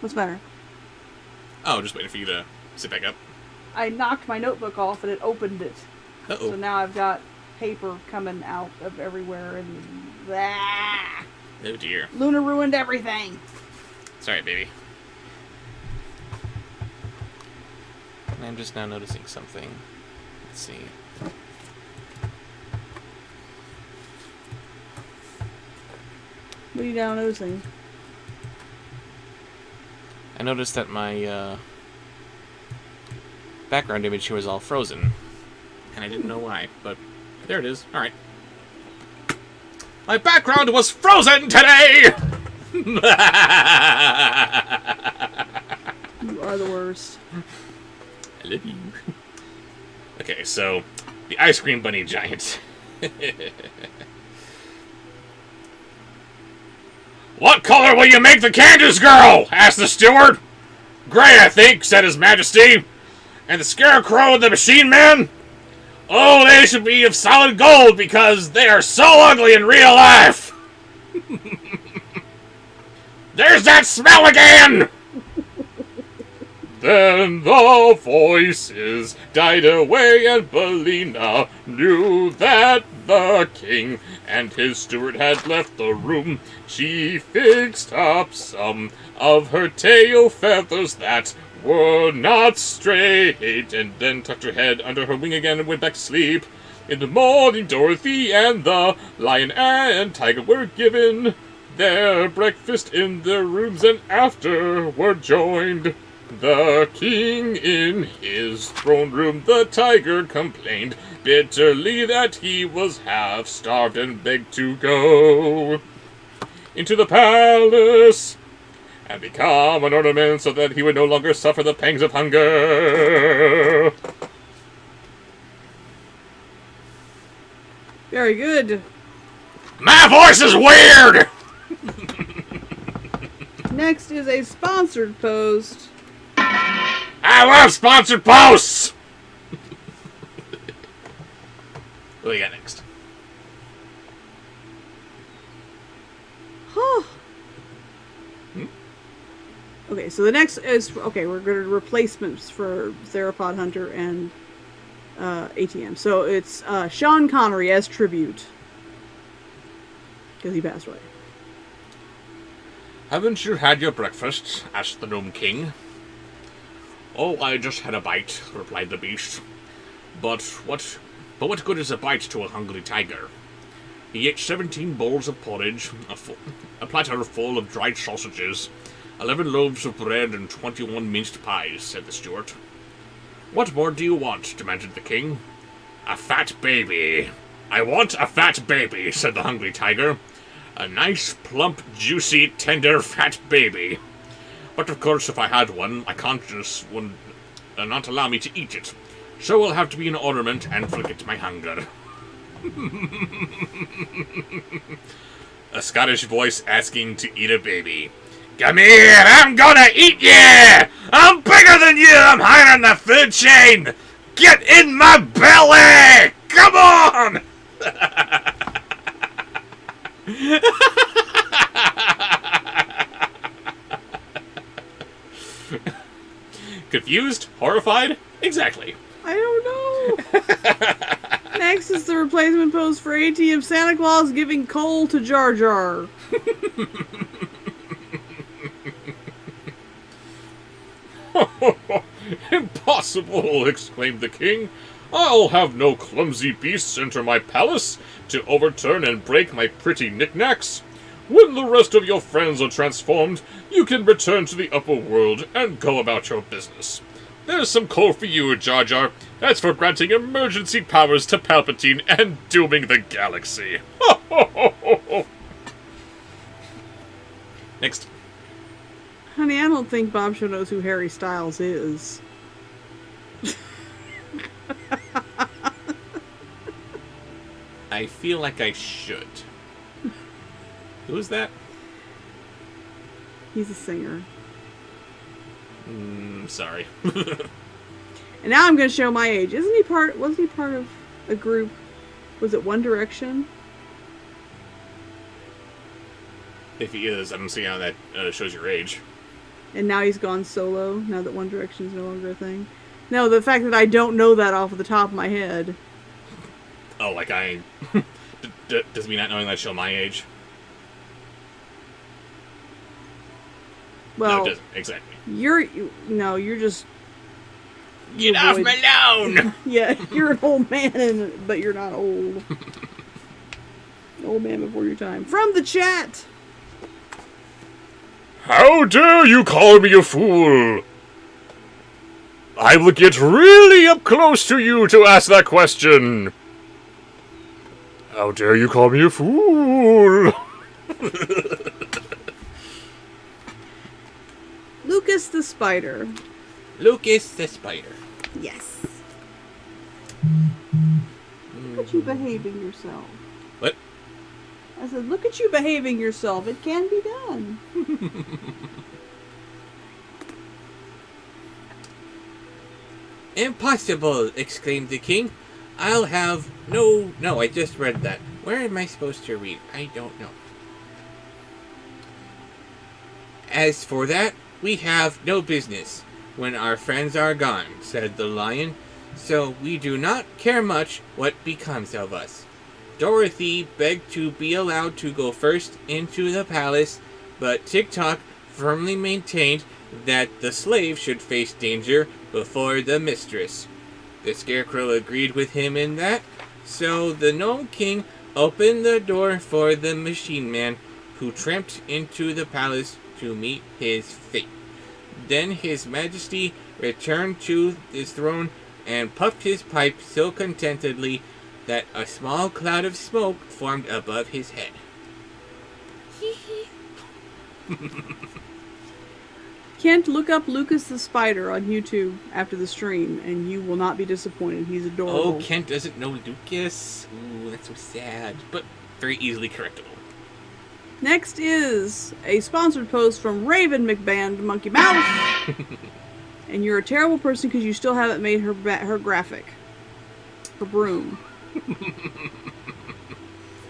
What's the matter?
Oh, just waiting for you to sit back up.
I knocked my notebook off and it opened it.
Uh-oh.
So now I've got paper coming out of everywhere and... Ah!
Oh dear.
Luna ruined everything.
Sorry, baby. I'm just now noticing something. Let's see.
What are you now noticing?
I noticed that my background image here was all frozen. And I didn't know why, but there it is. Alright. My background was frozen today!
You are the worst.
I love you. Okay, so the ice cream bunny giant. What color will you make the Candace girl? Asked the steward. Gray, I think, said His Majesty. And the Scarecrow and the Machine Man? Oh, they should be of solid gold because they are so ugly in real life. There's that smell again! Then the voices died away, and Bellina knew that the king and his steward had left the room. She fixed up some of her tail feathers that were not straight, and then tucked her head under her wing again and went back to sleep. In the morning, Dorothy and the lion and tiger were given their breakfast in their rooms, and after were joined the king in his throne room. The tiger complained bitterly that he was half starved and begged to go into the palace and become an ornament so that he would no longer suffer the pangs of hunger.
Very good.
My voice is weird!
Next is a sponsored post.
I love sponsored posts! What do we got next?
Huh. Okay, so the next is, okay, we're going to replacements for Theropod Hunter and ATM. So it's Sean Connery as tribute. Because he passed away.
Haven't you had your breakfast? Asked the Gnome King. Oh, I just had a bite, replied the beast. But what good is a bite to a hungry tiger? He ate 17 bowls of porridge, a platter full of dried sausages, 11 loaves of bread, and 21 minced pies, said the steward. What more do you want? Demanded the king. A fat baby. I want a fat baby, said the hungry tiger. A nice, plump, juicy, tender, fat baby. But of course, if I had one, my conscience would not allow me to eat it. So it'll have to be an ornament and forget my hunger. A Scottish voice asking to eat a baby. Come here, I'm gonna eat you! I'm bigger than you! I'm higher on the food chain! Get in my belly! Come on! Confused? Horrified? Exactly.
I don't know. Next is the replacement post for ATM Santa Claus giving coal to Jar Jar.
Impossible! Exclaimed the king. I'll have no clumsy beasts enter my palace to overturn and break my pretty knickknacks. When the rest of your friends are transformed, you can return to the upper world and go about your business. There's some coal for you, Jar Jar. That's for granting emergency powers to Palpatine and dooming the galaxy. Next.
Honey, I don't think Bobsheaux knows who Harry Styles is.
I feel like I should. Who's that?
He's a singer.
Sorry.
And now I'm going to show my age. Wasn't he part of a group? Was it One Direction?
If he is, I don't see how that shows your age.
And now he's gone solo, now that One Direction is no longer a thing. No, the fact that I don't know that off the top of my head.
Oh, like I... Does me not knowing that show my age?
Well,
no, it doesn't. Exactly.
You're just...
Get off my lawn!
Yeah, you're an old man, but you're not old. Old man before your time. From the chat!
How dare you call me a fool? I will get really up close to you to ask that question. How dare you call me a fool?
Lucas the spider.
Lucas the spider.
Yes. Look at you behaving yourself.
What?
I said, look at you behaving yourself. It can be done.
Impossible! Exclaimed the king. I'll have no, I just read that. Where am I supposed to read? I don't know. As for that, we have no business when our friends are gone, said the lion, so we do not care much what becomes of us. Dorothy begged to be allowed to go first into the palace, but Tick-Tock firmly maintained that the slave should face danger before the mistress. The Scarecrow agreed with him in that, so the Gnome King opened the door for the Machine Man, who tramped into the palace to meet his fate. Then His Majesty returned to his throne and puffed his pipe so contentedly that a small cloud of smoke formed above his head.
Kent, look up Lucas the Spider on YouTube after the stream, and you will not be disappointed. He's adorable.
Oh, Kent doesn't know Lucas? Ooh, that's so sad. But very easily correctable.
Next is a sponsored post from Raven McBand Monkey Mouse. And you're a terrible person because you still haven't made her graphic. Her broom.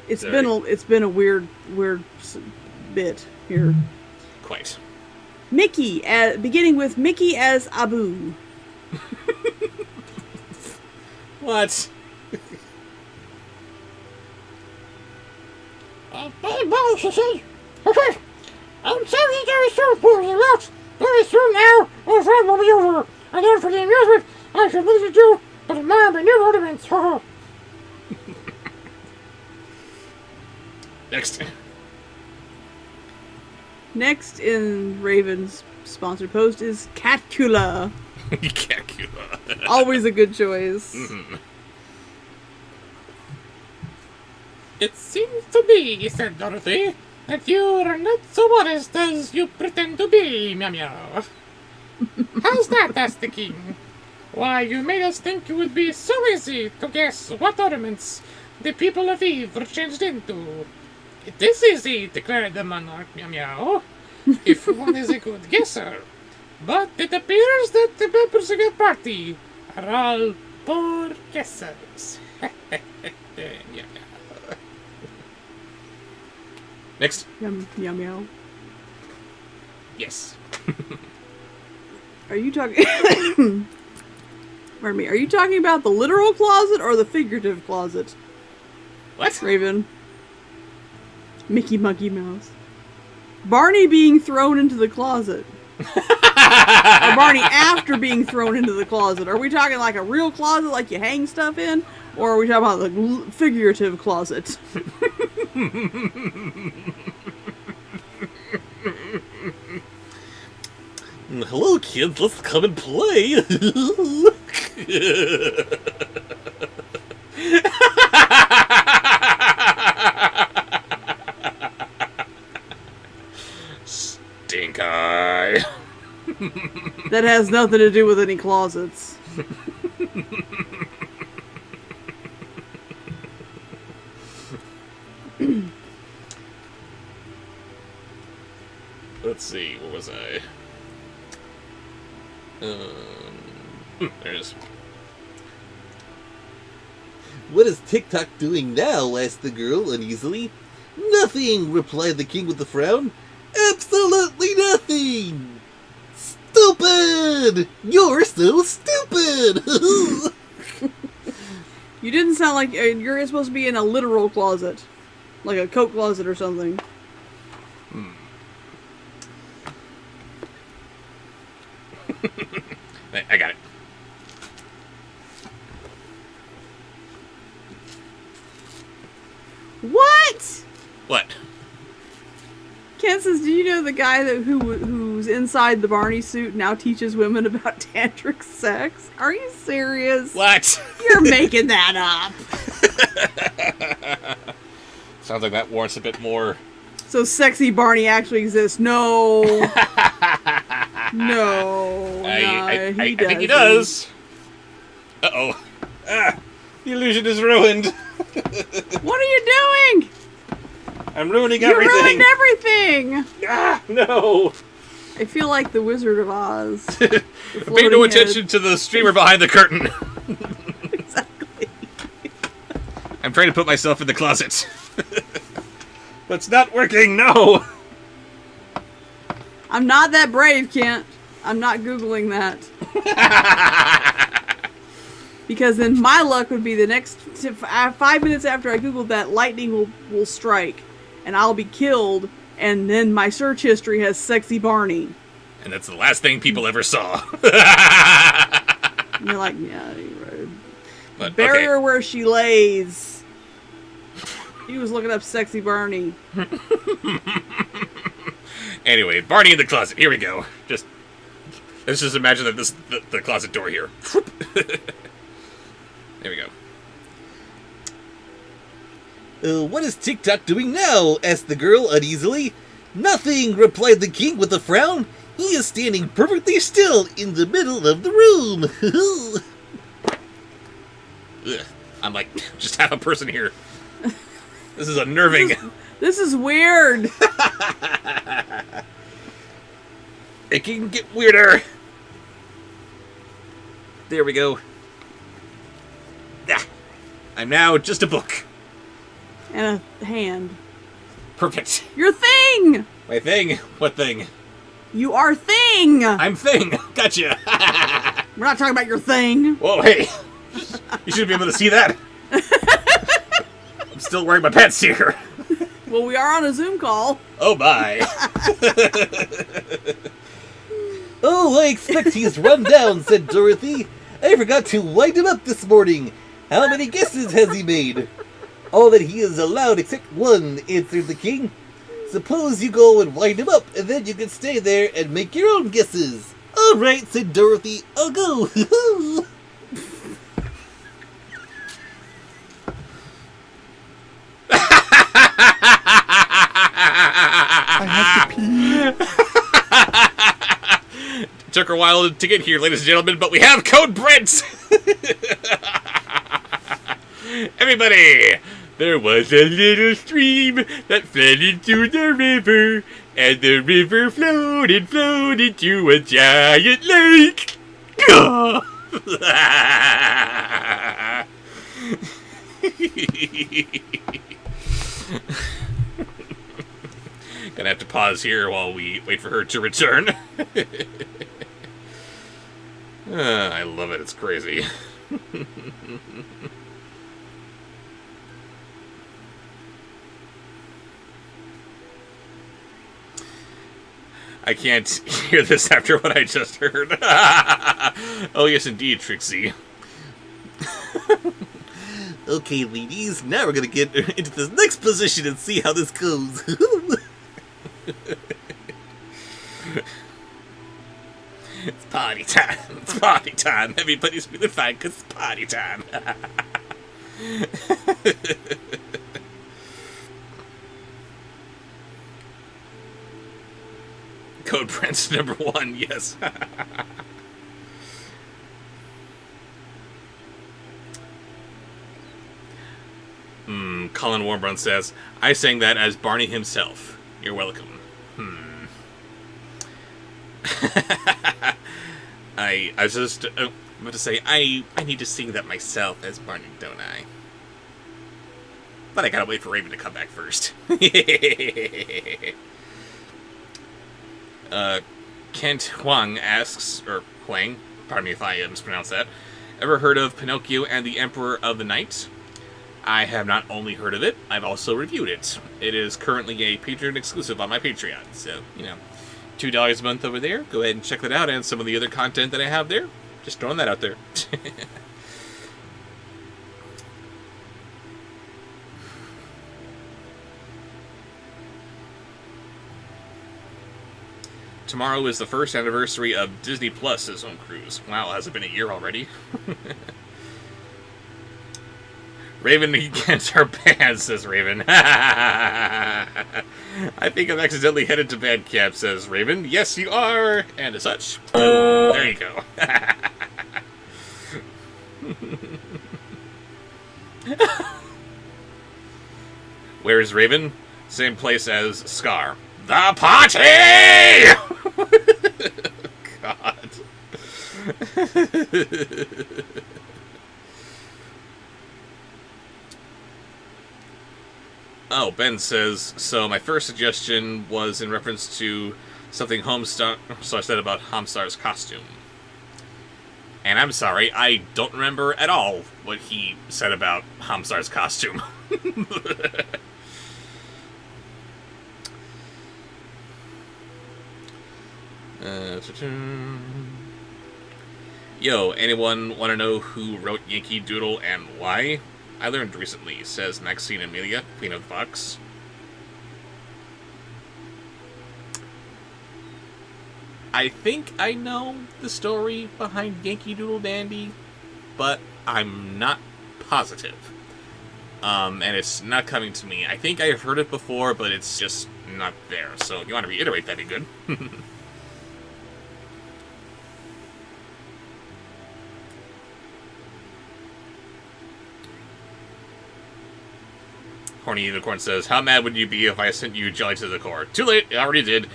It's been a weird bit here.
Quite.
Mickey, beginning with Mickey as Abu.
What?
Hey, boss, you see? I'm sorry there is so poor you lost. Very soon now, our fun will be over. And then for the amusement, I shall visit you, but tomorrow my new ornaments.
Next.
Next in Raven's sponsored post is Catcula.
Catcula.
Always a good choice.
Mm-hmm.
It seems to me, said Dorothy, that you are not so honest as you pretend to be, Meow Meow. How's that? Asked the king. Why, you made us think it would be so easy to guess what ornaments the people of Eve were changed into. It is easy, declared the monarch, Meow Meow, if one is a good guesser. But it appears that the members of your party are all poor guessers. Meow Meow.
Next.
Meow meow.
Yes.
Are you talking... Pardon me. Are you talking about the literal closet or the figurative closet?
What?
Raven. Mickey Monkey Mouse. Barney being thrown into the closet. Or Barney after being thrown into the closet. Are we talking like a real closet like you hang stuff in? Or are we talking about the figurative closet?
Hello, kids. Let's come and play. Stink eye.
That has nothing to do with any closets.
Let's see, where was I? There it is.
What is Tick-Tock doing now? Asked the girl uneasily. Nothing, replied the king with a frown. Absolutely nothing! Stupid! You're so stupid!
You didn't sound like you're supposed to be in a literal closet. Like a coat closet or something.
I got it.
What?
What?
Ken says, "Did you know the guy whose who's inside the Barney suit now teaches women about tantric sex. Are you serious?
What?
You're making that up.
Sounds like that warrants a bit more.
So sexy Barney actually exists. No. No.
I think he
doesn't.
does. Uh-oh.
Ah, the illusion is ruined.
What are you doing?
I'm ruining
You
everything.
ruined everything.
Ah, no.
I feel like the Wizard of Oz.
Pay no
floating
attention to the streamer behind the curtain.
Exactly.
I'm trying to put myself in the closet.
But it's not working, no.
I'm not that brave, Kent. I'm not Googling that. Because then my luck would be the next 5 minutes after I Googled that, lightning will strike. And I'll be killed. And then my search history has sexy Barney.
And that's the last thing people ever saw.
And you're like, yeah, you're right.
But,
Bury
okay.
her where she lays. He was looking up sexy Barney.
Anyway, Barney in the closet. Here we go. Let's just imagine that the closet door here. There we go.
What is TikTok doing now? Asked the girl uneasily. Nothing, replied the king with a frown. He is standing perfectly still in the middle of the room.
Ugh. I'm like, just have a person here. This is unnerving.
This is weird.
It can get weirder. There we go. Ah. I'm now just a book.
And a hand.
Perfect.
Your thing!
My thing? What thing?
You are thing!
I'm thing. Gotcha.
We're not talking about your thing.
Whoa, hey. You should be able to see that. I'm still wearing my pants here.
Well, we are on a Zoom call.
Oh, bye.
Oh, I expect he's run down, said Dorothy. I forgot to wind him up this morning. How many guesses has he made? All that he is allowed except one, answered the king. Suppose you go and wind him up, and then you can stay there and make your own guesses. All right, said Dorothy. I'll go.
I have to pee.
Took a while to get here, ladies and gentlemen, but we have Code Brent! Everybody! There was a little stream that flowed into the river, and the river floated to a giant lake. Gonna have to pause here while we wait for her to return. I love it. It's crazy. I can't hear this after what I just heard. Oh, yes, indeed, Trixie.
Okay, ladies, now we're gonna get into this next position and see how this goes.
It's party time. It's party time. Everybody's feeling fine because it's party time. Code Prince #1, yes. Colin Warmbrun says, I sang that as Barney himself. You're welcome. I was just about to say, I need to sing that myself as Barney, don't I? But I gotta wait for Raven to come back first. Kent Huang asks, or Huang, pardon me if I mispronounced that, ever heard of Pinocchio and the Emperor of the Night? I have not only heard of it, I've also reviewed it. It is currently a Patreon exclusive on my Patreon, so, you know, $2 a month over there. Go ahead and check that out, and some of the other content that I have there. Just throwing that out there. Tomorrow is the first anniversary of Disney Plus's home cruise. Wow, has it been a year already? Raven against our band, says Raven. I think I'm accidentally headed to band camp, says Raven. Yes, you are, and as such. There you go. Where is Raven? Same place as Scar. The party! God. Oh, Ben says, so my first suggestion was in reference to something Homestar said about Homestar's costume. And I'm sorry, I don't remember at all what he said about Homestar's costume. Yo, anyone want to know who wrote Yankee Doodle and why? I learned recently, says Maxine Amelia, Queen of the Fox. I think I know the story behind Yankee Doodle Dandy, but I'm not positive. And it's not coming to me. I think I've heard it before, but it's just not there. So if you want to reiterate, that'd be good. Horny Unicorn says, how mad would you be if I sent you Jelly to the Core? Too late, I already did.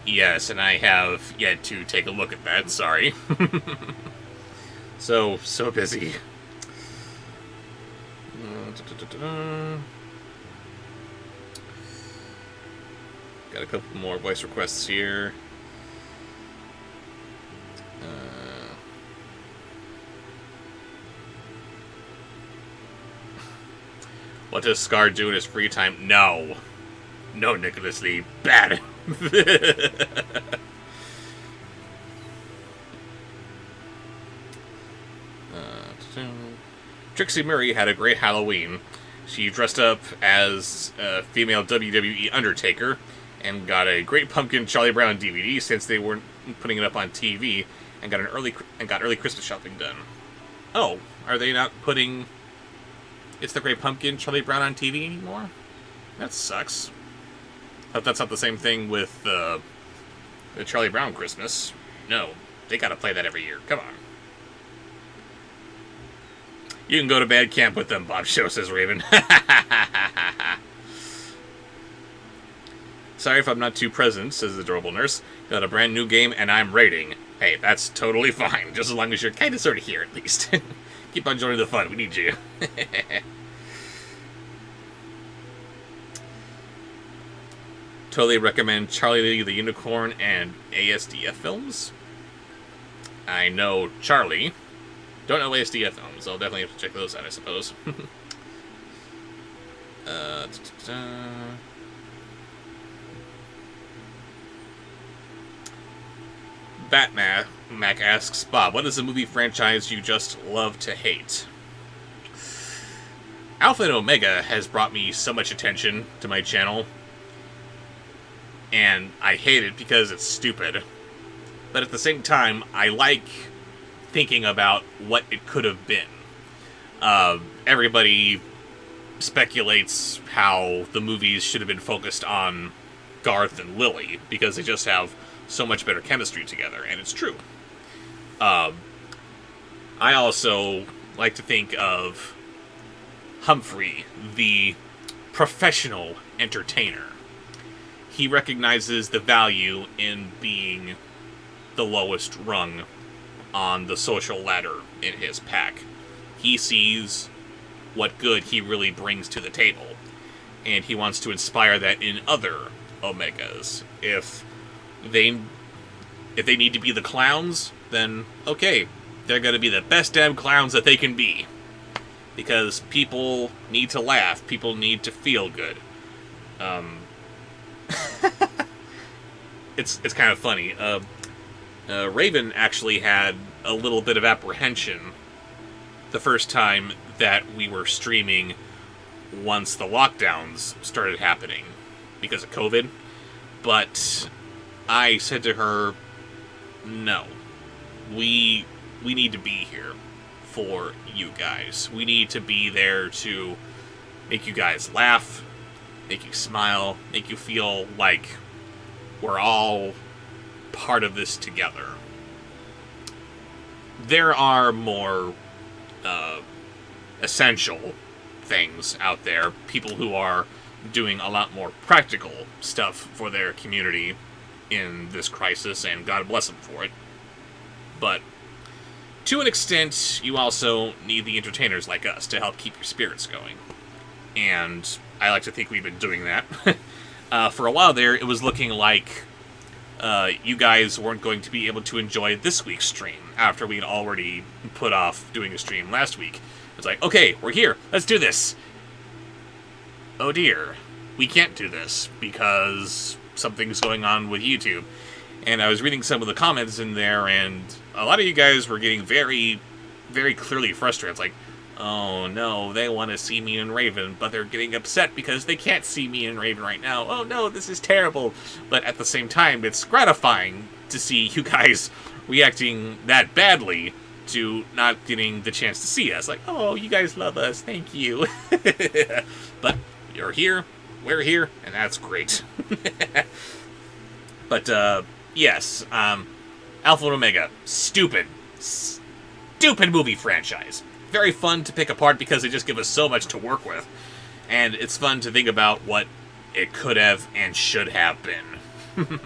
Yes, and I have yet to take a look at that, sorry. So busy. Got a couple more voice requests here. What does Scar do in his free time? No. No, Nicholas Lee. Bad. Trixie Murray had a great Halloween. She dressed up as a female WWE Undertaker and got a great Pumpkin Charlie Brown DVD since they weren't putting it up on TV, and got early Christmas shopping done. Oh, are they not putting It's the Great Pumpkin Charlie Brown on TV anymore? That sucks. Hope that's not the same thing with the Charlie Brown Christmas. No, they gotta play that every year. Come on. You can go to bad camp with them, Bobsheaux, says Raven. Sorry if I'm not too present, says the adorable nurse. Got a brand new game and I'm raiding. Hey, that's totally fine, just as long as you're kind of sort of here at least. Keep on joining the fun, we need you. Totally recommend Charlie the Unicorn and ASDF films. I know Charlie. Don't know ASDF films. I'll definitely have to check those out, I suppose. Batman Mac asks, Bob, what is the movie franchise you just love to hate? Alpha and Omega has brought me so much attention to my channel, and I hate it because it's stupid. But at the same time, I like thinking about what it could have been. Everybody speculates how the movies should have been focused on Garth and Lily, because they just have so much better chemistry together, and it's true. I also like to think of Humphrey, the professional entertainer. He recognizes the value in being the lowest rung on the social ladder in his pack. He sees what good he really brings to the table, and he wants to inspire that in other Omegas. If they need to be the clowns, then okay, they're going to be the best damn clowns that they can be. Because people need to laugh, people need to feel good. It's kind of funny. Raven actually had a little bit of apprehension the first time that we were streaming once the lockdowns started happening because of COVID. But I said to her, no, we need to be here for you guys. We need to be there to make you guys laugh, make you smile, make you feel like we're all part of this together. There are more essential things out there, people who are doing a lot more practical stuff for their community in this crisis, and God bless them for it. But to an extent, you also need the entertainers like us to help keep your spirits going. And I like to think we've been doing that. For a while there, it was looking like you guys weren't going to be able to enjoy this week's stream after we'd already put off doing a stream last week. It's like, okay, we're here, let's do this. Oh dear, we can't do this because something's going on with YouTube. And I was reading some of the comments in there, and a lot of you guys were getting very, very clearly frustrated. It's like, oh no, they want to see me and Raven, but they're getting upset because they can't see me and Raven right now. Oh no, this is terrible. But at the same time, it's gratifying to see you guys reacting that badly to not getting the chance to see us. Like, oh, you guys love us, thank you. But you're here, we're here, and that's great. But, yes, Alpha and Omega, stupid movie franchise. Very fun to pick apart because they just give us so much to work with. And it's fun to think about what it could have and should have been.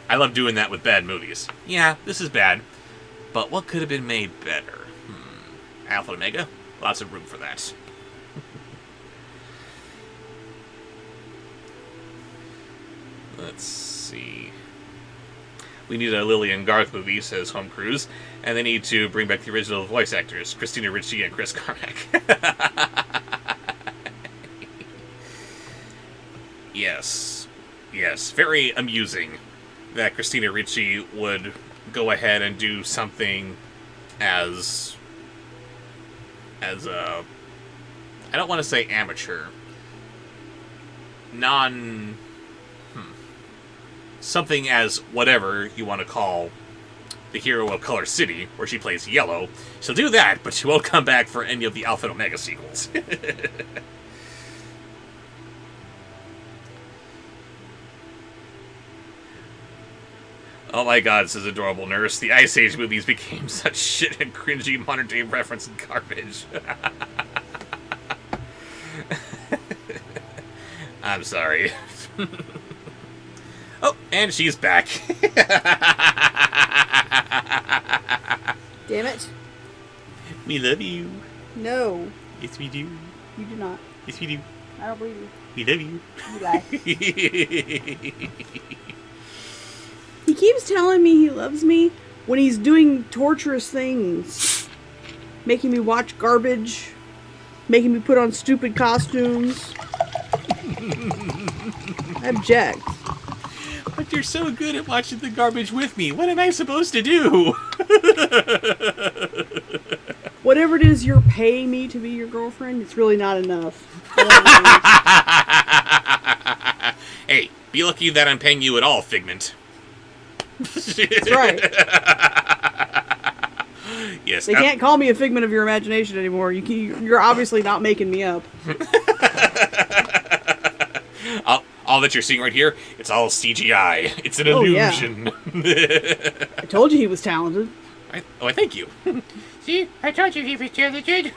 I love doing that with bad movies. Yeah, this is bad, but what could have been made better? Alpha and Omega, lots of room for that. Let's see. We need a Lily and Garth movie, says Home Cruise, and they need to bring back the original voice actors, Christina Ricci and Chris Carmack. Yes, very amusing that Christina Ricci would go ahead and do something as I don't want to say amateur, something as whatever you want to call the hero of Color City, where she plays Yellow. She'll do that, but she won't come back for any of the Alpha and Omega sequels. Oh my god, says Adorable Nurse. The Ice Age movies became such shit and cringy modern-day reference and garbage. I'm sorry. Oh, and she's back.
Damn it.
We love you.
No,
Yes, we do.
you do not.
Yes, we do.
I don't believe you.
We love you.
You lie. He keeps telling me he loves me when he's doing torturous things. Making me watch garbage. Making me put on stupid costumes. I object.
But you're so good at watching the garbage with me. What am I supposed to do?
Whatever it is you're paying me to be your girlfriend, it's really not enough.
Hey, be lucky that I'm paying you at all, Figment.
That's right.
Yes.
They can't call me a figment of your imagination anymore. You're obviously not making me up.
All that you're seeing right here, it's all CGI. It's an illusion.
Yeah. I told you he was talented.
I thank you.
See, I told you he was talented.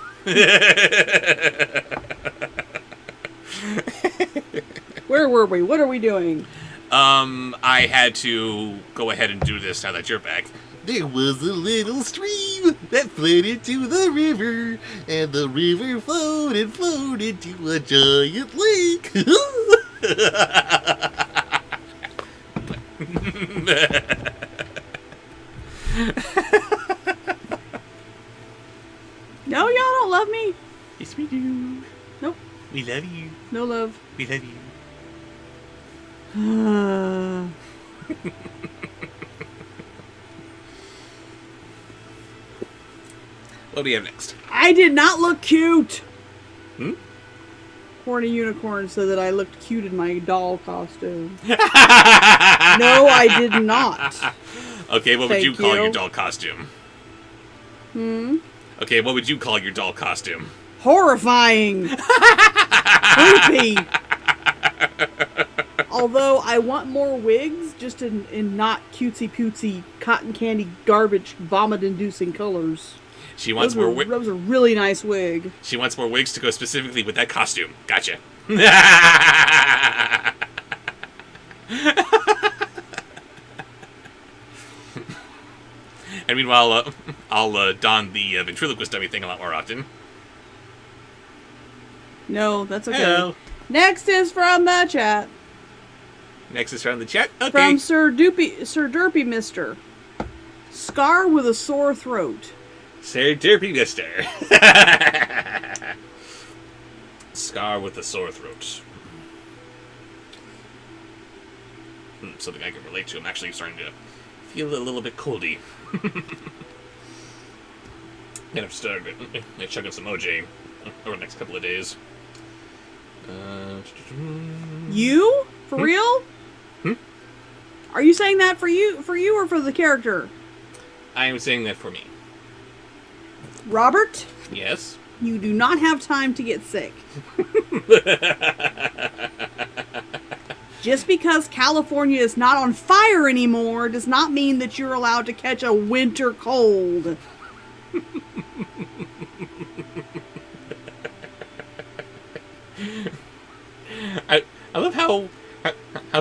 Where were we? What are we doing?
I had to go ahead and do this now that you're back.
There was a little stream that flowed into the river, and the river flowed and flowed into a giant lake.
No, y'all don't love me.
Yes, we do.
Nope.
We love you.
No love.
We love you. What do we have next?
I did not look cute. Horny Unicorn said that I looked cute in my doll costume. No, I did not.
Okay, what would you
Thank
call
you.
your doll costume? Okay, what would you call your doll costume?
Horrifying. Creepy. Although I want more wigs, just in not cutesy-pootsy, cotton candy, garbage, vomit-inducing colors.
She wants more wigs.
That was a really nice wig.
She wants more wigs to go specifically with that costume. Gotcha. And meanwhile, I'll don the ventriloquist dummy thing a lot more often.
No, that's okay.
Hello.
Next is from the chat.
Next is from the chat. Okay.
From Sir Derpy Mister. Scar with a sore throat.
Sir Derpy Mister. Scar with a sore throat. Something I can relate to. I'm actually starting to feel a little bit coldy. And I've started chugging some OJ over the next couple of days.
You? For real?
Hmm?
Are you saying that for you or for the character?
I am saying that for me.
Robert,
Yes?
you do not have time to get sick. Just because California is not on fire anymore does not mean that you're allowed to catch a winter cold.
I love how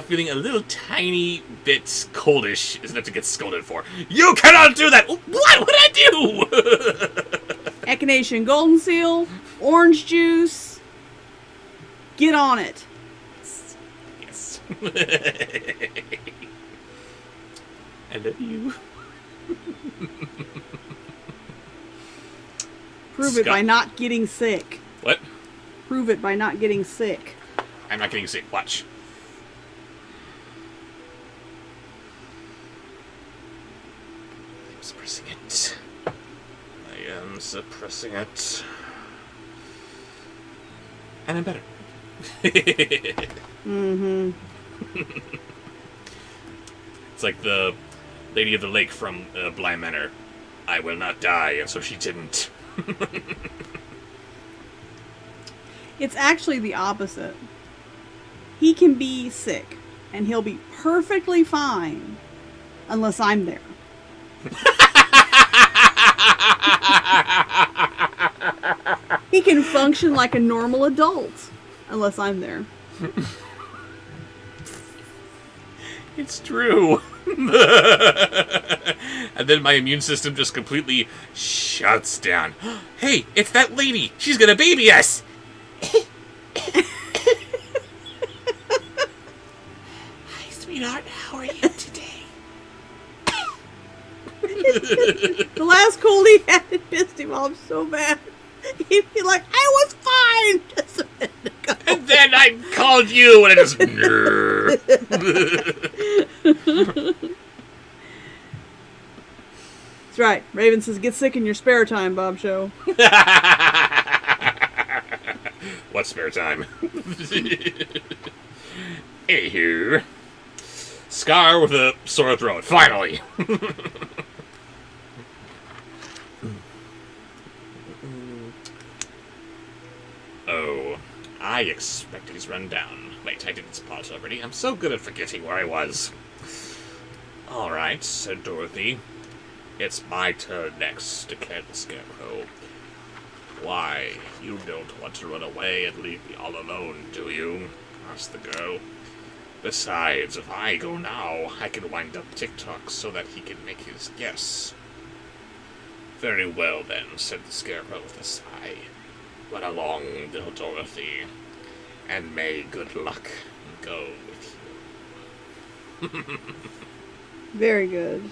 feeling a little tiny bit coldish is enough to get scolded for. You cannot do that! What would I do?
Echinacea Golden Seal, orange juice. Get on it.
Yes. I love you.
Prove it by not getting sick.
What?
Prove it by not getting sick.
I'm not getting sick. Watch. I'm suppressing it. I am suppressing it. And I'm better.
Mm-hmm.
It's like the Lady of the Lake from Bly Manor. I will not die, and so she didn't.
It's actually the opposite. He can be sick, and he'll be perfectly fine, unless I'm there. He can function like a normal adult, unless I'm there.
It's true. And then my immune system just completely shuts down. Hey, it's that lady. She's gonna baby us. Hi, sweetheart. How are you today?
The last cold he had, it pissed him off so bad. He'd be like, I was fine just a minute ago.
And then I called you, and I just...
That's right. Raven says, get sick in your spare time, Bobsheaux.
What spare time? Anywho. Scar with a sore throat, finally. Oh, I expected he's run down. Wait, I didn't spot it already. I'm so good at forgetting where I was. Alright, said Dorothy. It's my turn next, declared the Scarecrow. Why, you don't want to run away and leave me all alone, do you? Asked the girl. Besides, if I go now, I can wind up TikTok so that he can make his guess. Very well then, said the Scarecrow with a sigh. Run along, little Dorothy, and may good luck go with you.
Very good.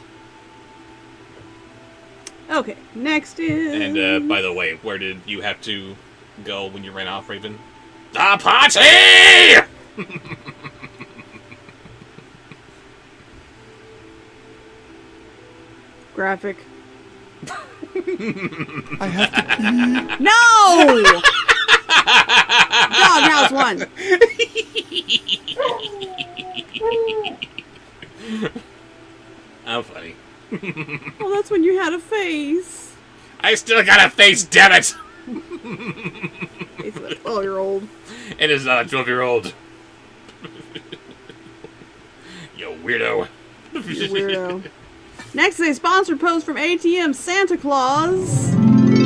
Okay, next is...
And, by the way, where did you have to go when you ran off, Raven? The party!
Graphic.
I have to pee.
No! Dog, now Doghouse 1.
I'm funny.
Well, that's when you had a face.
I still got a face, damn it!
Face of a 12-year-old.
It is not a 12-year-old. You weirdo.
You weirdo. Next is a sponsored post from ATM Santa Claus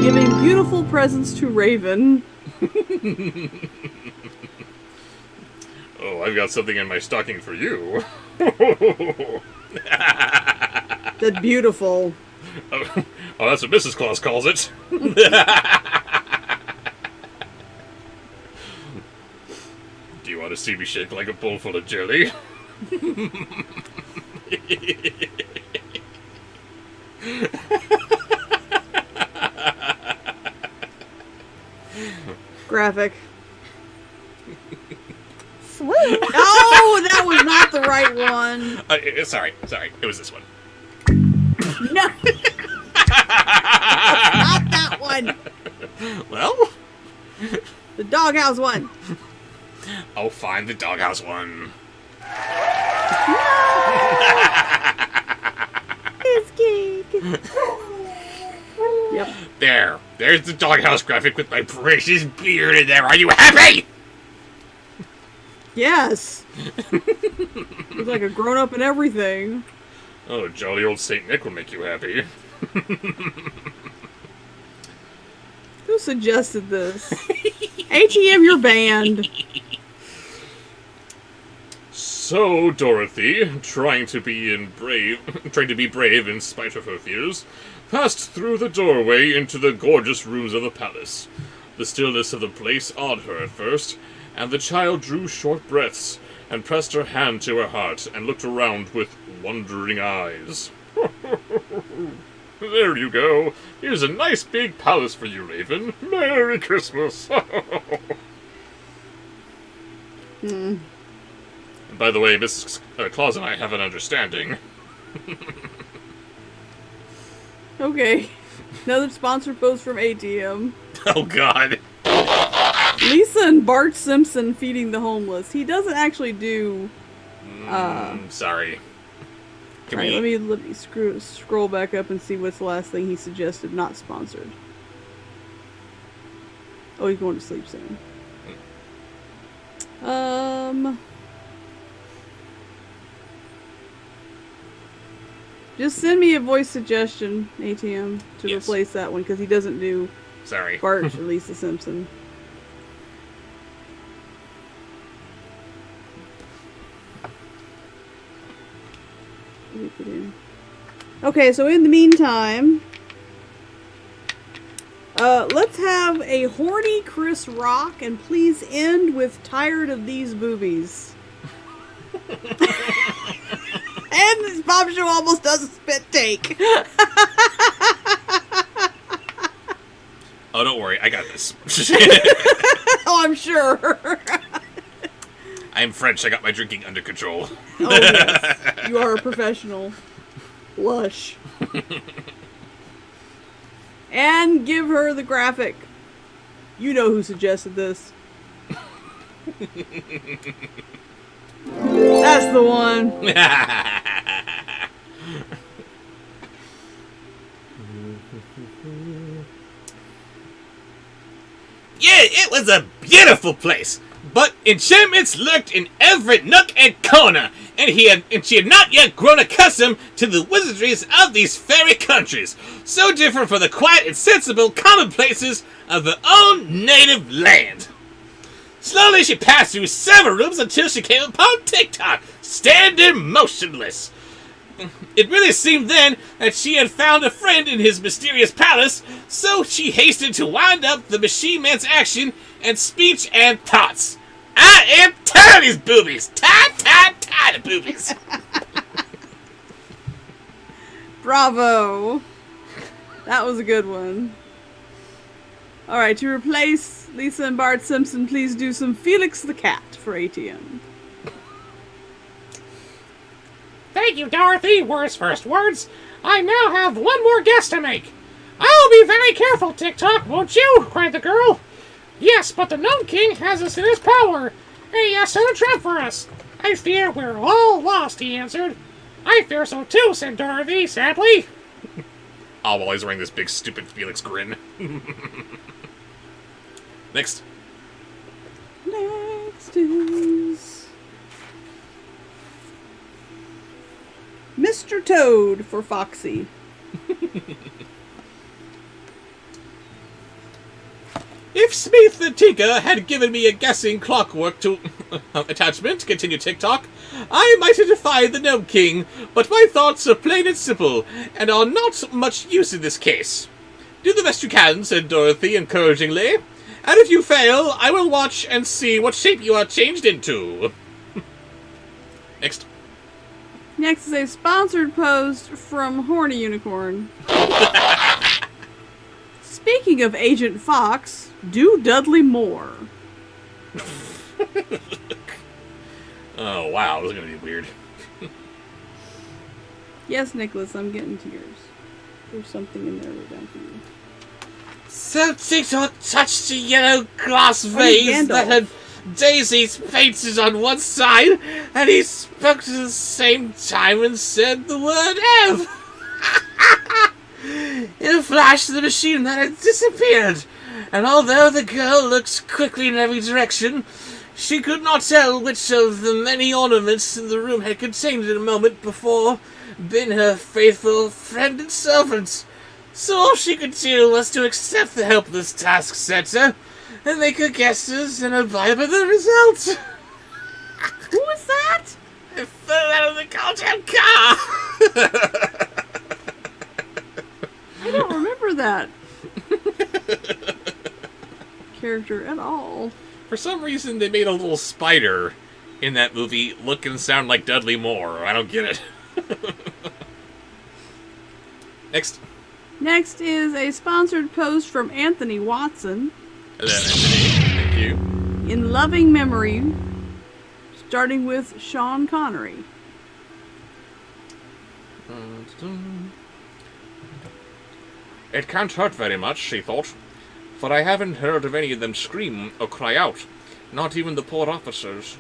giving beautiful presents to Raven.
Oh, I've got something in my stocking for you.
That's beautiful.
Oh, that's what Mrs. Claus calls it. Do you want to see me shake like a bowl full of jelly?
Graphic. Sweet. No, that was not the right one.
Sorry. It was this one.
No. Not that one.
Well?
The Doghouse 1.
I'll find the Doghouse 1.
His cake. Yep.
There's the Doghouse graphic with my precious beard in there. Are you happy?
Yes. Looks like a grown-up and everything.
Oh, jolly old Saint Nick will make you happy.
Who suggested this? ATM, you're banned.
So, Dorothy, trying to be brave in spite of her fears, passed through the doorway into the gorgeous rooms of the palace. The stillness of the place awed her at first, and the child drew short breaths, and pressed her hand to her heart, and looked around with wondering eyes. There you go. Here's a nice big palace for you, Raven. Merry Christmas. By the way, Mrs. Claus and I have an understanding.
Okay. Another sponsored post from ATM.
Oh, God.
Lisa and Bart Simpson feeding the homeless. He doesn't actually do...
Sorry.
Right, let me scroll back up and see what's the last thing he suggested, not sponsored. Oh, he's going to sleep soon. Just send me a voice suggestion, ATM, to replace that one, because he doesn't do
Sorry.
Bart or Lisa Simpson. Okay, so in the meantime, let's have a horny Chris Rock, and please end with "Tired of These Boobies." And this Bobsheaux almost does a spit take.
Oh, don't worry, I got this.
Oh, I'm sure.
I'm French, I got my drinking under control.
Oh, yes. You are a professional. Lush. And give her the graphic. You know who suggested this. That's the one.
Yeah, it was a beautiful place, but enchantments lurked in every nook and corner, and she had not yet grown accustomed to the wizardries of these fairy countries, so different from the quiet and sensible commonplaces of her own native land. Slowly she passed through several rooms until she came upon TikTok, standing motionless. It really seemed then that she had found a friend in his mysterious palace, so she hastened to wind up the machine man's action and speech and thoughts. I am tired of these boobies! Tired of boobies!
Bravo. That was a good one. Alright, to replace Lisa and Bart Simpson, please do some Felix the Cat for ATM.
Thank you, Dorothy. Worst first words. I now have one more guess to make. I'll be very careful, TikTok, won't you? Cried the girl. Yes, but the Gnome King has us in his power, and he has set a trap for us. I fear we're all lost, he answered. I fear so too, said Dorothy, sadly.
Oh, well, he's wearing this big, stupid Felix grin. Next.
Next is Mr. Toad for Foxy.
If Smith the Tinker had given me a guessing clockwork to attachment, continued TikTok, I might have defied the Gnome King, but my thoughts are plain and simple, and are not much use in this case. Do the best you can, said Dorothy encouragingly, and if you fail, I will watch and see what shape you are changed into.
Next.
Next is a sponsored post from Horny Unicorn. Speaking of Agent Fox, do Dudley Moore.
Oh, wow, this is going to be weird.
Yes, Nicholas, I'm getting tears. There's something in there right down for you.
So TikTok touched a yellow glass
Honey
vase that
Gandalf.
had daisies painted on one side, and he spoke at the same time and said the word F. In a flash, the machine man had disappeared, and although the girl looked quickly in every direction, she could not tell which of the many ornaments in the room had contained it a moment before been her faithful friend and servant. So all she could do was to accept the helpless task set her, and make her guesses and abide by the result.
Who was that?
I fell out of the goddamn car!
I don't remember that character at all.
For some reason, they made a little spider in that movie look and sound like Dudley Moore. I don't get it. Next.
Next is a sponsored post from Anthony Watson.
Hello, Anthony. Thank you.
In loving memory, starting with Sean Connery.
It can't hurt very much, she thought, for I haven't heard of any of them scream or cry out, not even the poor officers.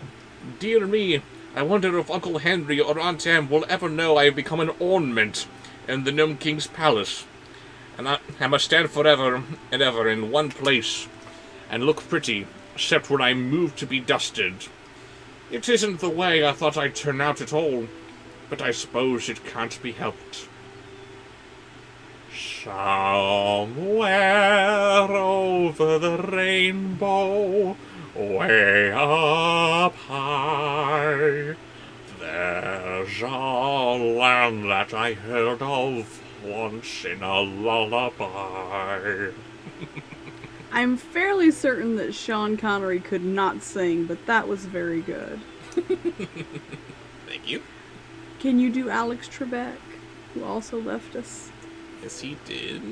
Dear me, I wonder if Uncle Henry or Aunt Em will ever know I have become an ornament in the Gnome King's palace, and I must stand forever and ever in one place, and look pretty, except when I move to be dusted. It isn't the way I thought I'd turn out at all, but I suppose it can't be helped. Somewhere over the rainbow, way up high, there's a land that I heard of once in a lullaby.
I'm fairly certain that Sean Connery could not sing, but that was very good.
Thank you.
Can you do Alex Trebek, who also left us?
Yes, he did.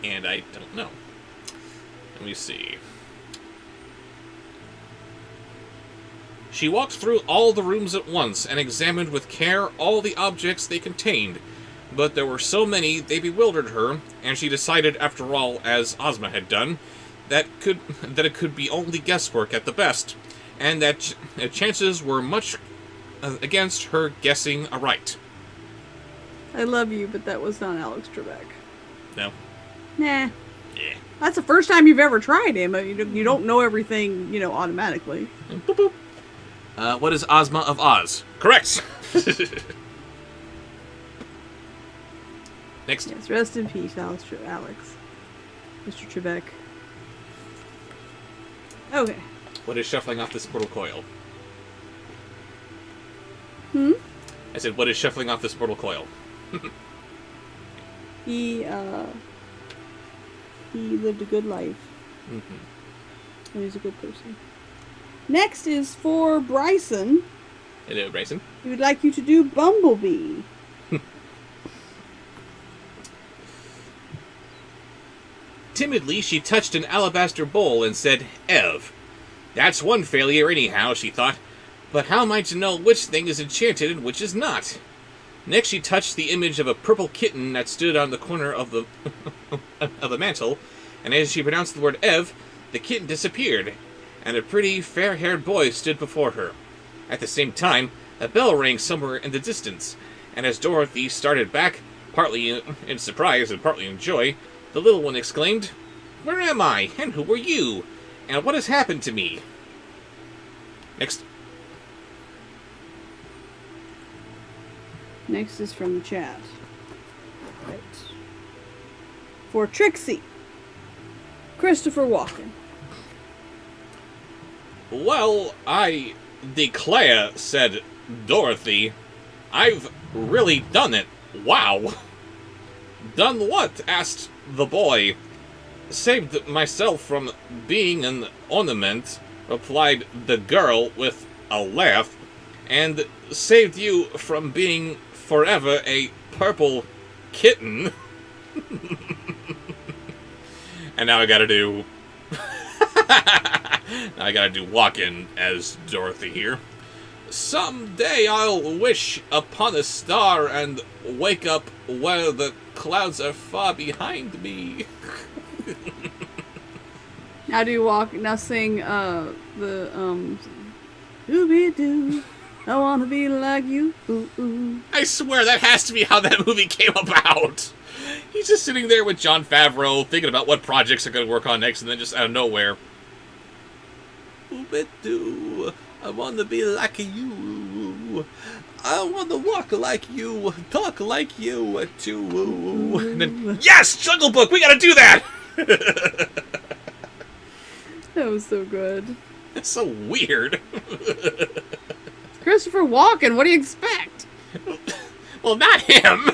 And I don't know. Let me see. She walked through all the rooms at once and examined with care all the objects they contained, but there were so many they bewildered her, and she decided, after all, as Ozma had done, that it could be only guesswork at the best, and that chances were much against her guessing aright.
I love you, but that was not Alex Trebek.
No?
Nah.
Yeah.
That's the first time you've ever tried him. You don't know everything, automatically.
Boop, boop. What is Ozma of Oz? Correct! Next.
Yes, rest in peace, Alex. Mr. Trebek. Okay.
What is shuffling off this portal coil?
Hmm?
I said, what is shuffling off this portal coil?
He lived a good life.
Mm-hmm.
And he's a good person. Next is for Bryson.
Hello, Bryson.
He would like you to do Bumblebee.
Timidly, she touched an alabaster bowl and said, Ev. That's one failure anyhow, she thought. But how am I to know which thing is enchanted and which is not? Next, she touched the image of a purple kitten that stood on the corner of the of the mantle, and as she pronounced the word Ev, the kitten disappeared, and a pretty, fair-haired boy stood before her. At the same time, a bell rang somewhere in the distance, and as Dorothy started back, partly in surprise and partly in joy, the little one exclaimed, "Where am I? And who are you? And what has happened to me?" Next.
Next is from the chat. Right. For Trixie, Christopher Walken.
"Well, I declare," said Dorothy, "I've really done it. Wow." "Done what?" asked the boy. "Saved myself from being an ornament," replied the girl with a laugh, "and saved you from being forever a purple kitten." And now I gotta do... now I gotta do Walken as Dorothy here. "Someday I'll wish upon a star and wake up where the clouds are far behind me."
Now do you walk? Now sing Ooby-doo, I wanna be like you. Ooh, ooh.
I swear that has to be how that movie came about. He's just sitting there with Jon Favreau, thinking about what projects are going to work on next, and then just out of nowhere, "Ooby-doo, I wanna be like you. I wanna walk like you, talk like you, too." And then, yes, Jungle Book, we gotta do that!
That was so good.
It's so weird.
Christopher Walken, what do you expect?
Well, not him.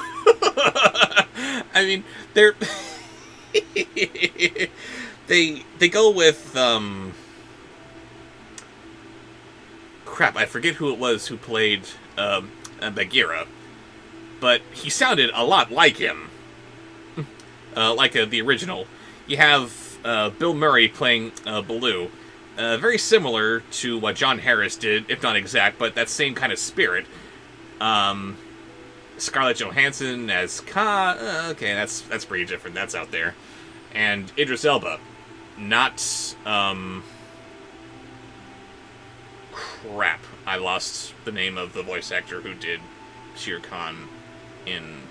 I mean, they're they go with crap. I forget who it was who played Bagheera, but he sounded a lot like him, like the original. You have Bill Murray playing Baloo. Very similar to what John Harris did, if not exact, but that same kind of spirit. Scarlett Johansson as Ka. Okay, that's pretty different. That's out there. And Idris Elba. Not, crap. I lost the name of the voice actor who did Shere Khan in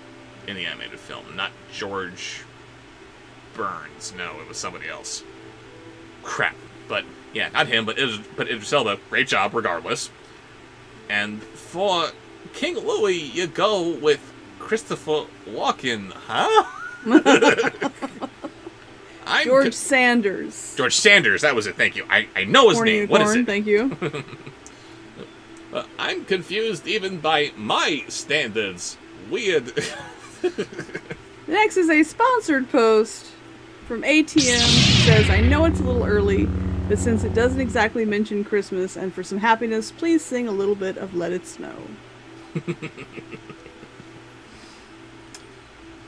the animated film. Not George Burns. No, it was somebody else. Crap. But, yeah, not him, but Idris Elba. Great job, regardless. And for King Louie, you go with Christopher Walken, huh?
George Sanders.
George Sanders, that was it, thank you. I know his
Horny
name.
Unicorn,
What is it?
Thank you.
I'm confused even by my standards. Weird.
Next is a sponsored post from ATM. It says, "I know it's a little early, but since it doesn't exactly mention Christmas, and for some happiness, please sing a little bit of Let It Snow."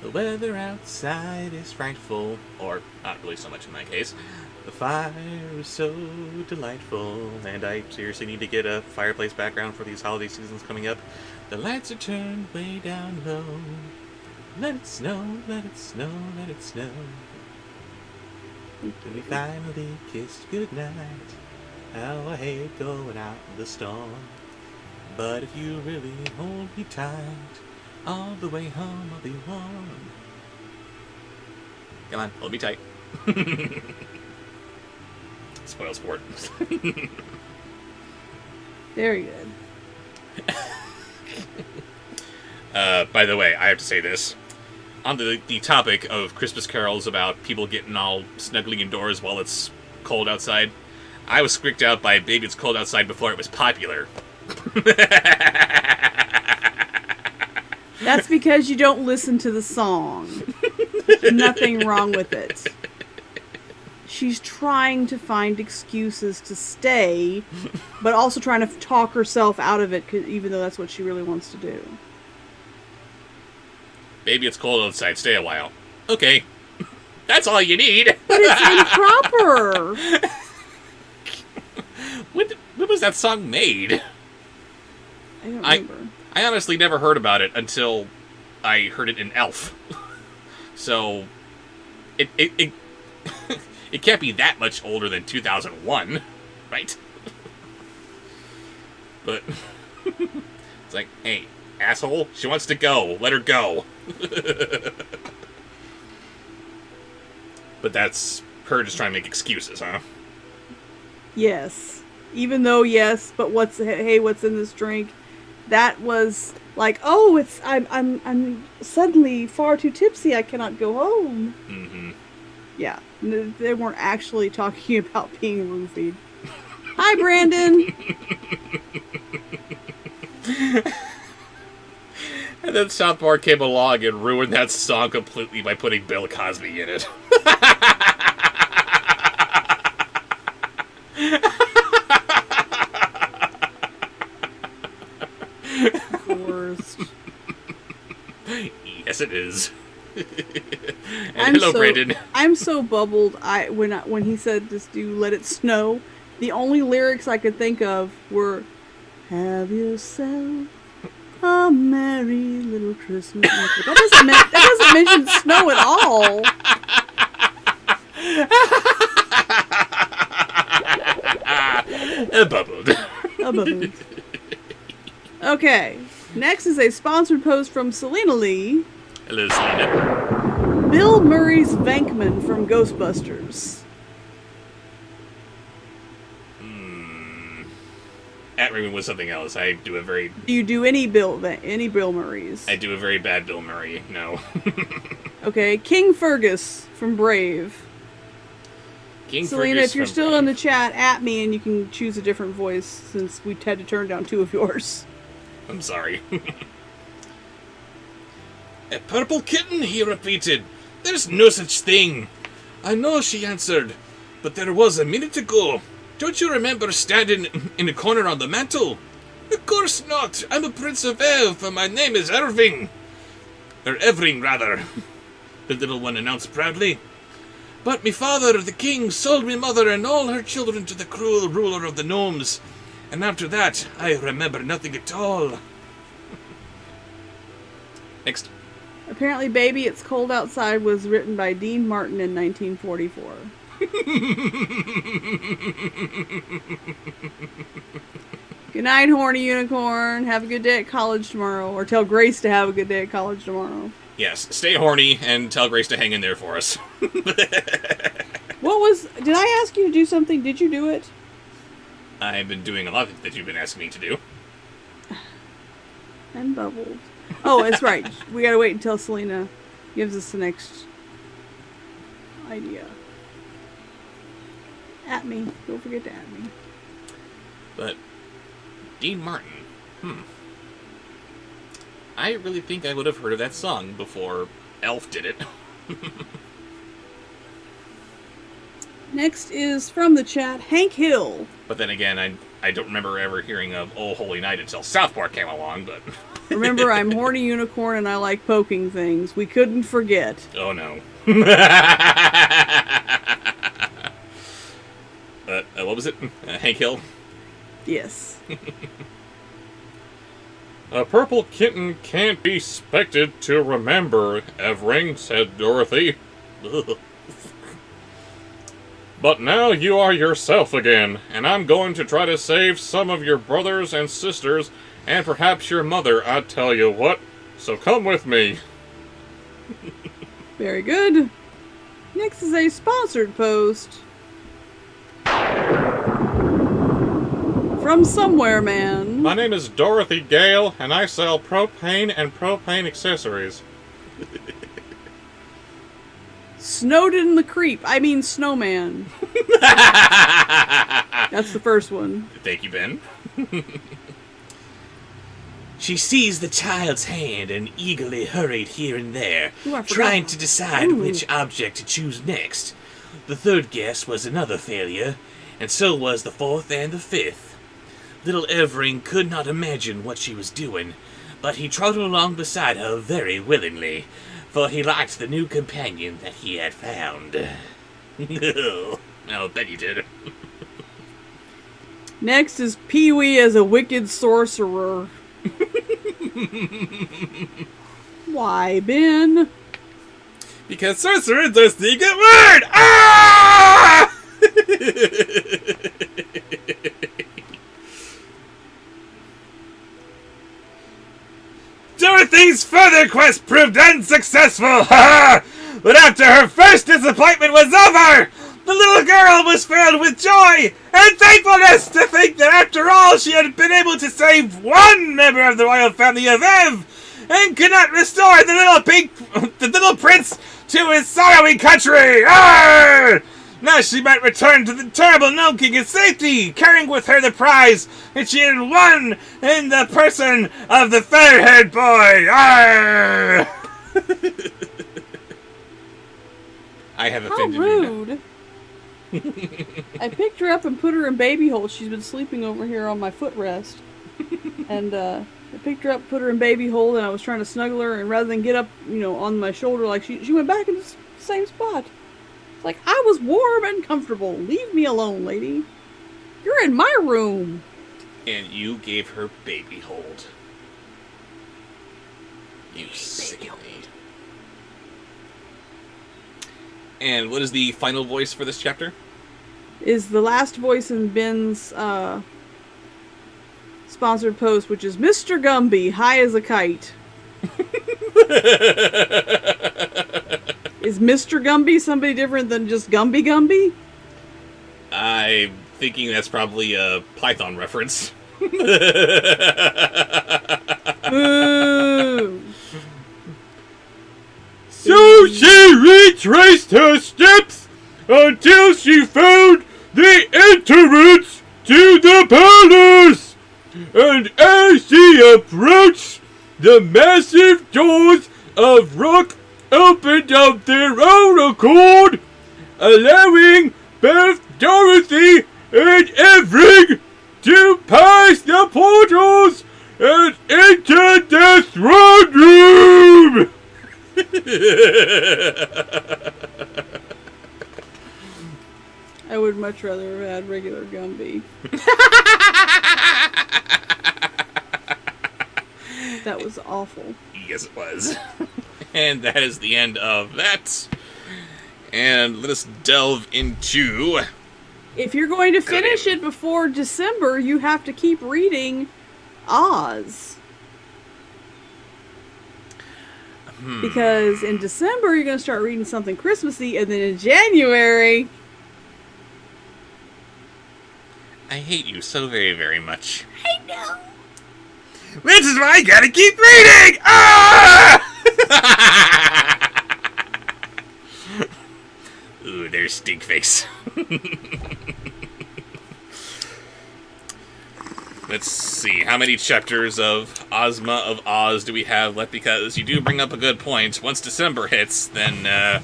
The weather outside is frightful, or not really so much in my case. The fire is so delightful, and I seriously need to get a fireplace background for these holiday seasons coming up. The lights are turned way down low. Let it snow, let it snow, let it snow. Till we finally kissed goodnight. How I hate going out in the storm. But if you really hold me tight, all the way home I'll be warm. Come on, hold me tight. Spoil sport.
Very good.
By the way, I have to say this. On the topic of Christmas carols about people getting all snuggly indoors while it's cold outside, I was squeaked out by Baby It's Cold Outside before it was popular.
That's because you don't listen to the song. Nothing wrong with it. She's trying to find excuses to stay, but also trying to talk herself out of it, even though that's what she really wants to do.
Baby, it's cold outside. Stay a while. Okay. That's all you need.
But it's improper.
When was that song made?
I don't remember.
I honestly never heard about it until I heard it in Elf. So, it It can't be that much older than 2001, right? But it's like, hey, asshole, she wants to go. Let her go. But that's her just trying to make excuses, huh?
Yes. Even though, yes, but what's in this drink? That was like, oh, I'm suddenly far too tipsy. I cannot go home.
Mm-hmm.
Yeah, they weren't actually talking about being roofied. Hi, Brandon.
And then South Park came along and ruined that song completely by putting Bill Cosby in it.
Worst.
Yes, it is. And hello, Brandon.
I'm so bubbled. When he said just do "Let It Snow," the only lyrics I could think of were "Have yourself a merry little Christmas." That doesn't mention snow at all.
Bubbled.
Bubbled. Okay. Next is a sponsored post from Selena Lee.
Hello, Selena.
Bill Murray's Venkman from Ghostbusters.
At Raymond was something else. I do a very...
Do you do any Bill Murrays?
I do a very bad Bill Murray. No.
Okay. King Fergus from Brave.
King
Selena,
Fergus
if you're
from
still
Brave.
in the chat, at me and you can choose a different voice since we had to turn down 2 of yours.
I'm sorry.
A purple kitten, he repeated. There's no such thing. I know, she answered. But there was a minute ago. Don't you remember standing in a corner on the mantel? Of course not. I'm a Prince of Elf, and my name is Irving. Or Evering, rather. The little one announced proudly. But me father, the king, sold me mother and all her children to the cruel ruler of the gnomes. And after that, I remember nothing at all.
Next.
Apparently, Baby It's Cold Outside was written by Dean Martin in 1944. Good night, horny unicorn. Have a good day at college tomorrow. Or tell Grace to have a good day at college tomorrow.
Yes, stay horny and tell Grace to hang in there for us.
Did I ask you to do something? Did you do it?
I've been doing a lot that you've been asking me to do.
I'm bubbled. Oh, that's right. We gotta wait until Selena gives us the next idea. At me. Don't forget to at me.
But Dean Martin, I really think I would have heard of that song before Elf did it.
Next is from the chat, Hank Hill.
But then again, I don't remember ever hearing of Oh Holy Night until South Park came along, but...
Remember, I'm horny unicorn and I like poking things. We couldn't forget.
Oh no. What was it? Hank Hill?
Yes.
A purple kitten can't be expected to remember, Evering, said Dorothy. But now you are yourself again, and I'm going to try to save some of your brothers and sisters, and perhaps your mother, I tell you what. So come with me.
Very good. Next is a sponsored post. From Somewhere Man.
My name is Dorothy Gale, and I sell propane and propane accessories.
Snowden the Creep. I mean Snowman. That's the first one.
Thank you, Ben.
She seized the child's hand and eagerly hurried here and there,
Ooh, I forgot.
trying to decide
Ooh.
which object to choose next. The third guess was another failure, and so was the fourth and the fifth. Little Evering could not imagine what she was doing, but he trotted along beside her very willingly, for he liked the new companion that he had found.
I'll bet you did.
Next is Pee-wee as a wicked sorcerer. Why, Ben?
Because sorcerer is a secret word! Ah! Dorothy's further quest proved unsuccessful, but after her first disappointment was over, the little girl was filled with joy and thankfulness to think that after all she had been able to save one member of the royal family of Ev, and could not restore the little prince to his sorrowing country. Arr! Now she might return to the terrible Gnome King in safety, carrying with her the prize that she had won in the person of the fair-haired boy. Arr!
I have
How
offended you now.
rude. I picked her up and put her in baby hold. She's been sleeping over here on my footrest. And I picked her up, put her in baby hold, and I was trying to snuggle her, and rather than get up, on my shoulder, like she went back in the same spot. It's like, I was warm and comfortable. Leave me alone, lady. You're in my room.
And you gave her baby hold. You silly. And what is the final voice for this chapter?
Is the last voice in Ben's sponsored post, which is Mr. Gumby, high as a kite. Is Mr. Gumby somebody different than just Gumby Gumby?
I'm thinking that's probably a Python reference.
Boo!
So she retraced her steps until she found the entrance to the palace. And as she approached, the massive doors of rock opened of their own accord, allowing both Dorothy and Evrig to pass the portals and enter the throne room.
I would much rather have had regular Gumby. That was awful.
Yes, it was. And that is the end of that. And let us delve into...
If you're going to finish it before December, you have to keep reading Oz. Because in December, you're going to start reading something Christmassy, and then in January...
I hate you so very, very much.
I know.
Which is why I gotta keep reading! Ah!
Ooh, there's Stinkface. Let's see, how many chapters of Ozma of Oz do we have left? Because you do bring up a good point. Once December hits, then, and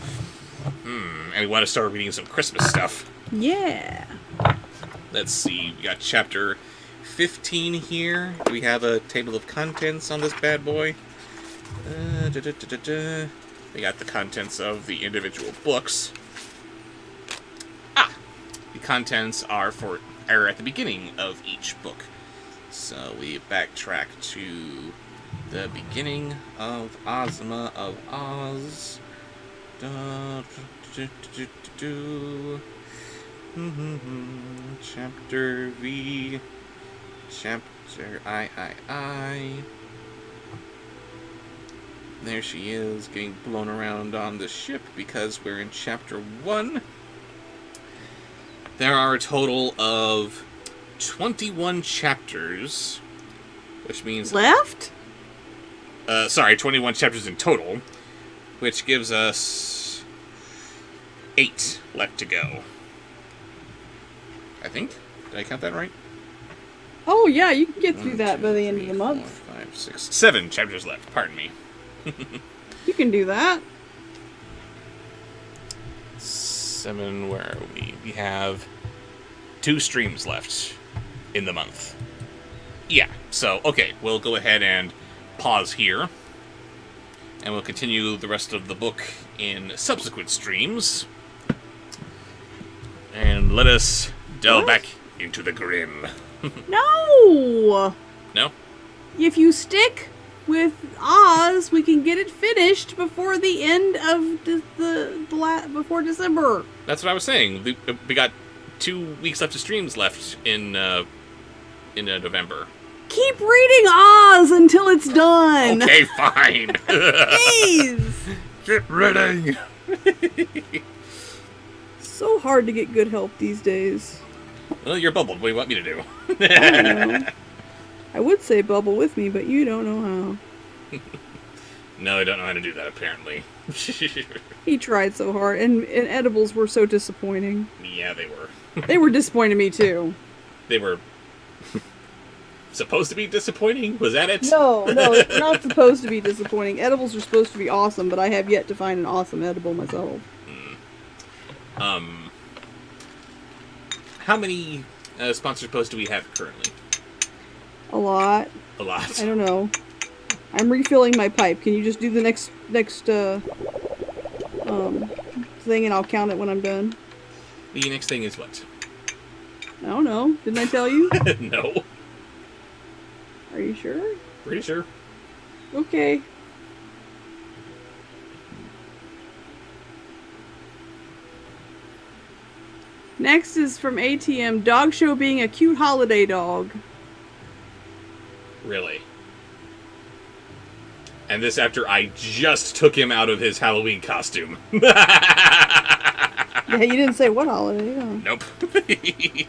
we want to start reading some Christmas stuff.
Yeah.
Let's see, we got chapter 15 here. Do we have a table of contents on this bad boy? We got the contents of the individual books. The contents are at the beginning of each book. So we backtrack to the beginning of Ozma of Oz. Chapter V. Chapter I. There she is, getting blown around on the ship because we're in chapter 1. There are a total of 21 chapters, which means...
Left?
21 chapters in total, which gives us 8 left to go. I think? Did I count that right?
Oh, yeah, you can get through that by the end of the month.
4, 5, 6, 7 chapters left, pardon me.
You can do that.
7, where are we? We have 2 streams left in the month. Yeah, so, okay, we'll go ahead and pause here. And we'll continue the rest of the book in subsequent streams. And let us delve back into the grim.
No!
No?
If you stick with Oz, we can get it finished before the end of before December.
That's what I was saying. We got 2 weeks left of streams left in November.
Keep reading Oz until it's done.
Okay, fine.
Please.
Keep reading.
So hard to get good help these days.
Well, you're bubbled. What do you want me to do?
I don't know. I would say bubble with me, but you don't know how.
No, I don't know how to do that, apparently.
He tried so hard, and edibles were so disappointing.
Yeah, they were.
They were disappointing me too.
They were supposed to be disappointing? Was that it?
No, it's not supposed to be disappointing. Edibles are supposed to be awesome, but I have yet to find an awesome edible myself.
How many sponsored posts do we have currently?
A lot.
A lot.
I don't know. I'm refilling my pipe. Can you just do the next thing and I'll count it when I'm done?
The next thing is what?
I don't know. Didn't I tell you?
No.
Are you sure?
Pretty sure.
Okay. Next is from ATM, dog show being a cute holiday dog.
Really. And this after I just took him out of his Halloween costume.
Yeah, you didn't say what holiday. Yeah.
Nope.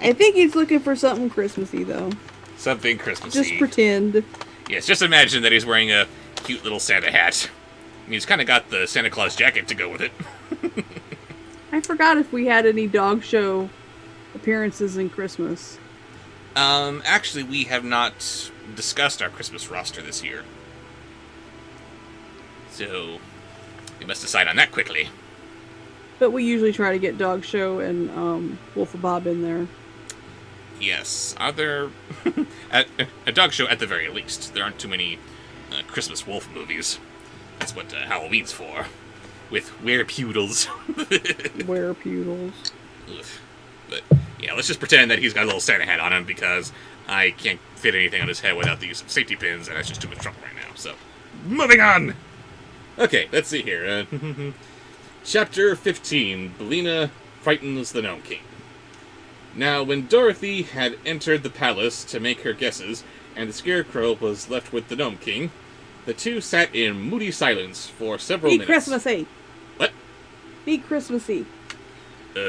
I think he's looking for something Christmassy, though.
Something Christmassy.
Just pretend.
Yes, just imagine that he's wearing a cute little Santa hat. And he's kind of got the Santa Claus jacket to go with it.
I forgot if we had any dog show appearances in Christmas.
Actually, we have not discussed our Christmas roster this year. So, we must decide on that quickly.
But we usually try to get dog show and Wolf of Bob in there.
Yes. Are there... a dog show at the very least. There aren't too many Christmas wolf movies. That's what Halloween's for. With werepoodles.
Werepoodles.
But, yeah, let's just pretend that he's got a little Santa hat on him because I can't fit anything on his head without the use of safety pins, and that's just too much trouble right now, so... Moving on! Okay, let's see here. Chapter 15, Bellina Frightens the Gnome King. Now, when Dorothy had entered the palace to make her guesses, and the Scarecrow was left with the Gnome King, the two sat in moody silence for several
Be
minutes.
Christmassy.
What?
Be Christmassy.
La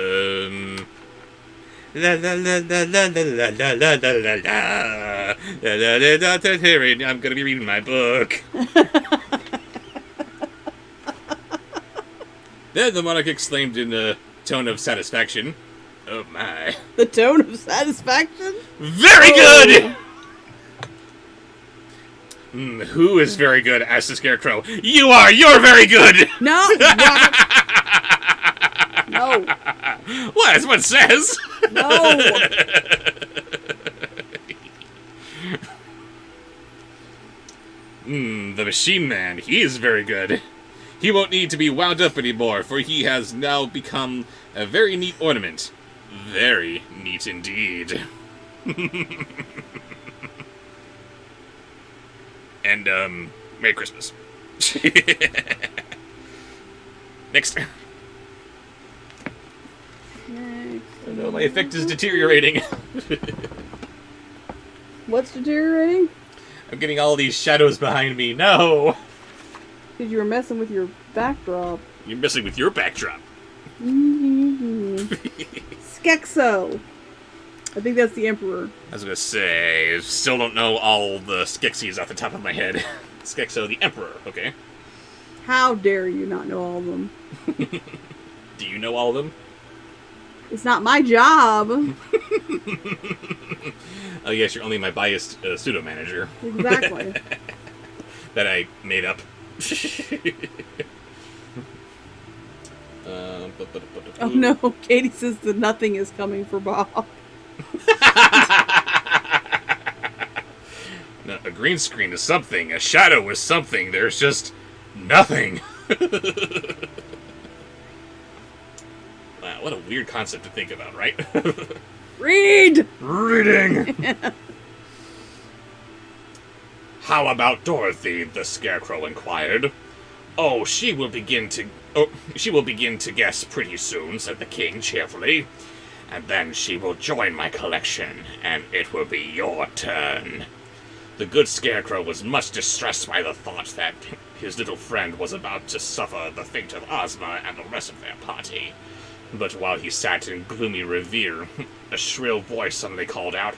la la la la la la la la la la la la. I'm gonna be reading my book. Then the monarch exclaimed in a tone of satisfaction, "Oh my!"
The tone of satisfaction.
Very good. Who is very good? Asked the Scarecrow. You are. You're very good.
No. Robert. No.
Well, that's what it says.
No.
The Machine Man, he is very good. He won't need to be wound up anymore, for he has now become a very neat ornament. Very neat indeed. And, Merry Christmas. Next. Oh no, my effect is deteriorating.
What's deteriorating?
I'm getting all these shadows behind me. No!
Because you were messing with your backdrop.
You're messing with your backdrop.
Skexo. I think that's the Emperor.
I was gonna say, I still don't know all the Skeksis off the top of my head. Skexo the Emperor, okay.
How dare you not know all of them?
Do you know all of them?
It's not my job.
Oh yes, you're only my biased pseudo-manager.
Exactly.
That I made up.
Oh no, Katie says that nothing is coming for Bob.
No, a green screen is something, a shadow is something, there's just nothing. Wow, what a weird concept to think about, right?
Read!
Reading! How about Dorothy? The Scarecrow inquired. Oh, she will begin to guess pretty soon, said the king cheerfully. and then she will join my collection, and it will be your turn. The good Scarecrow was much distressed by the thought that his little friend was about to suffer the fate of Ozma and the rest of their party. But while he sat in gloomy reverie, a shrill voice suddenly called out,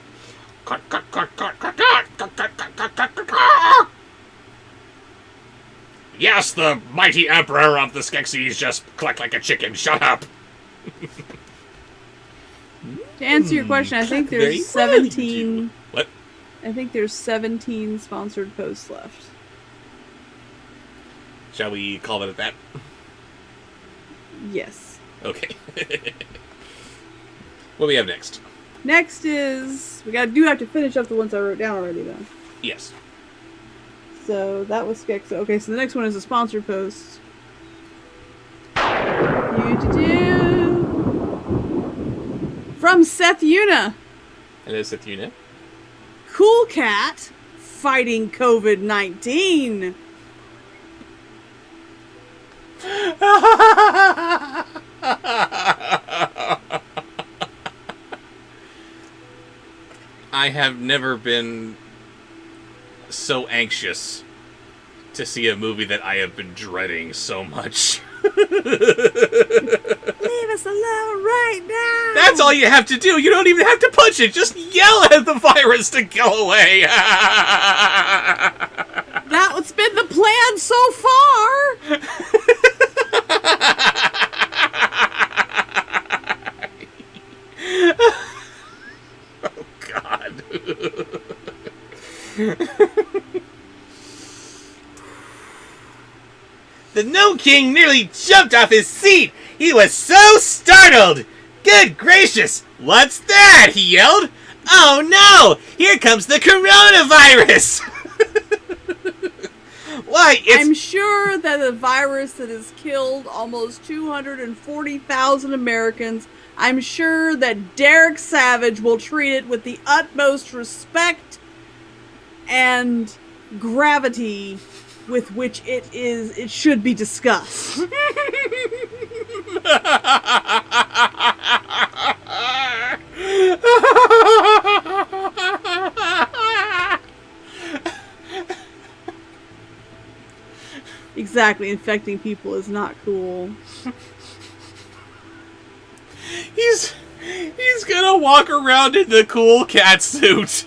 "Cut, cut, cut, cut, cut, cut, cut, cut, cut, cut, cut, cut, cut." Yes, the mighty Emperor of the Skeksis just clucked like a chicken. Shut up.
To answer your question, I think
Very
there's 17.
What?
I think there's 17 sponsored posts left.
Shall we call it at that?
Yes.
Okay. What do we have next?
Next is we do have to finish up the ones I wrote down already, though.
Yes.
So that was Skeksis. Okay, so the next one is a sponsored post. From Seth Una.
Hello, Sethuna.
Cool Cat fighting COVID-19.
I have never been so anxious to see a movie that I have been dreading so much.
Leave us alone right now.
That's all you have to do. You don't even have to punch it. Just yell at the virus to go away.
That's been the plan so far.
Oh, God.
The Gnome King nearly jumped off his seat. He was so startled. Good gracious, what's that? He yelled. Oh no, here comes the coronavirus. Why,
I'm sure that the virus that has killed almost 240,000 Americans, I'm sure that Derek Savage will treat it with the utmost respect and gravity with which it should be discussed. Exactly, infecting people is not cool.
He's gonna walk around in the cool cat suit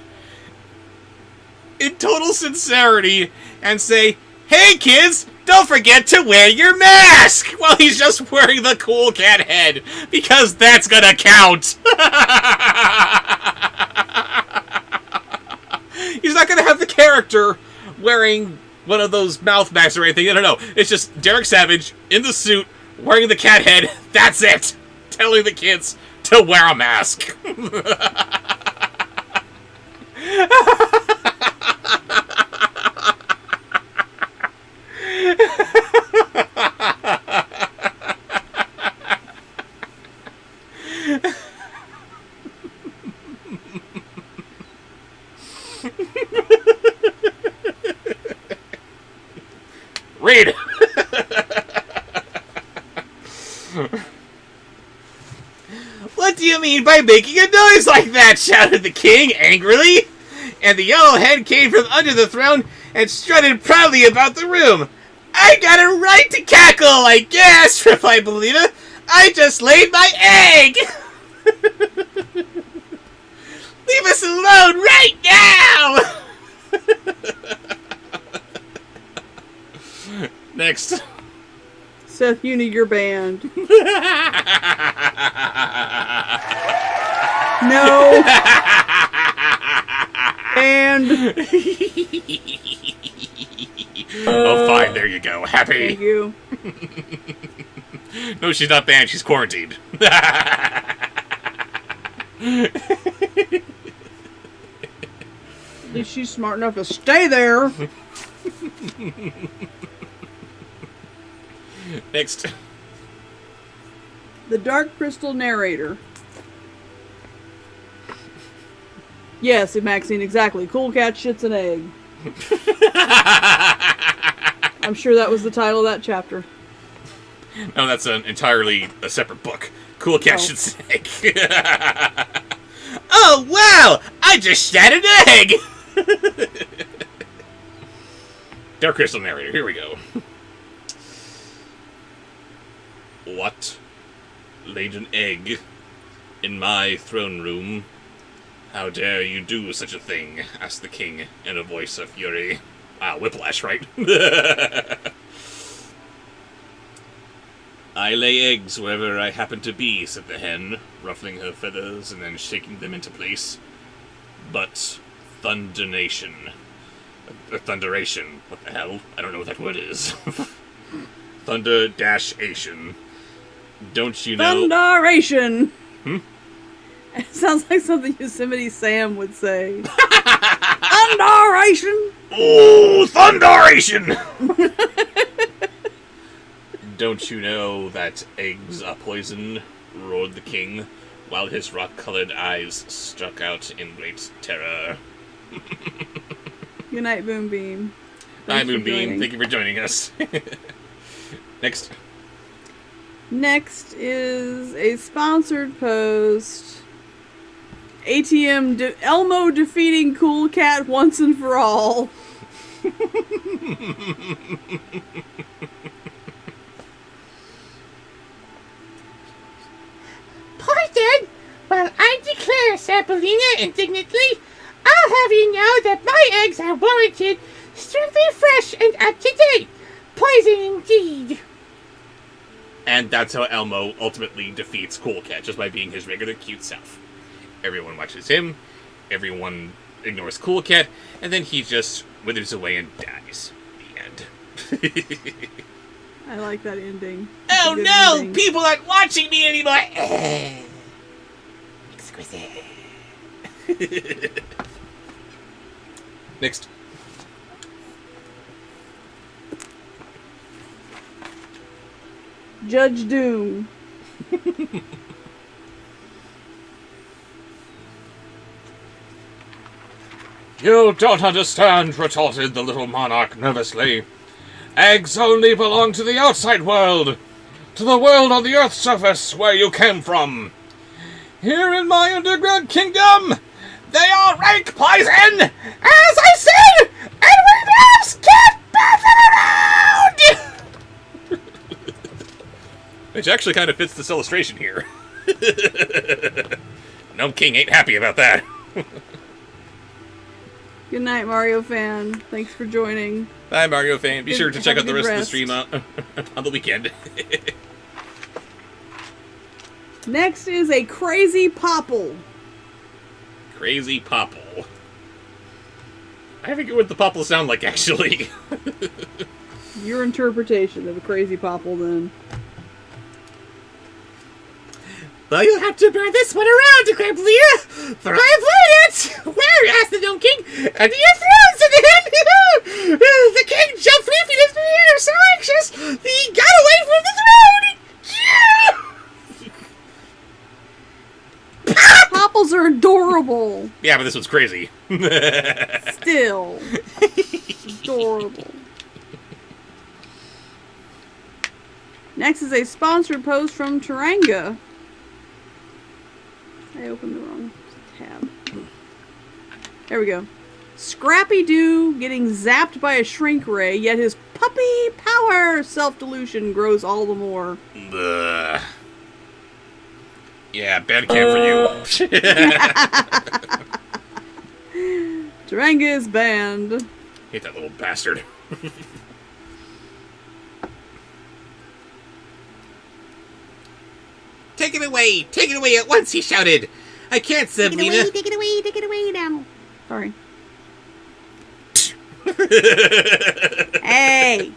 in total sincerity and say, "Hey kids, don't forget to wear your mask," while he's just wearing the cool cat head, because that's gonna count. He's not gonna have the character wearing one of those mouth masks or anything. No. It's just Derek Savage in the suit, wearing the cat head. That's it. Telling the kids to wear a mask. Read.
What do you mean by making a noise like that? Shouted the king angrily. And the yellow head came from under the throne and strutted proudly about the room. I got a right to cackle, I guess, replied Belina. I just laid my egg. Leave us alone right now.
Next.
Seth Uni, you're banned. No. Banned.
Oh, fine. There you go. Happy.
Thank you.
No, she's not banned. She's quarantined.
At least she's smart enough to stay there.
Next.
The Dark Crystal narrator. Yes, Maxine, exactly. Cool cat shits an egg. I'm sure that was the title of that chapter.
No, that's entirely a separate book. Cool Cat should say.
Oh, wow! I just shattered an egg!
Dark Crystal narrator, here we go. What? Laid an egg in my throne room? How dare you do such a thing? Asked the king in a voice of fury. Wow, whiplash, right? I lay eggs wherever I happen to be, said the hen, ruffling her feathers and then shaking them into place. But Thunderation. Thunderation. What the hell? I don't know what that word is. Thunder-Ation. Don't you know...
Thunderation! It sounds like something Yosemite Sam would say. Thunderation!
Oh, Thunderation! Don't you know that eggs are poison? Roared the king, while his rock-colored eyes struck out in great terror.
Good night, Moonbeam.
Hi,
Thanks for
Moonbeam.
joining.
Thank you for joining us. Next.
Next is a sponsored post. Elmo defeating Cool Cat once and for all.
Pardon? Well, I declare, Sappolina, indignantly, I'll have you know that my eggs are warranted, strictly fresh and up to date. Poison indeed.
And that's how Elmo ultimately defeats Cool Cat, just by being his regular cute self. Everyone watches him, everyone ignores Cool Cat, and then he just withers away and dies. The end.
I like that ending. It's a
Oh
good
no!
ending.
People aren't watching me anymore!
Exquisite.
Next.
Judge Doom.
You don't understand, retorted the little monarch nervously. Eggs only belong to the outside world, to the world on the Earth's surface where you came from. Here in my underground kingdom, they are rank poison, as I said, and we mouse can't pass them around! Which actually kind of fits this illustration here. Gnome King ain't happy about that.
Good night, Mario fan. Thanks for joining.
Bye, Mario fan. Be
Good-
sure to check
have
out
a
the
good
rest of the
rest.
stream on the weekend.
Next is a crazy popple.
Crazy Popple. I forget what the popple sound like, actually.
Your interpretation of a crazy popple, then.
Well, you'll have to bear this one around, declared Leah, for I've learned it! Where? Asked the Gnome King. And the thrones of the hand. The king jumped 3 feet into the air, so anxious, he got away from the throne!
Popples are adorable.
Yeah, but this one's crazy.
Still. Adorable. Next is a sponsored post from Taranga. I opened the wrong tab. There we go. Scrappy-Doo getting zapped by a shrink ray, yet his puppy power self-delusion grows all the more.
Ugh. Yeah, bad cam for you.
Taranga is banned.
Hate that little bastard.
Take it away at once, he shouted. I can't, Sabrina.
Take it away now. Sorry. Hey!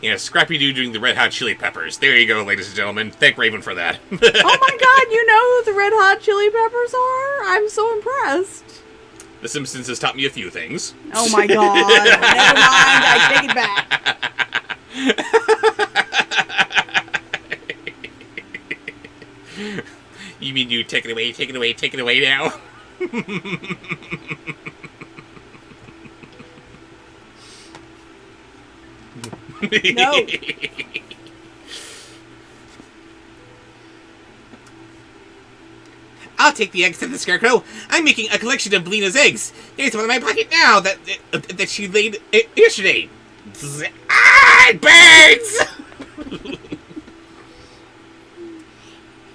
Yeah, Scrappy-Doo doing the Red Hot Chili Peppers. There you go, ladies and gentlemen. Thank Raven for that.
Oh my god, you know who the Red Hot Chili Peppers are? I'm so impressed.
The Simpsons has taught me a few things.
Oh my god. Never mind, I take it back.
You mean you take it away now?
No.
I'll take the eggs to the Scarecrow. I'm making a collection of Belina's eggs. Here's one in my pocket now that she laid yesterday. Ah, it burns!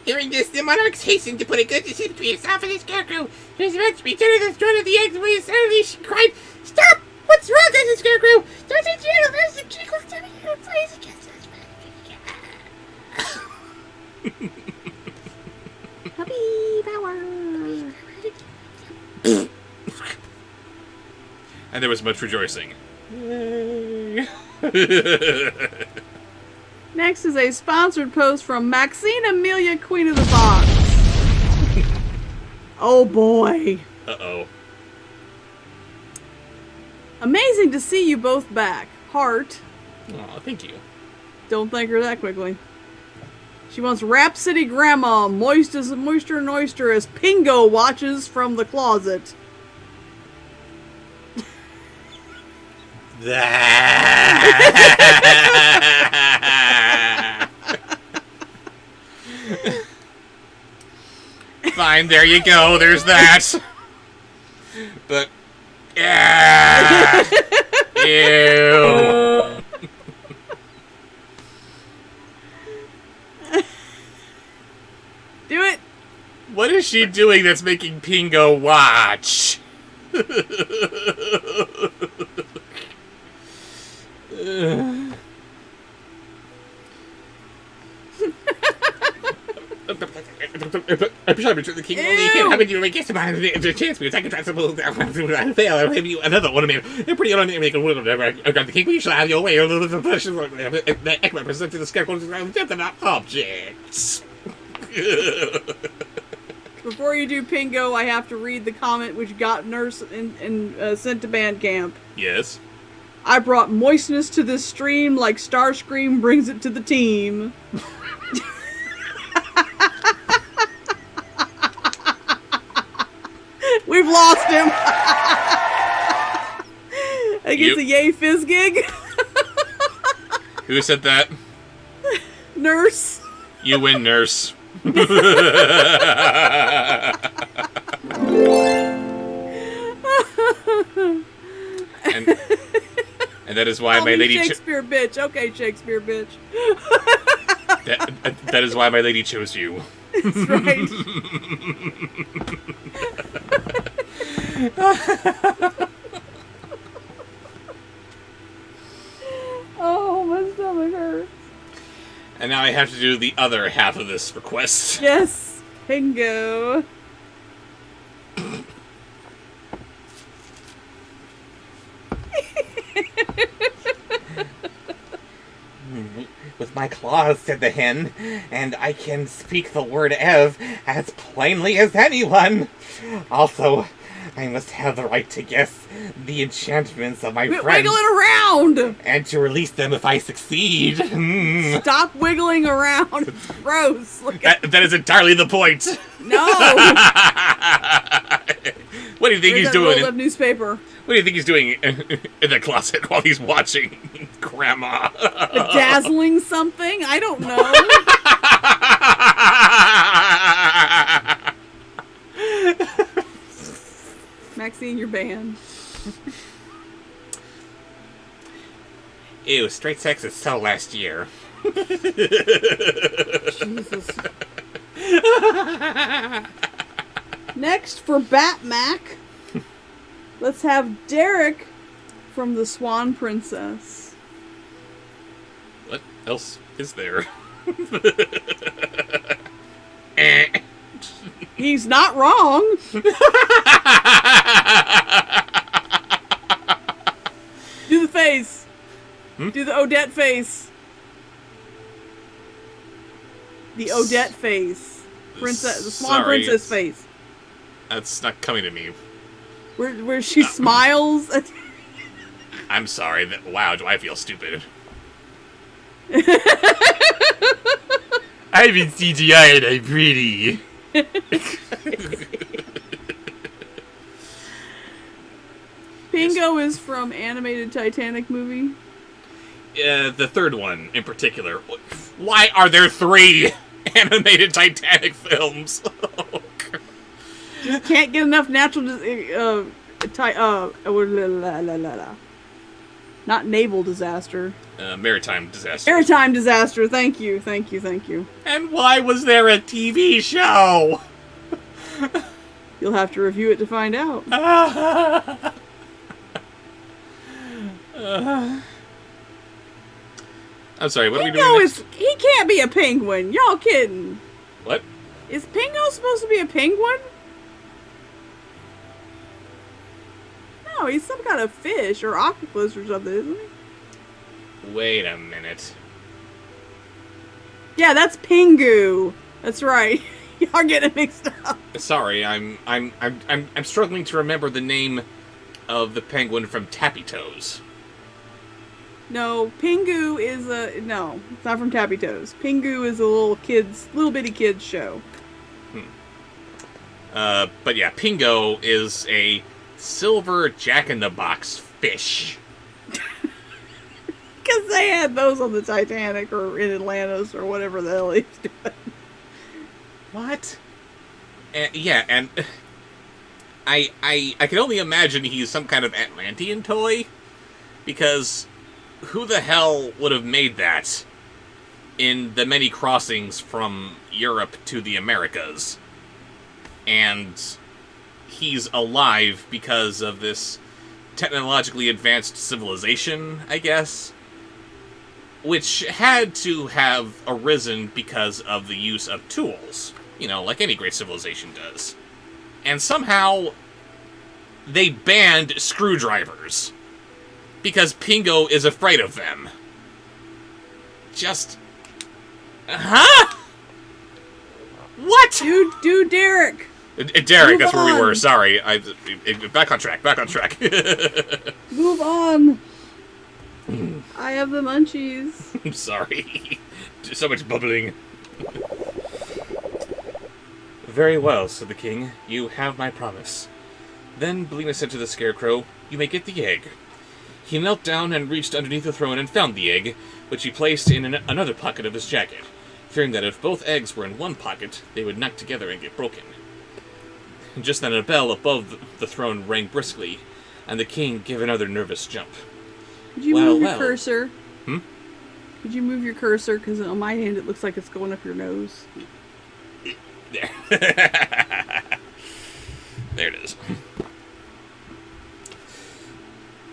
Hearing this, the monarchs hastened to put a good decision between himself and the Scarecrow. He was about to be turned to the throne of the eggs when suddenly she cried, "Stop! What's wrong, Mr. Scarecrow? Don't you know there's a chickle standing here and plays against us?"
Puppy power.
And there was much rejoicing.
Next is a sponsored post from Maxine Amelia, Queen of the Box. Oh boy.
Uh-oh.
Amazing to see you both back. Heart.
Aw, thank you.
Don't thank her that quickly. She wants Rhapsody Grandma, moist as moisture and oyster, as Pingo watches from the closet.
Fine, there you go. There's that. But, yeah. Ew.
Do it.
What is she doing that's making Pingo watch? I'm sure the king only can't have you make a chance because I can try some I fail. I'll have you another one. They're pretty on make a little never. The king, you shall have your way. The Ekman presented the Scarecrow to not objects.
Before you do Pingo, I have to read the comment which got Nurse and sent to Bandcamp.
Yes.
I brought moistness to this stream like Starscream brings it to the team. We've lost him. I guess a yay fizz gig.
Who said that?
Nurse.
You win, Nurse. And that is why my lady
Shakespeare bitch. Okay, Shakespeare bitch.
that is why my lady chose you.
That's right. Oh, my stomach hurts.
And now I have to do the other half of this request.
Yes, Pingo.
With my claws, said the hen, and I can speak the word Ev as plainly as anyone. Also, I must have the right to guess the enchantments of my
Quit
friends.
wiggling around!
And to release them if I succeed.
Stop wiggling around. It's gross. Look at
That is entirely the point.
No!
What do you think
Where's
he's
that
doing?
rolled up newspaper?
What do you think he's doing in the closet while he's watching Grandma?
Bedazzling something? I don't know. Maxine, you're banned.
Ew, straight sex is so last year.
Jesus. Next, for Batmac, let's have Derek from the Swan Princess.
What else is there?
He's not wrong. Do the face. Do the Odette face. The Odette face. Princess, the Swan
Sorry,
Princess face.
That's not coming to me.
Where she smiles.
I'm sorry. Wow, do I feel stupid. I've been CGI and I'm pretty.
Pingo is from animated Titanic movie.
the third one in particular. Why are there 3 animated Titanic films?
Just can't get enough natural. Not naval disaster.
Maritime disaster.
Maritime disaster. Thank you, thank you, thank you.
And why was there a TV show?
You'll have to review it to find out.
I'm sorry, what are we
Pingo
doing next?
he can't be a penguin. Y'all kidding?
What?
Is Pingo supposed to be a penguin? No, he's some kind of fish or octopus or something, isn't he?
Wait a minute.
Yeah, that's Pingu. That's right. Y'all getting it mixed up.
Sorry, I'm struggling to remember the name of the penguin from Tappy Toes.
No, Pingu is no, it's not from Tappy Toes. Pingu is a little bitty kids show.
But yeah, Pingo is a silver jack-in-the-box fish.
Because they had those on the Titanic or in Atlantis or whatever the hell he's doing.
What? Yeah, and I can only imagine he's some kind of Atlantean toy, because who the hell would have made that in the many crossings from Europe to the Americas? And he's alive because of this technologically advanced civilization, I guess, which had to have arisen because of the use of tools, you know, like any great civilization does. And somehow they banned screwdrivers because Pingo is afraid of them. Just... Huh? What?
Dude, Derek.
Derek,
Move
that's where we were.
on.
Sorry. Back on track.
Move on. I have the munchies.
I'm sorry. So much bubbling. Very well, said the king. You have my promise. Then Belina said to the scarecrow, you may get the egg. He knelt down and reached underneath the throne and found the egg, which he placed in another pocket of his jacket, fearing that if both eggs were in one pocket, they would knock together and get broken. Just then a bell above the throne rang briskly, and the king gave another nervous jump.
Could you move your
well.
cursor?
Hmm?
Could you move your cursor? Because on my hand it looks like it's going up your nose.
There. There it is.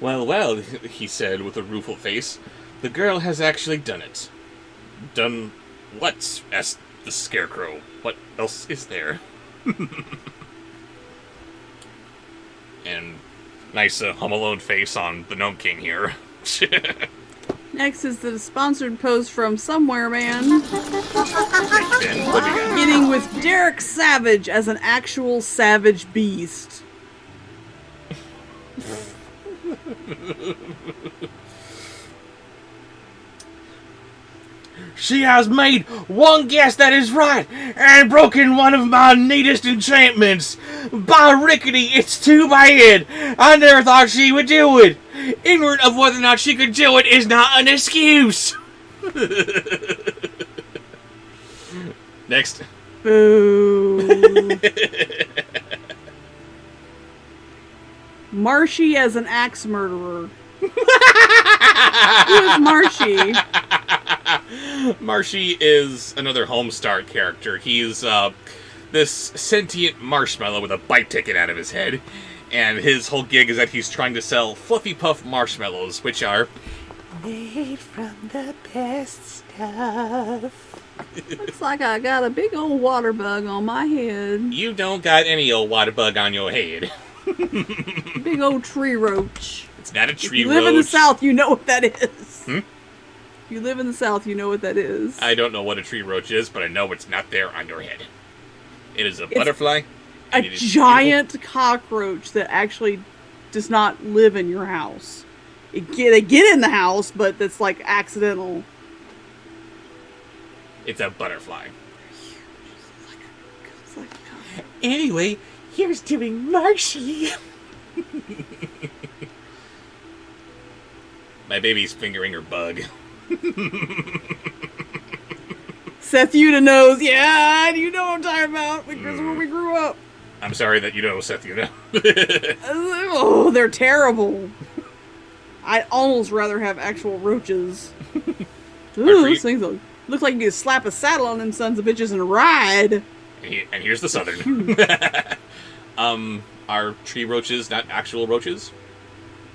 Well, he said with a rueful face. The girl has actually done it. Done what? Asked the scarecrow. What else is there? And nice Home Alone face on the Gnome King here.
Next is the sponsored post from Somewhere Man.
Ben, what you got?
Beginning with Derek Savage as an actual savage beast.
She has made one guess that is right, and broken one of my neatest enchantments. By rickety, it's too bad. I never thought she would do it. Ignorant of whether or not she could do it is not an excuse.
Next.
Boo. Marshy as an axe murderer. Who is Marshy?
Marshy is another Homestar character. He's this sentient marshmallow with a bite taken out of his head. And his whole gig is that he's trying to sell Fluffy Puff marshmallows, which are
Made from the best stuff.
Looks like I got a big old water bug on my head.
you don't got any old water bug on your head.
Big old tree roach.
It's not a tree
If you live in the
roach.
South, you know what that is.
Hmm?
If you live in the South, you know what that is.
I don't know what a tree roach is, but I know it's not there on your head. It is a butterfly.
A
and it is
giant cockroach that actually does not live in your house. They get in the house, but that's like accidental.
It's a butterfly.
It's like a cockroach.
Anyway, here's doing Marshy.
My baby's fingering her bug.
Seth Yuta knows. Yeah, you know what I'm talking about. Because when we grew up.
I'm sorry that you know Seth Yuta.
Oh, they're terrible. I'd almost rather have actual roaches. Ooh, those things look like you could slap a saddle on them sons of bitches and ride.
And here's the southern. Are tree roaches not actual roaches?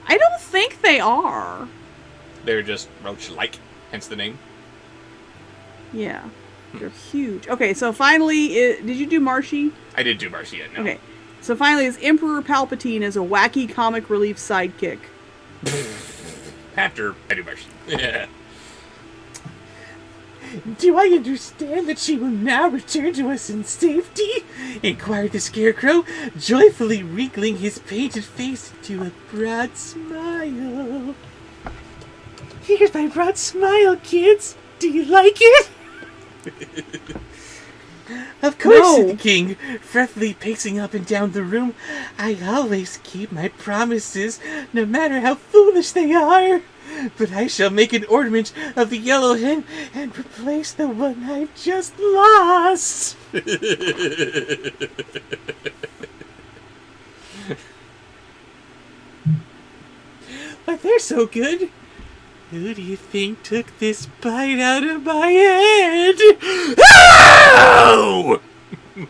I don't think they are.
They're just roach-like, hence the name.
Yeah. They're huge. Okay, so finally, did you do Marshy?
I did do Marcia, no.
Okay. So finally, is Emperor Palpatine as a wacky comic relief sidekick.
After I do Marcia. Yeah.
Do I understand that she will now return to us in safety? Inquired the Scarecrow, joyfully wrinkling his painted face into a broad smile. Here's my broad smile, kids. Do you like it? Of course,
No.
said the king, breathily pacing up and down the room. I always keep my promises, no matter how foolish they are. But I shall make an ornament of the yellow hen and replace the one I've just lost. But they're so good. Who do you think took this bite out of my head?
Oh!
What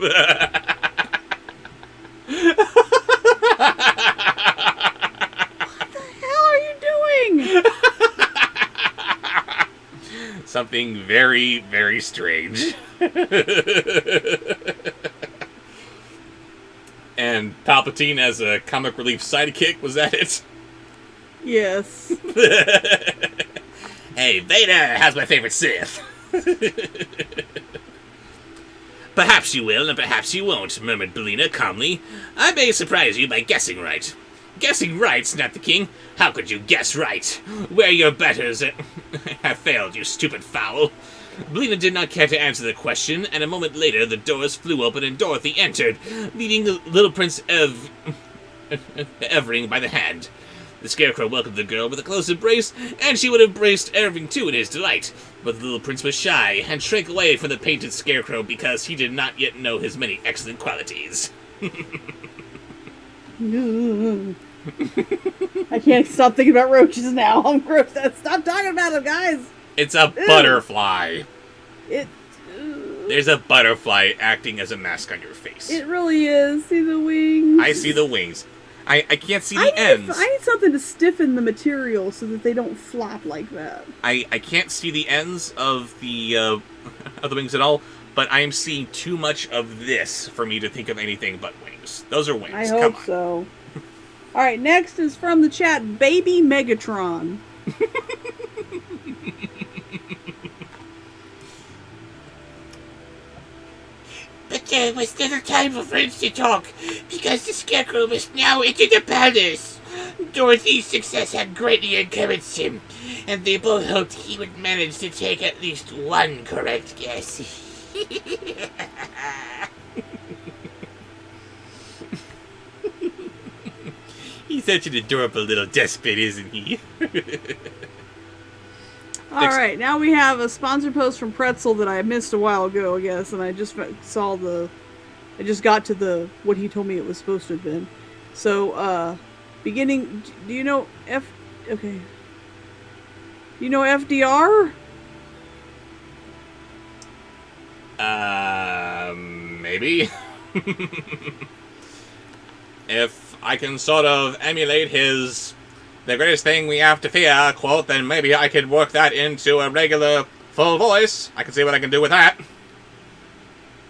the hell are you doing?
Something very, very strange. And Palpatine as a comic relief sidekick, was that it?
Yes.
Hey, Vader, how's my favorite Sith? Perhaps you will, and perhaps you won't, murmured Belina calmly. I may surprise you by guessing right. Guessing right, snapped the king. How could you guess right? Where your betters have failed, you stupid fowl. Belina did not care to answer the question, and a moment later the doors flew open and Dorothy entered, leading the little Prince Evering by the hand. The Scarecrow welcomed the girl with a close embrace, and she would have embraced Irving too in his delight. But the little prince was shy, and shrank away from the painted Scarecrow because he did not yet know his many excellent qualities.
I can't stop thinking about roaches now. I'm grossed out. Stop talking about them, guys.
It's a butterfly.
It
There's a butterfly acting as a mask on your face.
it really is. See the wings?
I see the wings. I can't see the ends.
I need something to stiffen the material so that they don't flap like that.
I can't see the ends of the wings at all, but I am seeing too much of this for me to think of anything but wings. Those are wings.
I
Come
hope
on.
so. All right, next is from the chat, Baby Megatron.
But there was little time for friends to talk, because the Scarecrow was now into the palace. Dorothy's success had greatly encouraged him, and they both hoped he would manage to take at least one correct guess.
He's such an adorable little despot, isn't he?
All right, now we have a sponsor post from Pretzel that I missed a while ago, I guess, and I just saw I just got to what he told me it was supposed to have been. So, beginning, do you know okay. Do you know FDR?
Maybe. If I can sort of emulate his "the greatest thing we have to fear" quote, then maybe I could work that into a regular full voice. I can see what I can do with that.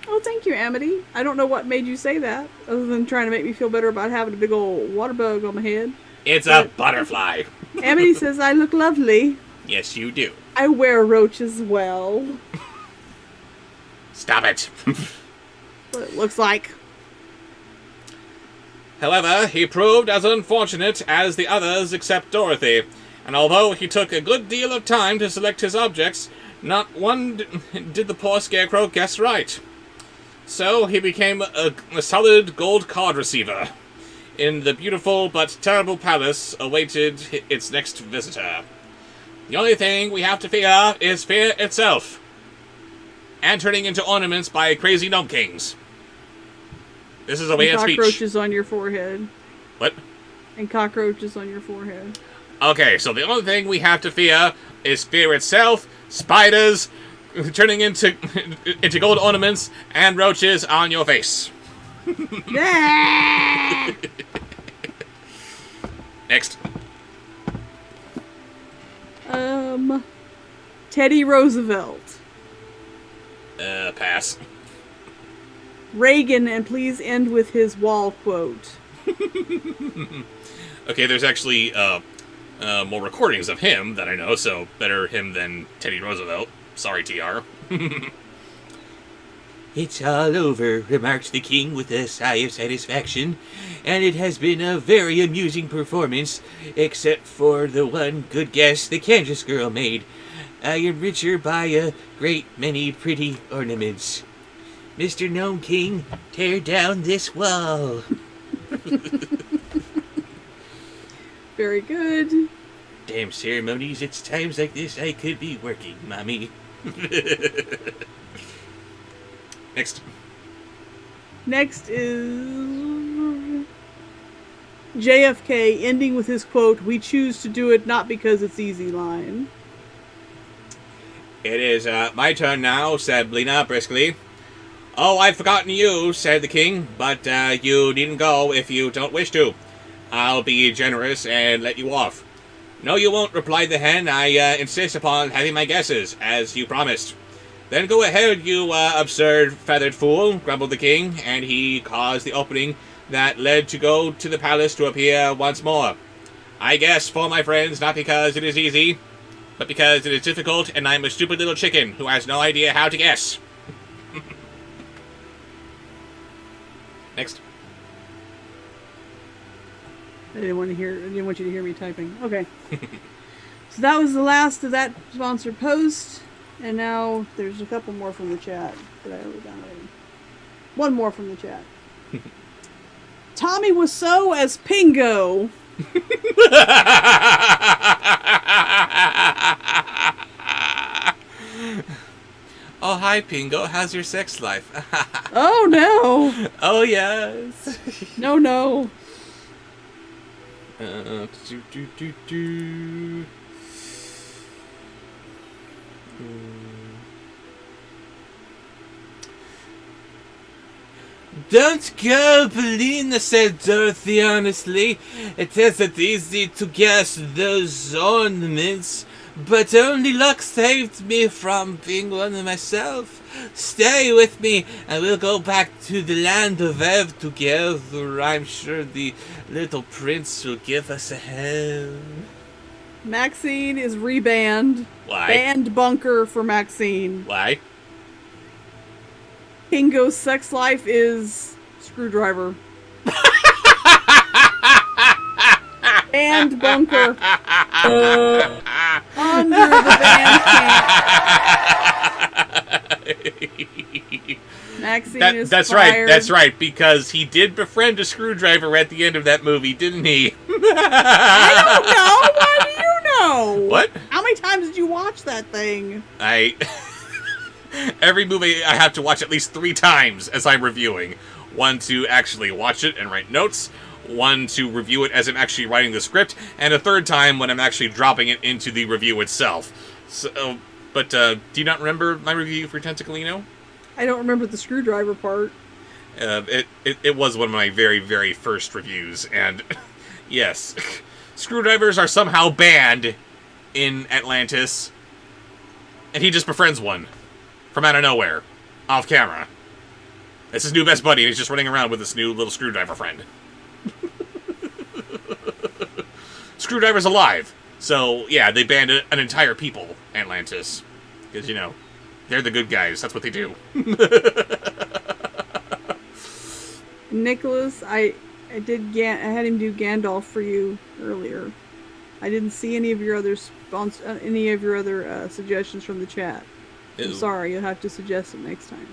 Oh, thank you, Amity. I don't know what made you say that, other than trying to make me feel better about having a big old water bug on my head.
It's a butterfly.
Amity says, I look lovely.
Yes, you do.
I wear roaches well.
Stop it.
What it looks like.
However, he proved as unfortunate as the others except Dorothy, and although he took a good deal of time to select his objects, not one did the poor Scarecrow guess right. So he became a solid gold card receiver. In the beautiful but terrible palace awaited its next visitor. The only thing we have to figure out is fear itself. And turning into ornaments by crazy gnome kings. This is a way of speech.
Cockroaches on your forehead.
What?
And cockroaches on your forehead.
Okay, so the only thing we have to fear is fear itself, spiders, turning into gold ornaments, and roaches on your face. Next.
Teddy Roosevelt.
Pass.
Reagan, and please end with his wall quote.
Okay, there's actually more recordings of him that I know, so better him than Teddy Roosevelt. Sorry, TR.
It's all over, remarked the king with a sigh of satisfaction, and it has been a very amusing performance, except for the one good guess the Kansas girl made. I am richer by a great many pretty ornaments. Mr. Gnome King, tear down this wall.
Very good.
Damn ceremonies, it's times like this I could be working, Mommy.
Next.
Next is JFK, ending with his quote, "We choose to do it not because it's easy" line.
It is my turn now, said Blina briskly. Oh, I've forgotten you, said the king, but you needn't go if you don't wish to. I'll be generous and let you off. No, you won't, replied the hen. I insist upon having my guesses, as you promised. Then go ahead, you absurd feathered fool, grumbled the king, and he caused the opening that led to go to the palace to appear once more. I guess, for my friends, not because it is easy, but because it is difficult, and I'm a stupid little chicken who has no idea how to guess. Next.
I didn't want you to hear me typing. Okay. So that was the last of that sponsored post, and now there's a couple more from the chat that I wrote down already. One more from the chat. Tommy Wiseau as Pingo.
Oh, hi, Pingo. How's your sex life?
Oh, no.
Oh, yes.
No.
Don't go, Paulina, said Dorothy honestly. It isn't easy to guess those ornaments, but only luck saved me from being one myself. Stay with me, and we'll go back to the land of Ev together. I'm sure the little prince will give us a hand.
Maxine is rebanned.
Why?
Banned bunker for Maxine.
Why?
Pingo's sex life is screwdriver. And bunker. Under the band camp. Maxine is
that's
fired.
right, that's right, because he did befriend a screwdriver at the end of that movie, didn't he?
I don't know. Why do you know?
What?
How many times did you watch that thing?
Every movie I have to watch at least 3 times as I'm reviewing. One to actually watch it and write notes, one to review it as I'm actually writing the script, and a third time when I'm actually dropping it into the review itself. So, but do you not remember my review for Tentaclino?
I don't remember the screwdriver part.
It was one of my very, very first reviews, and yes, screwdrivers are somehow banned in Atlantis, and he just befriends one from out of nowhere, off camera. It's his new best buddy, and he's just running around with this new little screwdriver friend. Screwdriver's alive, so yeah, they banned an entire people, Atlantis, because they're the good guys. That's what they do.
Nicholas, I had him do Gandalf for you earlier. I didn't see any of your other suggestions from the chat. I'm sorry, you'll have to suggest it next time.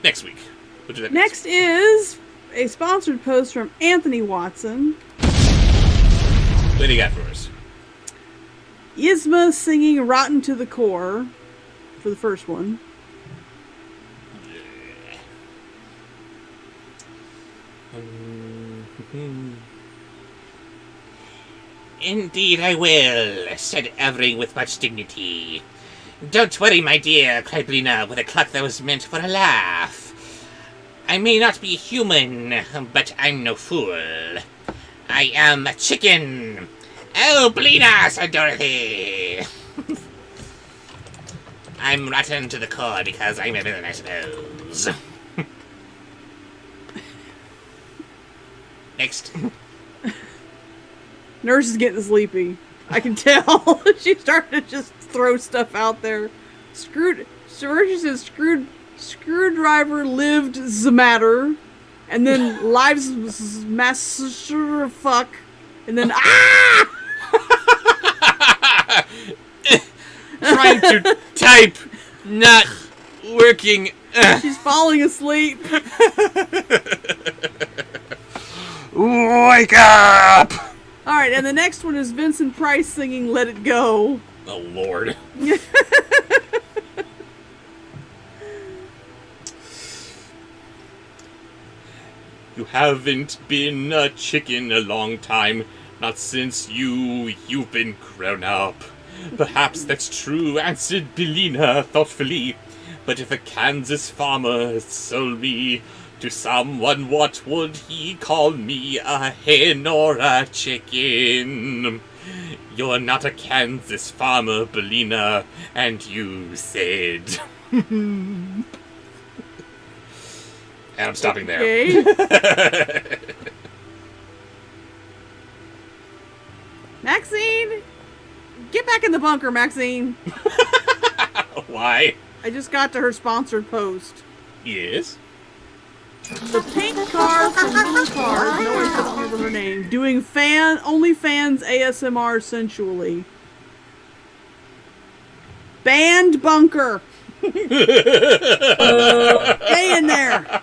Next week. We'll do that
next is a sponsored post from Anthony Watson.
What do you got for us?
Yzma singing Rotten to the Core for the first one.
Indeed I will, said Evering with much dignity. Don't worry, my dear, cried Belina with a cluck that was meant for a laugh. I may not be human, but I'm no fool. I am a chicken. Oh, Belina, said Dorothy. I'm rotten to the core because I'm a villain, I suppose. Next.
Nurse is getting sleepy. I can tell. She's starting to just throw stuff out there. Screwdriver lived the matter. And then lives master fuck. And then
Trying to type, not working.
She's falling asleep.
Wake up!
Alright, and the next one is Vincent Price singing Let It Go.
Oh, Lord. You haven't been a chicken a long time. Not since you've been grown up. Perhaps that's true, answered Belina thoughtfully. But if a Kansas farmer sold me to someone, what would he call me? A hen or a chicken? You're not a Kansas farmer, Belina, and you said... And I'm stopping there.
Okay. Maxine! Get back in the bunker, Maxine!
Why?
I just got to her sponsored post.
Yes?
The pink car from Little Cars, no one can remember her name, doing OnlyFans ASMR sensually. Banned bunker! Stay in there!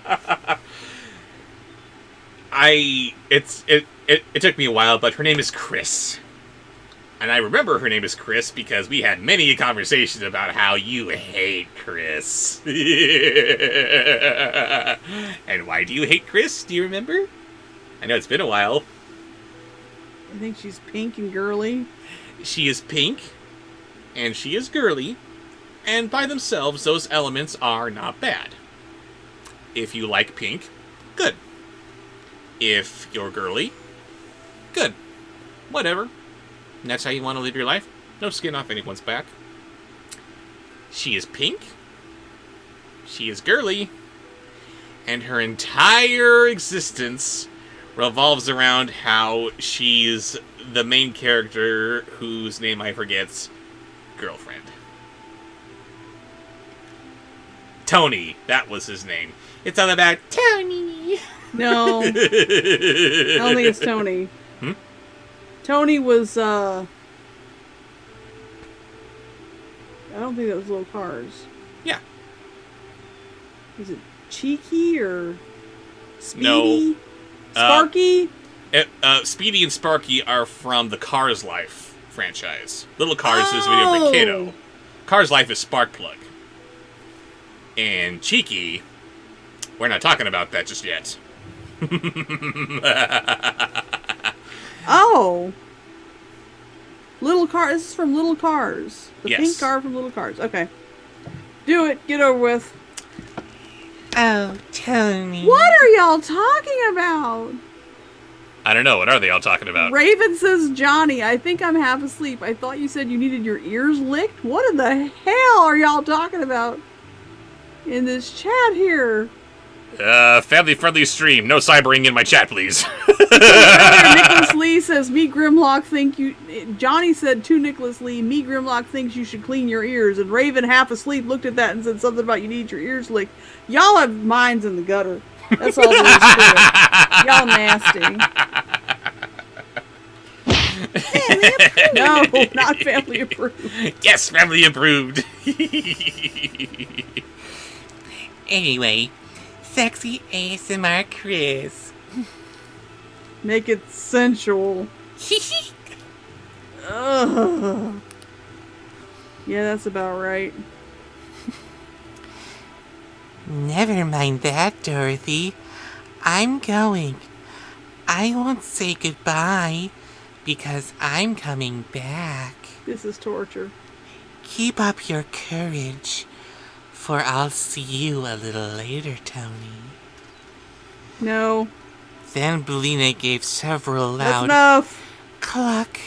It took me a while, but her name is Chris. And I remember her name is Chris because we had many conversations about how you hate Chris. And why do you hate Chris? Do you remember? I know it's been a while.
I think she's pink and girly.
She is pink, and she is girly, and by themselves, those elements are not bad. If you like pink, good. If you're girly, good. Whatever. And that's how you want to live your life? No skin off anyone's back. She is pink. She is girly. And her entire existence revolves around how she's the main character, whose name I forget's girlfriend. Tony, that was his name. It's all about Tony.
No. I don't think it's Tony. Tony was, I don't think that was Little Cars.
Yeah.
Is it Cheeky or Speedy?
No.
Sparky?
Speedy and Sparky are from the Cars Life franchise. Little Cars is Video for Kiddo. Cars Life is Sparkplug. And Cheeky, we're not talking about that just yet.
Oh. Little Cars. This is from Little Cars. The
Yes.
pink car from Little Cars. Okay. Do it. Get over with.
Oh, Tony.
What are y'all talking about?
I don't know. What are they all talking about?
Raven says, Johnny, I think I'm half asleep. I thought you said you needed your ears licked. What in the hell are y'all talking about in this chat here?
Family-friendly stream. No cybering in my chat, please.
Nicholas Lee says, me Grimlock think you... Johnny said to Nicholas Lee, me Grimlock thinks you should clean your ears. And Raven, half asleep, looked at that and said something about you need your ears licked. Y'all have minds in the gutter. That's all there is to it. Y'all nasty. Family approved. No, not family approved.
Yes, family approved.
Anyway, sexy ASMR Chris.
Make it sensual. Ugh. Yeah, that's about right.
Never mind that, Dorothy. I'm going. I won't say goodbye because I'm coming back.
This is torture.
Keep up your courage, for I'll see you a little later, Tony.
No.
Then Belina gave several
That's
loud
enough.
cluck,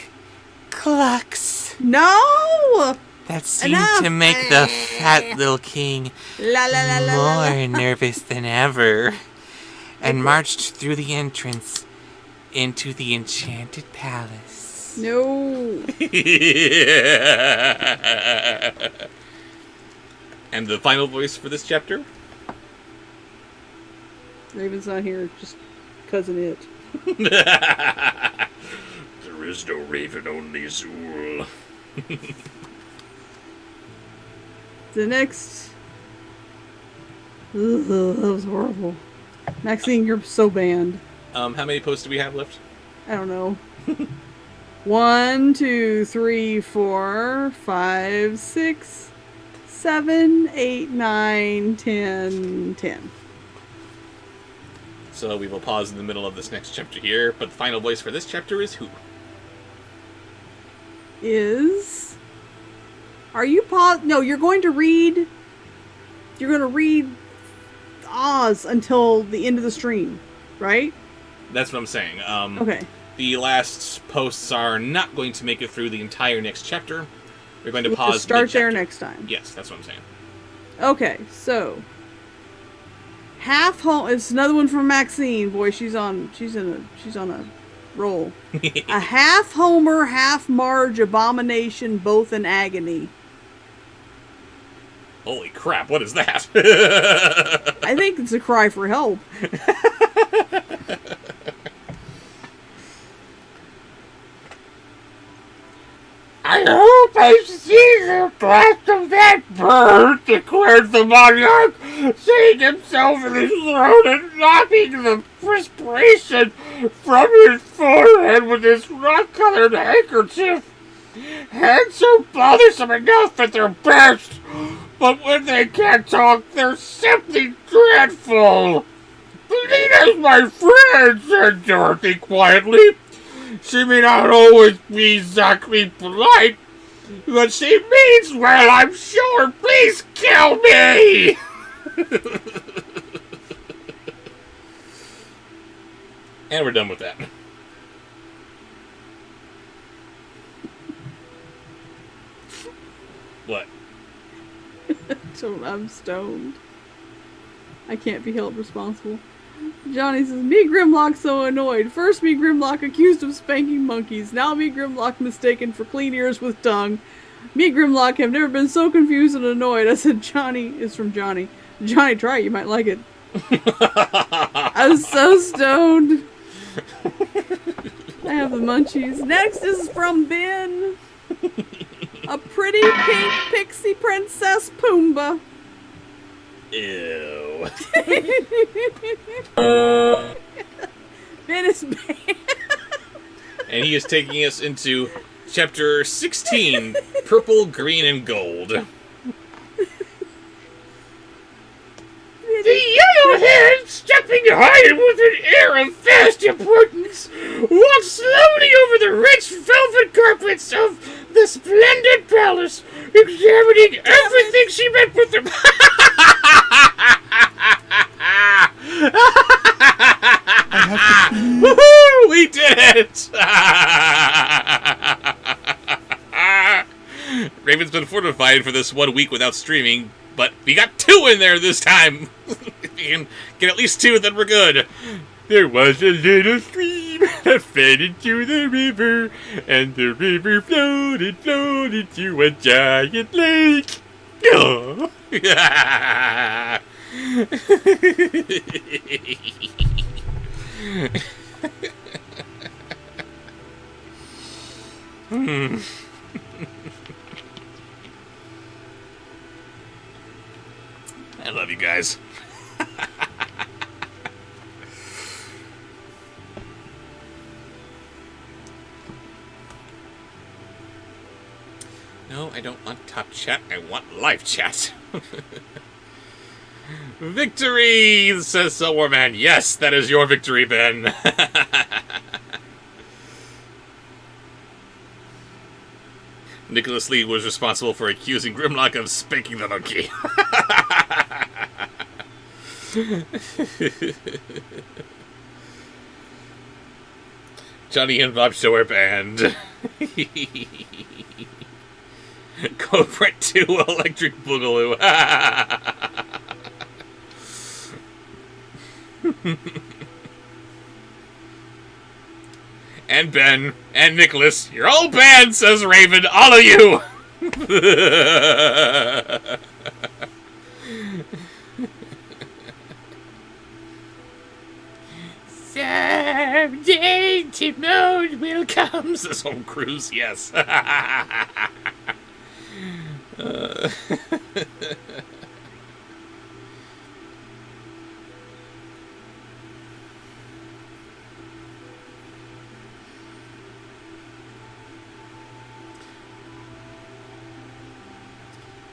clucks
No!
that seemed
Enough.
to make the fat little king
La la la la la.
more nervous than ever, and marched through the entrance into the enchanted palace.
No.
And the final voice for this chapter?
Raven's not here, just cousin it.
There is no Raven, only Zool.
The next... Ugh, that was horrible. Maxine, you're so banned.
How many posts do we have left?
I don't know. 1, 2, 3, 4, 5, 6, 7, 8, 9, 10, 10.
So we will pause in the middle of this next chapter here, but the final voice for this chapter is who?
Is... Are you No, you're going to read... You're going to read Oz until the end of the stream, right?
That's what I'm saying.
Okay.
The last posts are not going to make it through the entire next chapter. We're going to
We'll
pause
just start there
mid-chapter.
next time.
Yes, that's what I'm saying.
Okay, so... Half home. It's another one from Maxine. Boy, she's on a roll. A half Homer, half Marge abomination, both in agony.
Holy crap, what is that?
I think it's a cry for help.
I hope I see the blast of that bird, declared the monarch, seeing himself in his throne and knocking the perspiration from his forehead with his rock-colored handkerchief. Hands so bothersome enough at their best, but when they can't talk, they're simply dreadful. Belina's my friend, said Dorothy quietly. She may not always be exactly polite, but she means well, I'm sure. Please kill me!
And we're done with that. What?
So I'm stoned. I can't be held responsible. Johnny says, me Grimlock so annoyed. First me Grimlock accused of spanking monkeys. Now me Grimlock mistaken for clean ears with tongue. Me Grimlock have never been so confused and annoyed. I said Johnny is from Johnny. Johnny, try it. You might like it. I was so stoned. I have the munchies. Next is from Ben. A pretty pink pixie princess Pumbaa.
Ew.
Ben is banned.
And he is taking us into chapter 16, Purple, Green, and Gold.
The yellow-haired, stepping high with an air of vast importance, walked slowly over the rich velvet carpets of the splendid palace, examining everything she met with her.
Woohoo! We did it! Raven's been fortified for this 1 week without streaming, but we got 2 in there this time. If we can get at least 2, then we're good. There was a little stream that fed into the river, and the river floated to a giant lake. Oh. I love you guys. No, I don't want top chat, I want live chat. Victory, says Silverman. Yes, that is your victory, Ben. Nicholas Lee was responsible for accusing Grimlock of spanking the monkey. Johnny and Bobsheaux are banned. Cobra 2 Electric Boogaloo. And Ben and Nicholas, you're all banned, says Raven. All of you.
Someday Timon will come.
Says Home Cruise, yes.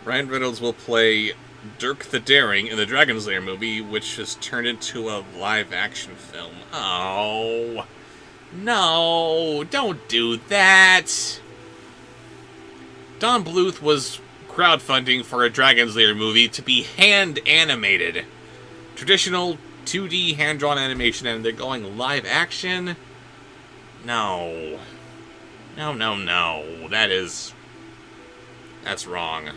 Ryan Reynolds will play Dirk the Daring in the Dragon Slayer movie, which has turned into a live-action film. Oh. No, don't do that. Don Bluth was crowdfunding for a Dragon Slayer movie to be hand-animated. Traditional 2D hand-drawn animation, and they're going live-action? No. No. That's wrong.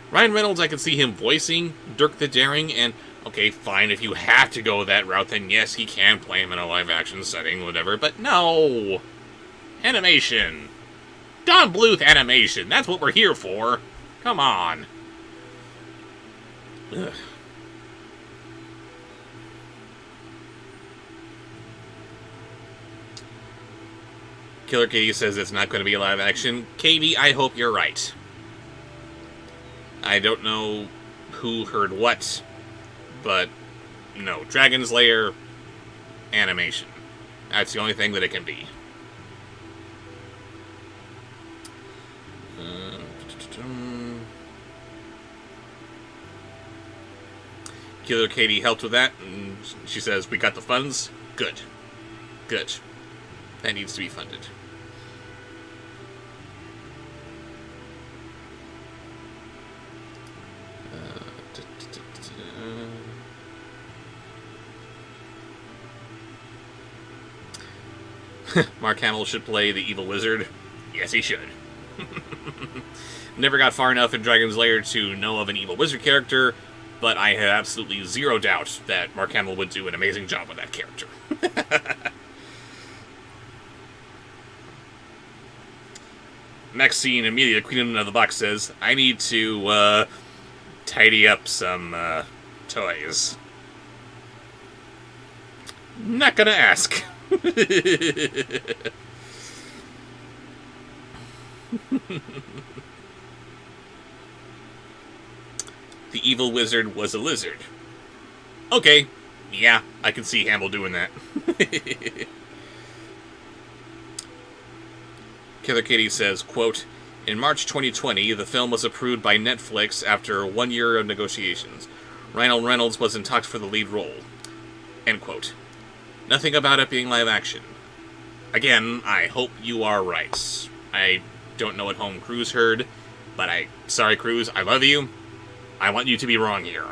Ryan Reynolds, I can see him voicing Dirk the Daring, and okay, fine, if you have to go that route, then yes, he can play him in a live-action setting, whatever, but no! Animation! Don Bluth animation, that's what we're here for! Come on! Ugh. Killer Katie says it's not going to be a live-action. Katie, I hope you're right. I don't know who heard what, but no, Dragon Slayer animation. That's the only thing that it can be. Killer Katie helped with that, and she says, we got the funds? Good. Good. That needs to be funded. Mark Hamill should play the evil wizard. Yes, he should. Never got far enough in Dragon's Lair to know of an evil wizard character, but I have absolutely zero doubt that Mark Hamill would do an amazing job with that character. Maxine Amelia, Queen of the Box, says, I need to tidy up some toys. Not gonna ask. The evil wizard was a lizard. Okay, yeah, I can see Hamill doing that. Killer Katie says, quote, in March 2020, the film was approved by Netflix after 1 year of negotiations. Ryan Reynolds was in talks for the lead role. End quote. Nothing about it being live action. Again, I hope you are right. I don't know what Home Cruise heard, but sorry Cruise, I love you. I want you to be wrong here.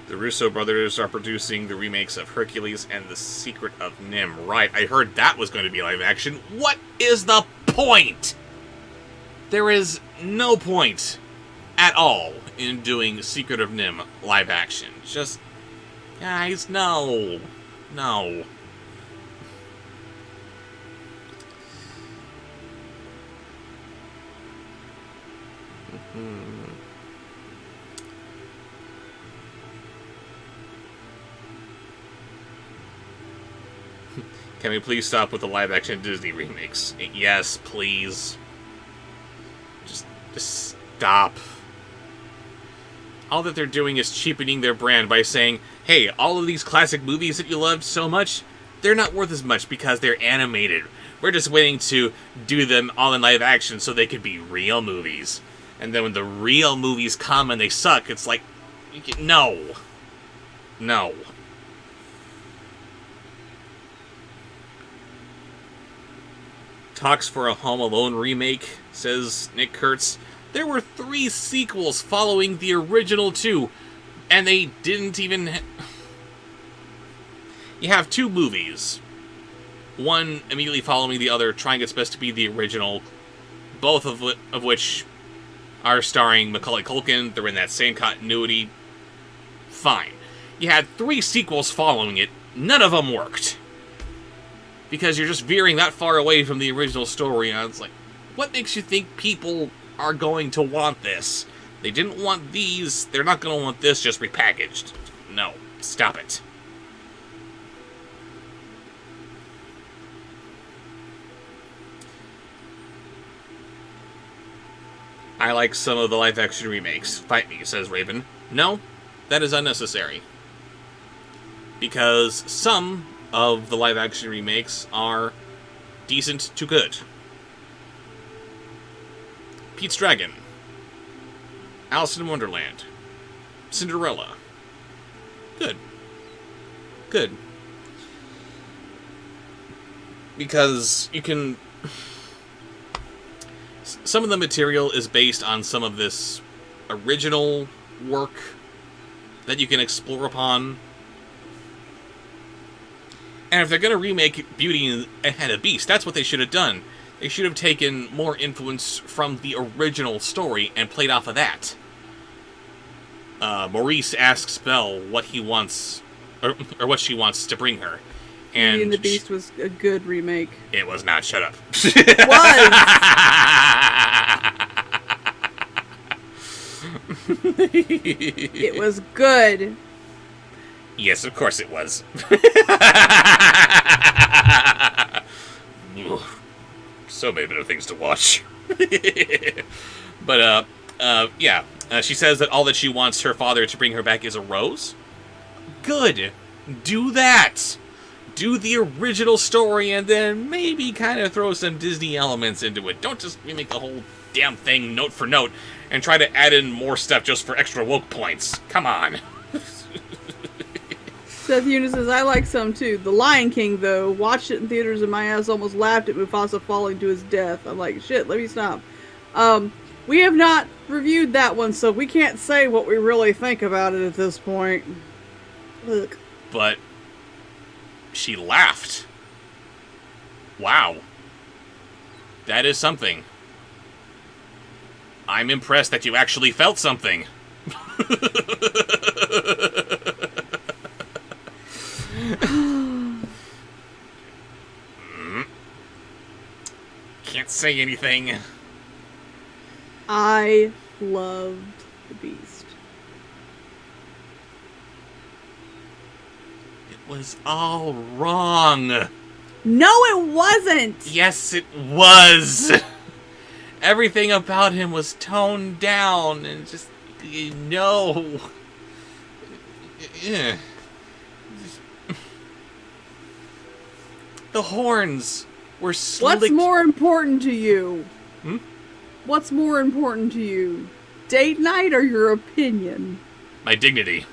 The Russo brothers are producing the remakes of Hercules and The Secret of Nim. Right, I heard that was going to be live action. What is the point? There is no point at all in doing Secret of Nim live action. Just, guys, no. No. Can we please stop with the live-action Disney remakes? Yes, please. Just stop. All that they're doing is cheapening their brand by saying, hey, all of these classic movies that you loved so much, they're not worth as much because they're animated. We're just waiting to do them all in live action so they could be real movies. And then when the real movies come and they suck, it's like, no. No. Talks for a Home Alone remake, says Nick Kurtz. There were 3 sequels following the original 2, and they didn't even... You have 2 movies. One immediately following the other, trying its best to be the original, both of which are starring Macaulay Culkin. They're in that same continuity. Fine. You had 3 sequels following it. None of them worked. Because you're just veering that far away from the original story, and it's like, what makes you think people are going to want this? They didn't want these, they're not going to want this just repackaged. No, stop it. I like some of the live-action remakes. Fight me, says Raven. No, that is unnecessary. Because some of the live-action remakes are decent to good. Pete's Dragon, Alice in Wonderland, Cinderella. Good. Good. Because you can... Some of the material is based on some of this original work that you can explore upon. And if they're going to remake Beauty and the Beast, that's what they should have done. They should have taken more influence from the original story and played off of that. Maurice asks Belle what he wants, or what she wants to bring her. And
Beauty and the Beast was a good remake.
It was not. Shut up.
It was! It was good.
Yes, of course it was. So many better things to watch. But, yeah. She says that all that she wants her father to bring her back is a rose. Good. Do that. Do the original story and then maybe kind of throw some Disney elements into it. Don't just remake the whole damn thing note for note and try to add in more stuff just for extra woke points. Come on.
Seth Eunice says, I like some too. The Lion King, though, watched it in theaters and my ass almost laughed at Mufasa falling to his death. I'm like, shit, let me stop. We have not reviewed that one, so we can't say what we really think about it at this point. Look.
But she laughed. Wow. That is something. I'm impressed that you actually felt something. Can't say anything.
I loved the Beast.
It was all wrong.
No, it wasn't!
Yes, it was. Everything about him was toned down and just, no. The horns were slick.
What's more important to you?
Hmm?
What's more important to you? Date night or your opinion?
My dignity.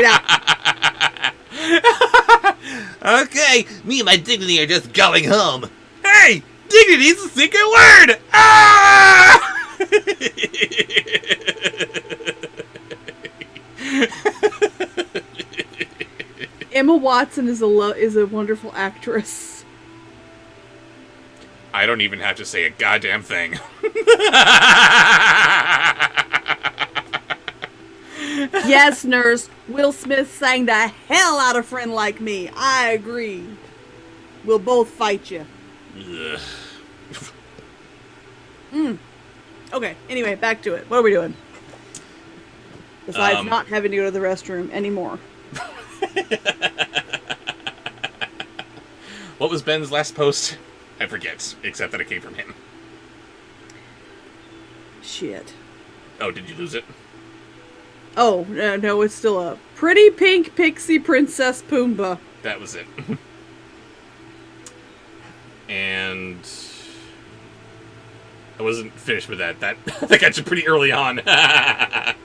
Yeah.
Okay, me and my dignity are just going home.
Hey! Dignity's a secret word! Ah!
Emma Watson is a wonderful actress.
I don't even have to say a goddamn thing.
Yes, nurse. Will Smith sang the hell out of Friend Like Me. I agree. We'll both fight you. Okay, anyway, back to it. What are we doing? Besides not having to go to the restroom anymore.
What was Ben's last post? I forget, except that it came from him.
Shit.
Oh, did you lose it?
Oh, no, it's still a pretty pink pixie princess Pumbaa.
That was it. And I wasn't finished with that. That got you pretty early on.
The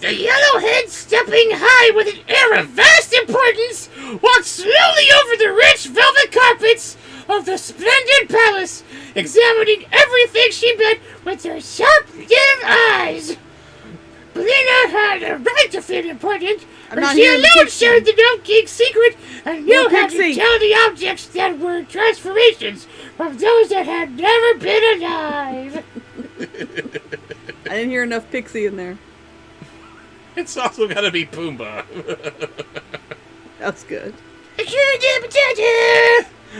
yellowhead, stepping high with an air of vast importance, walked slowly over the rich velvet carpets of the splendid palace, examining everything she met with her sharp young eyes. Belina had a right to feel important, but she alone shared the Gnome King's secret and knew how to tell the objects that were transformations from those that had never been alive.
I didn't hear enough pixie in there.
It's also got to be Pumbaa.
That's good.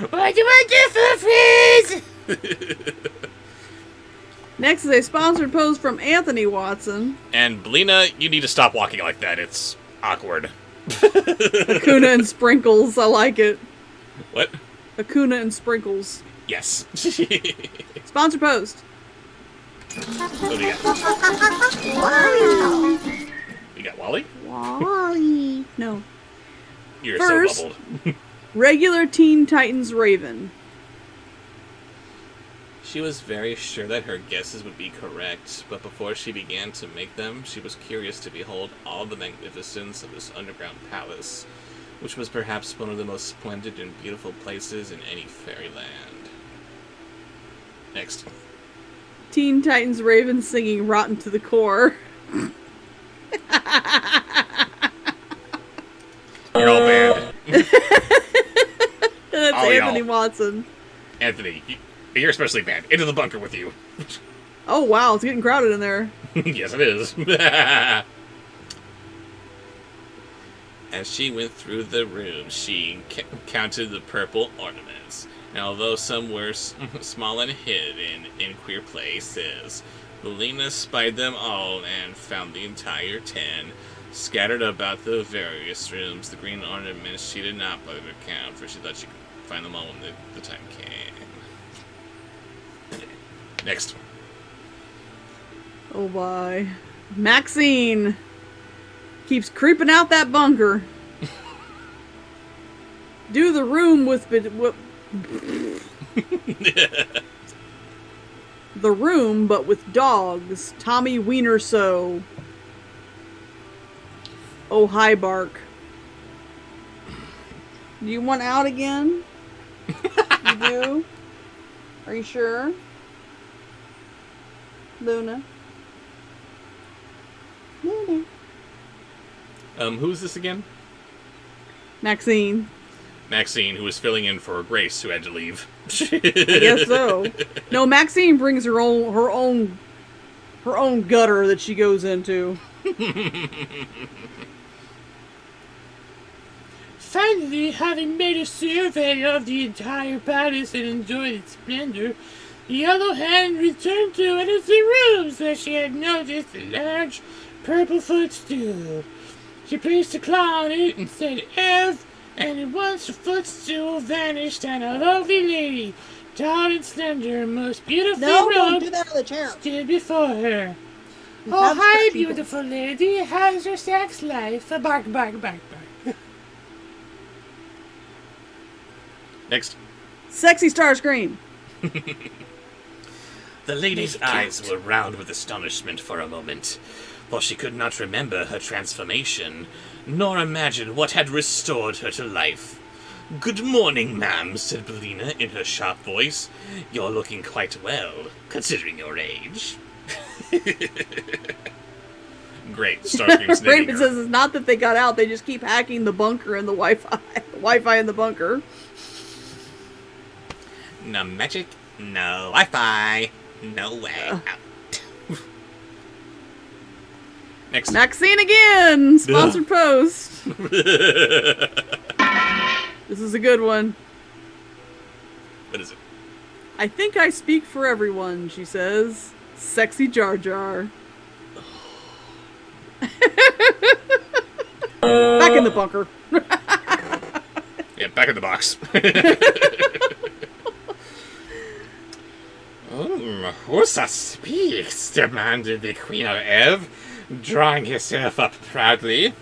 What a wonderful phrase!
Next is a sponsored pose from Anthony Watson.
And Belina, you need to stop walking like that. It's awkward.
Akuna and Sprinkles. I like it.
What?
Akuna and Sprinkles.
Yes.
Sponsor post.
What do you got? You got Wally?
Wally. No.
You're
First,
so bubbled.
Regular Teen Titans Raven.
She was very sure that her guesses would be correct, but before she began to make them, she was curious to behold all the magnificence of this underground palace, which was perhaps one of the most splendid and beautiful places in any fairyland. Next.
Teen Titans Raven singing Rotten to the Core.
You're all banned.
That's
All
Anthony
y'all.
Watson.
Anthony, you're especially banned. Into the bunker with you.
Oh wow, it's getting crowded in there.
Yes, it is. As she went through the room, she counted the purple ornaments. And although some were small and hidden in queer places, Belina spied them all and found the entire 10 scattered about the various rooms. The green ornaments she did not bother to count, for she thought she could find them all when the time came. Next.
Oh boy. Maxine keeps creeping out that bunker. Do the room with the room, but with dogs. Tommy Wiener so. Oh hi Bark. Do you want out again? You do? Are you sure? Luna. Luna.
Who's this again?
Maxine.
Maxine, who was filling in for Grace, who had to leave.
I guess so. No, Maxine brings her own gutter that she goes into.
Finally, having made a survey of the entire palace and enjoyed its splendor, the Yellow Hand returned to one of the rooms where she had noticed a large purple footstool. She placed a claw on it and said, "Ev," and at once the footstool vanished and a lovely lady, tall and slender, most beautifully robed,
that on the chair.
stood before her.
You
"Oh,
have
hi,
to-
beautiful lady. How's your sex life?" Bark, bark, bark, bark.
Next.
Sexy Starscream.
The lady's eyes were round with astonishment for a moment, for she could not remember her transformation, nor imagine what had restored her to life. "Good morning, ma'am," said Belina in her sharp voice. "You're looking quite well, considering your age." Great, Starscream's knitting
Raven
her.
says it's not that they got out, they just keep hacking the bunker and the Wi-Fi. The Wi-Fi in the bunker.
No magic, no Wi-Fi, no way out. Next.
Maxine again! Sponsored post. This is a good one.
What is it?
"I think I speak for everyone," she says. Sexy Jar Jar. Back in the bunker.
Yeah, back in the box.
Who speaks? Demanded the Queen of Ev, drawing herself up proudly.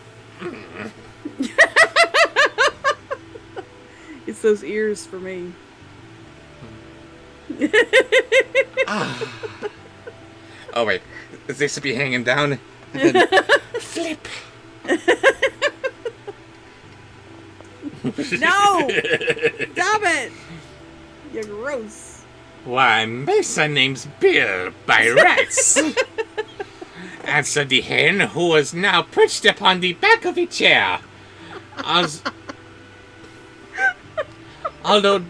It's those ears for me.
Oh wait, this should be hanging down. And then flip.
No! Stop it! You're gross.
Why, my son name's Bill by rights. Answered the hen, who was now perched upon the back of a chair. Although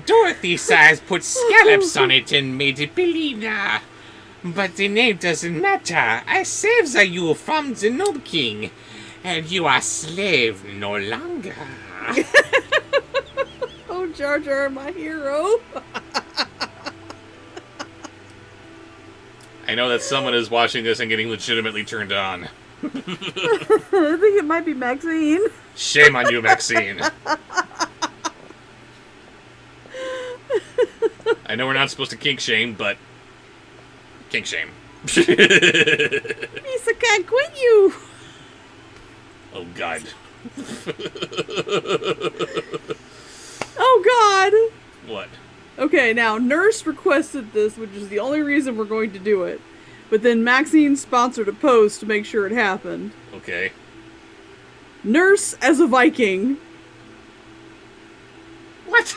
Dorothy says put scallops on it and made it Bellina. But the name doesn't matter. I saves a you from the Gnome King, and you are slave no longer.
Oh, Jar Jar, my hero.
I know that someone is watching this and getting legitimately turned on.
I think it might be Maxine.
Shame on you, Maxine. I know we're not supposed to kink shame, but kink shame.
Misa can't quit you.
Oh God.
Oh God.
What?
Okay, now Nurse requested this, which is the only reason we're going to do it. But then Maxine sponsored a post to make sure it happened.
Okay.
Nurse as a Viking.
What?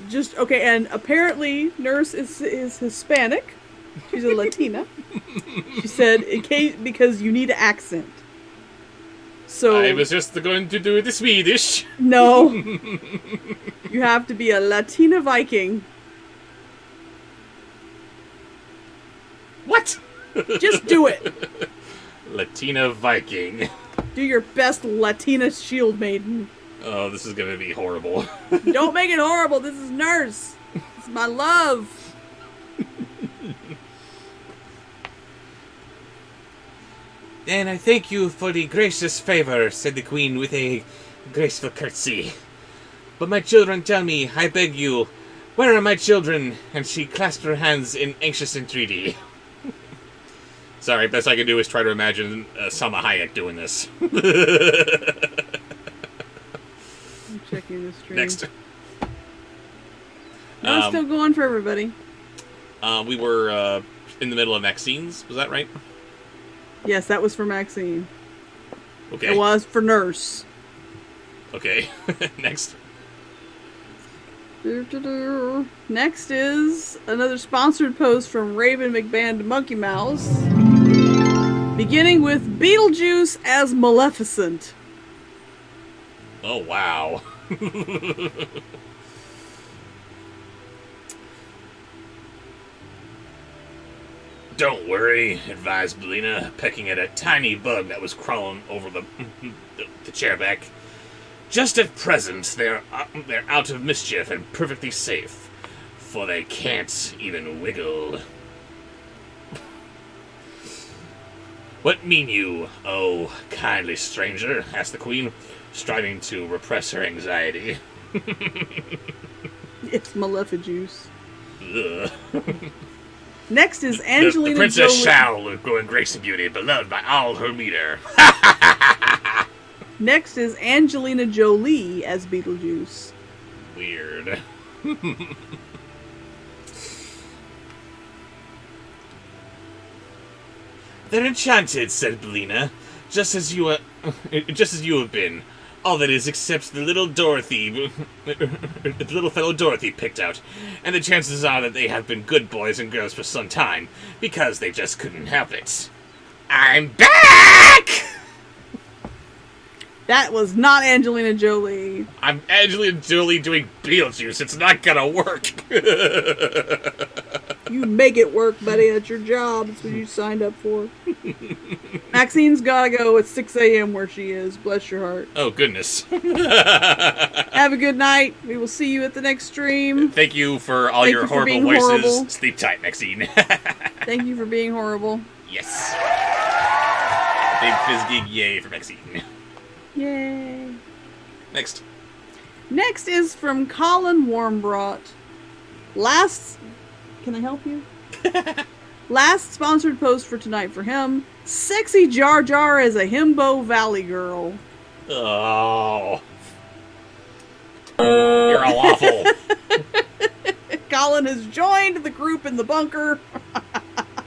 Just okay, and apparently Nurse is Hispanic. She's a Latina. She said in case because you need an accent. So
I was just going to do the Swedish.
no, you have to be a Latina Viking.
What?
Just do it.
Latina Viking.
Do your best Latina shield maiden.
Oh, this is gonna be horrible.
Don't make it horrible. This is Nurse. It's my love.
Then I thank you for the gracious favor, said the Queen with a graceful curtsy. But my children tell me, I beg you, where are my children? And she clasped her hands in anxious entreaty.
Sorry, best I can do is try to imagine Salma Hayek doing this.
I'm checking the stream.
Next.
No, it's still going for everybody.
We were in the middle of Maxine's, was that right?
Yes, that was for Maxine.
Okay.
It was for Nurse.
Okay. Next.
Next is another sponsored post from Raven McBand Monkey Mouse. Beginning with Beetlejuice as Maleficent.
Oh, wow. Don't worry, advised Bellina, pecking at a tiny bug that was crawling over the chair back. Just at present, they're out of mischief and perfectly safe, for they can't even wiggle. What mean you, oh, kindly stranger? Asked the Queen, striving to repress her anxiety.
It's Malefijuice.
Ugh.
Next is Angelina
the princess
Jolie.
shall grow in grace and beauty, beloved by all her meter.
Next is Angelina Jolie as Beetlejuice.
Weird.
They're enchanted, said Bellina, just as you have been. All that is, except the little Dorothy, the little fellow Dorothy picked out, and the chances are that they have been good boys and girls for some time, because they just couldn't help it. I'm back!
That was not Angelina Jolie.
I'm Angelina Jolie doing Beetlejuice. It's not gonna work.
You make it work, buddy. That's your job. That's what you signed up for. Maxine's gotta go at 6 a.m. where she is. Bless your heart.
Oh, goodness.
Have a good night. We will see you at the next stream.
Thank you for all
Thank
your
you for
horrible
being
voices.
horrible.
Sleep tight, Maxine.
Thank you for being horrible.
Yes. Big fizz gig yay for Maxine.
Yay.
Next.
Next is from Colin Warmbrought. Last Can I help you? Last sponsored post for tonight for him. Sexy Jar Jar as a himbo valley girl.
Oh. You're all awful.
Colin has joined the group in the bunker.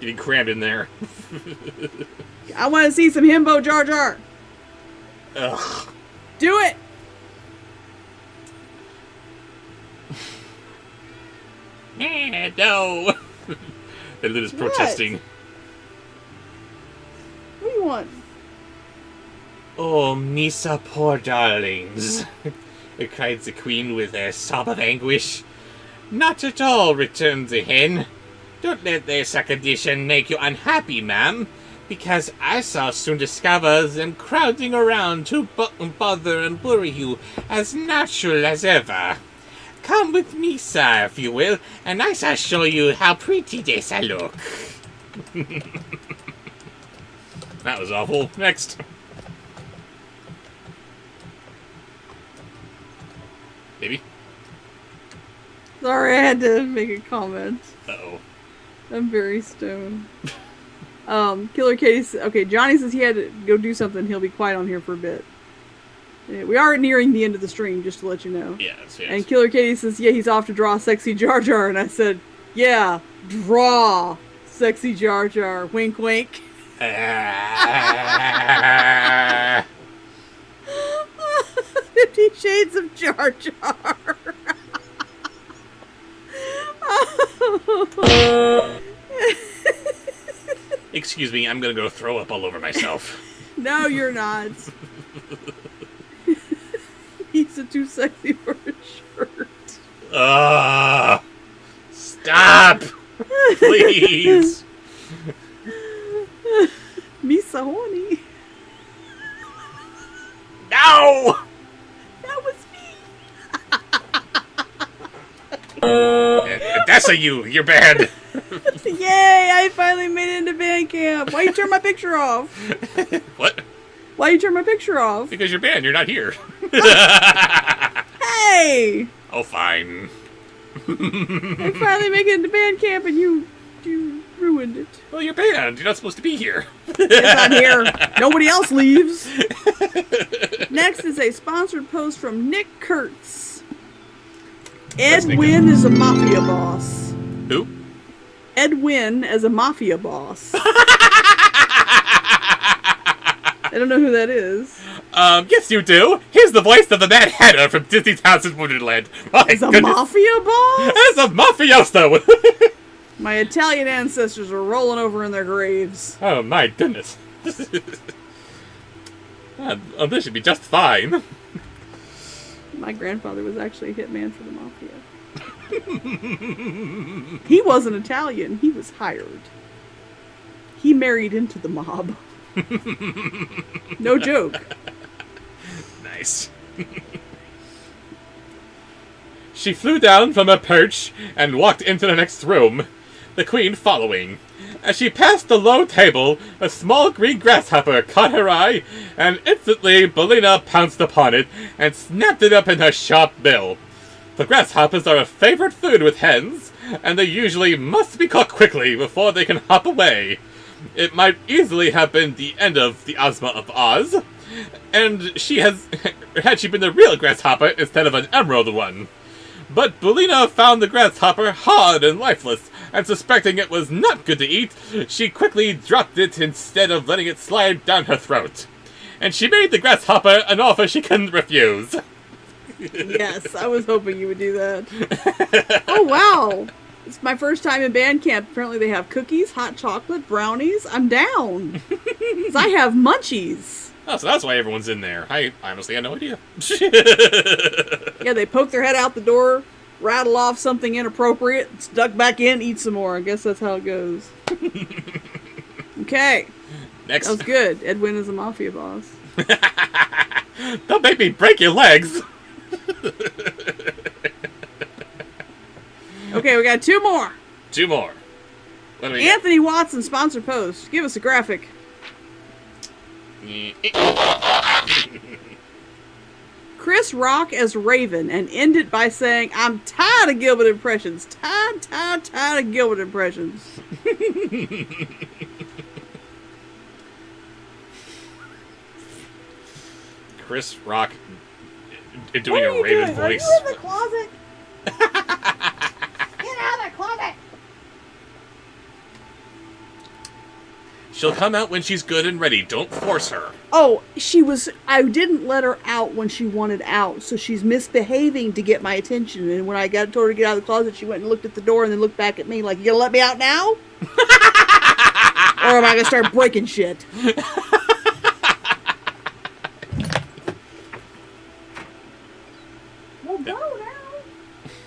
Getting crammed in there.
I want to see some himbo Jar Jar.
Ugh.
Do it.
No. And then is protesting.
What do you want?
Oh, Misa, poor darlings, cried the queen with a sob of anguish. Not at all, returned the hen. Don't let this condition make you unhappy, ma'am, because I shall soon discover them crowding around to bother and worry you as natural as ever. Come with me, sir, if you will, and I shall show you how pretty this I look. That was awful. Next. Maybe?
Sorry, I had to make a comment.
Uh-oh.
I'm very stoned. Killer Katie. Okay, Johnny says he had to go do something. He'll be quiet on here for a bit. Yeah, we are nearing the end of the stream, just to let you know.
Yes.
And Killer Katie says, yeah, he's off to draw sexy Jar Jar. And I said, yeah, draw sexy Jar Jar. Wink, wink. 50 Shades of Jar Jar.
Excuse me, I'm gonna go throw up all over myself.
No, you're not. He's too sexy for a shirt.
Stop! Please!
Me so horny.
No!
That was me.
That's a you. You're bad.
Yay! I finally made it into band camp. Why you turn my picture off?
What?
Why you turn my picture off?
Because you're banned. You're not here.
Hey!
Oh, fine.
I finally make it into band camp and you ruined it.
Well, you're banned. You're not supposed to be here.
Yes, I'm here. Nobody else leaves. Next is a sponsored post from Nick Kurtz. Ed Wynn is a mafia boss.
Who?
Ed Wynn as a mafia boss. I don't know who that is.
Yes, you do. He's the voice of the Mad Hatter from Disney's House in Wonderland. My
As a
goodness.
mafia boss?
As a mafioso.
My Italian ancestors are rolling over in their graves.
Oh, my goodness. This should be just fine.
My grandfather was actually a hitman for the mafia. He wasn't Italian. He was hired. He married into the mob. No joke.
Nice. She flew down from her perch and walked into the next room, the queen following. As she passed the low table, a small green grasshopper caught her eye, and instantly Belina pounced upon it and snapped it up in her sharp bill. The grasshoppers are a favorite food with hens, and they usually must be caught quickly before they can hop away. It might easily have been the end of the Ozma of Oz, and had she been the real grasshopper instead of an emerald one. But Belina found the grasshopper hard and lifeless, and suspecting it was not good to eat, she quickly dropped it instead of letting it slide down her throat. And she made the grasshopper an offer she couldn't refuse.
Yes, I was hoping you would do that. Oh, wow. It's my first time in band camp. Apparently they have cookies, hot chocolate, brownies. I'm down. 'Cause I have munchies.
Oh, so that's why everyone's in there. I honestly had no idea.
Yeah, they poke their head out the door, rattle off something inappropriate, duck back in, eat some more. I guess that's how it goes. Okay.
Next.
That was good. Edwin is a mafia boss.
Don't make me break your legs.
Okay, we got two more.
Two more. What do we got?
Anthony Watson sponsored post. Give us a graphic. Chris Rock as Raven and end it by saying, I'm tired of Gilbert impressions. Tired of Gilbert impressions.
Chris Rock doing a Raven voice.
Are you in the closet? Get out of the closet!
She'll come out when she's good and ready. Don't force her.
Oh, I didn't let her out when she wanted out, so she's misbehaving to get my attention. And when I told her to get out of the closet, she went and looked at the door and then looked back at me like, you gonna let me out now? Or am I gonna start breaking shit? Well, go now.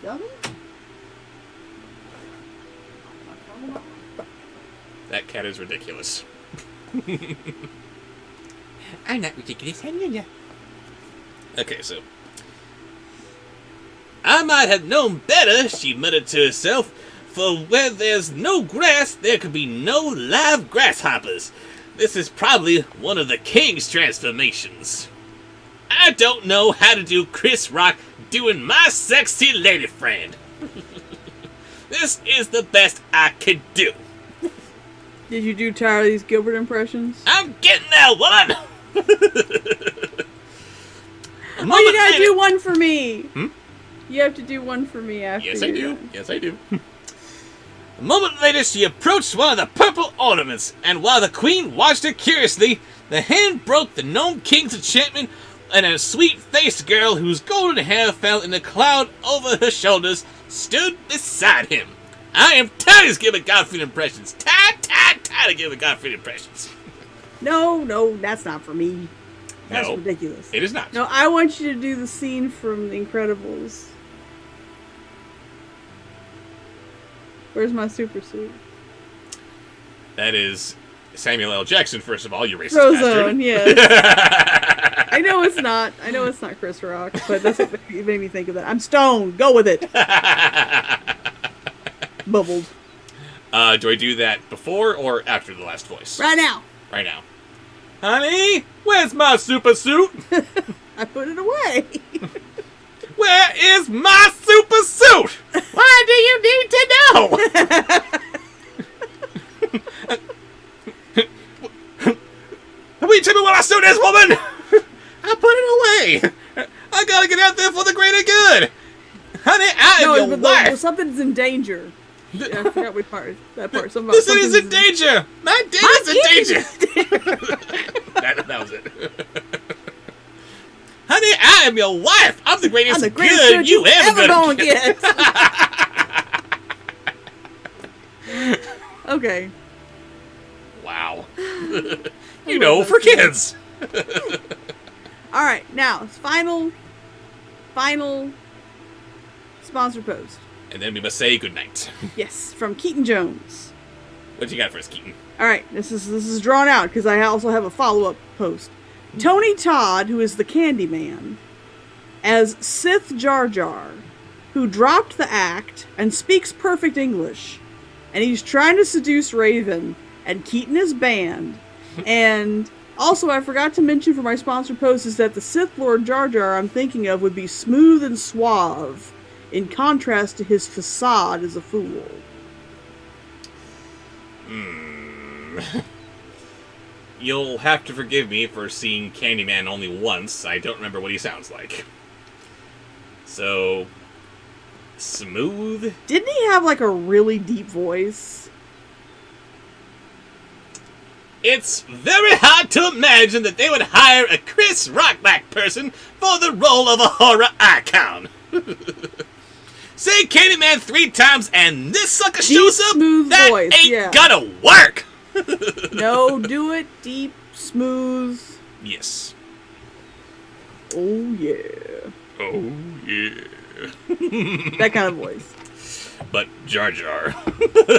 Dummy.
That cat is ridiculous.
I'm not ridiculous, I'm Nina.
Okay, so. I might have known better, she muttered to herself, for where there's no grass, there could be no live grasshoppers. This is probably one of the king's transformations. I don't know how to do Chris Rock doing my sexy lady friend. This is the best I could do.
Did you do tired of these Gilbert impressions?
I'm getting there, woman!
Oh, you gotta do one for me.
Hmm?
You have to do one for me after.
Yes, I
you're
do.
done.
Yes, I do. A moment later, she approached one of the purple ornaments, and while the queen watched her curiously, the hand broke the Gnome King's enchantment, and a sweet-faced girl whose golden hair fell in a cloud over her shoulders stood beside him. I am tired of giving Godfrey impressions. Tired of giving Godfrey impressions.
No, that's not for me. That's
No,
ridiculous.
it is not.
No, I want you to do the scene from The Incredibles. Where's my super suit?
That is Samuel L. Jackson, first of all, you racist
Frozone,
bastard.
yes. I know it's not Chris Rock, but that's what made me think of that. I'm stoned. Go with it. Bubbled.
Do I do that before or after the last voice?
Right now.
Right now. Honey, where's my super suit?
I put it away.
Where is my super suit? Why do you need to know? Will you tell me where my suit is, woman? I put it away. I gotta get out there for the greater good. Honey, I am your wife.
Something's in danger. I forgot which part. That part. Something
The
about
city's in danger. My day is in danger. that was it. Honey, I am your wife. I'm the greatest, good you ever gonna get.
Okay.
Wow. You know, for kids.
All right, now it's final sponsor post.
And then we must say goodnight.
Yes, from Keaton Jones.
What you got for us, Keaton?
All right, this is drawn out because I also have a follow-up post. Tony Todd, who is the Candyman, as Sith Jar Jar, who dropped the act and speaks perfect English, and he's trying to seduce Raven, and Keaton is banned. And also, I forgot to mention for my sponsor post is that the Sith Lord Jar Jar I'm thinking of would be smooth and suave, in contrast to his facade as a fool.
You'll have to forgive me for seeing Candyman only once. I don't remember what he sounds like. So, smooth?
Didn't he have like a really deep voice?
It's very hard to imagine that they would hire a Chris Rock-like person for the role of a horror icon. Say Candyman 3 times and this sucker shows up?
Smooth
that
voice,
ain't
yeah.
gonna work!
No, do it deep, smooth.
Yes.
Oh yeah.
Oh, yeah.
That kind of voice.
But Jar Jar.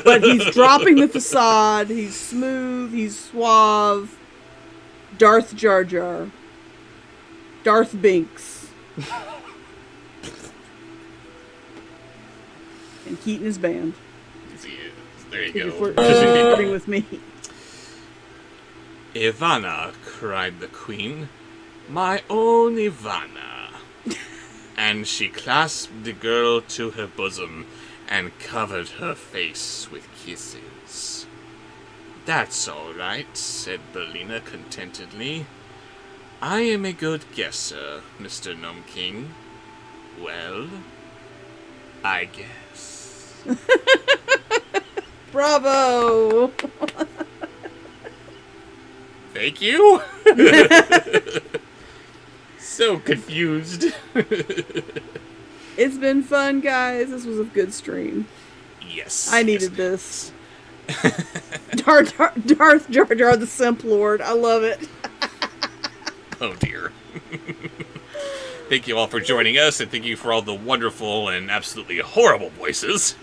But he's dropping the facade. He's smooth. He's suave. Darth Jar Jar. Darth Binks. And Keaton is banned.
There you
He's
go.
flirting with me.
Ivana, cried the queen, My own Ivana. And she clasped the girl to her bosom and covered her face with kisses. That's all right, said Belina contentedly. I am a good guesser, Mr. Gnome King. Well, I guess.
Bravo!
Thank you? So confused.
It's been fun, guys. This was a good stream.
Yes.
I needed this. Darth Jar Jar the Simp Lord. I love it.
Oh dear. Thank you all for joining us, and thank you for all the wonderful and absolutely horrible voices.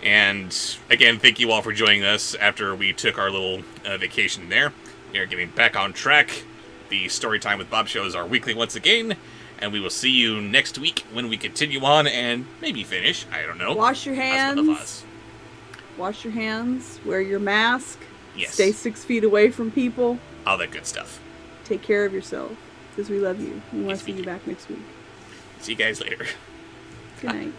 And again, thank you all for joining us after we took our little vacation there. We are getting back on track. The Storytime with Bobsheaux is our weekly once again, and we will see you next week when we continue on and maybe finish. I don't know.
Wash your
Husband of
hands.
Oz.
Wash your hands. Wear your mask.
Yes.
Stay 6 feet away from people.
All that good stuff.
Take care of yourself. Because we love you. We want
Yes,
to see
we
you
do.
back next week.
See you guys later.
Good night.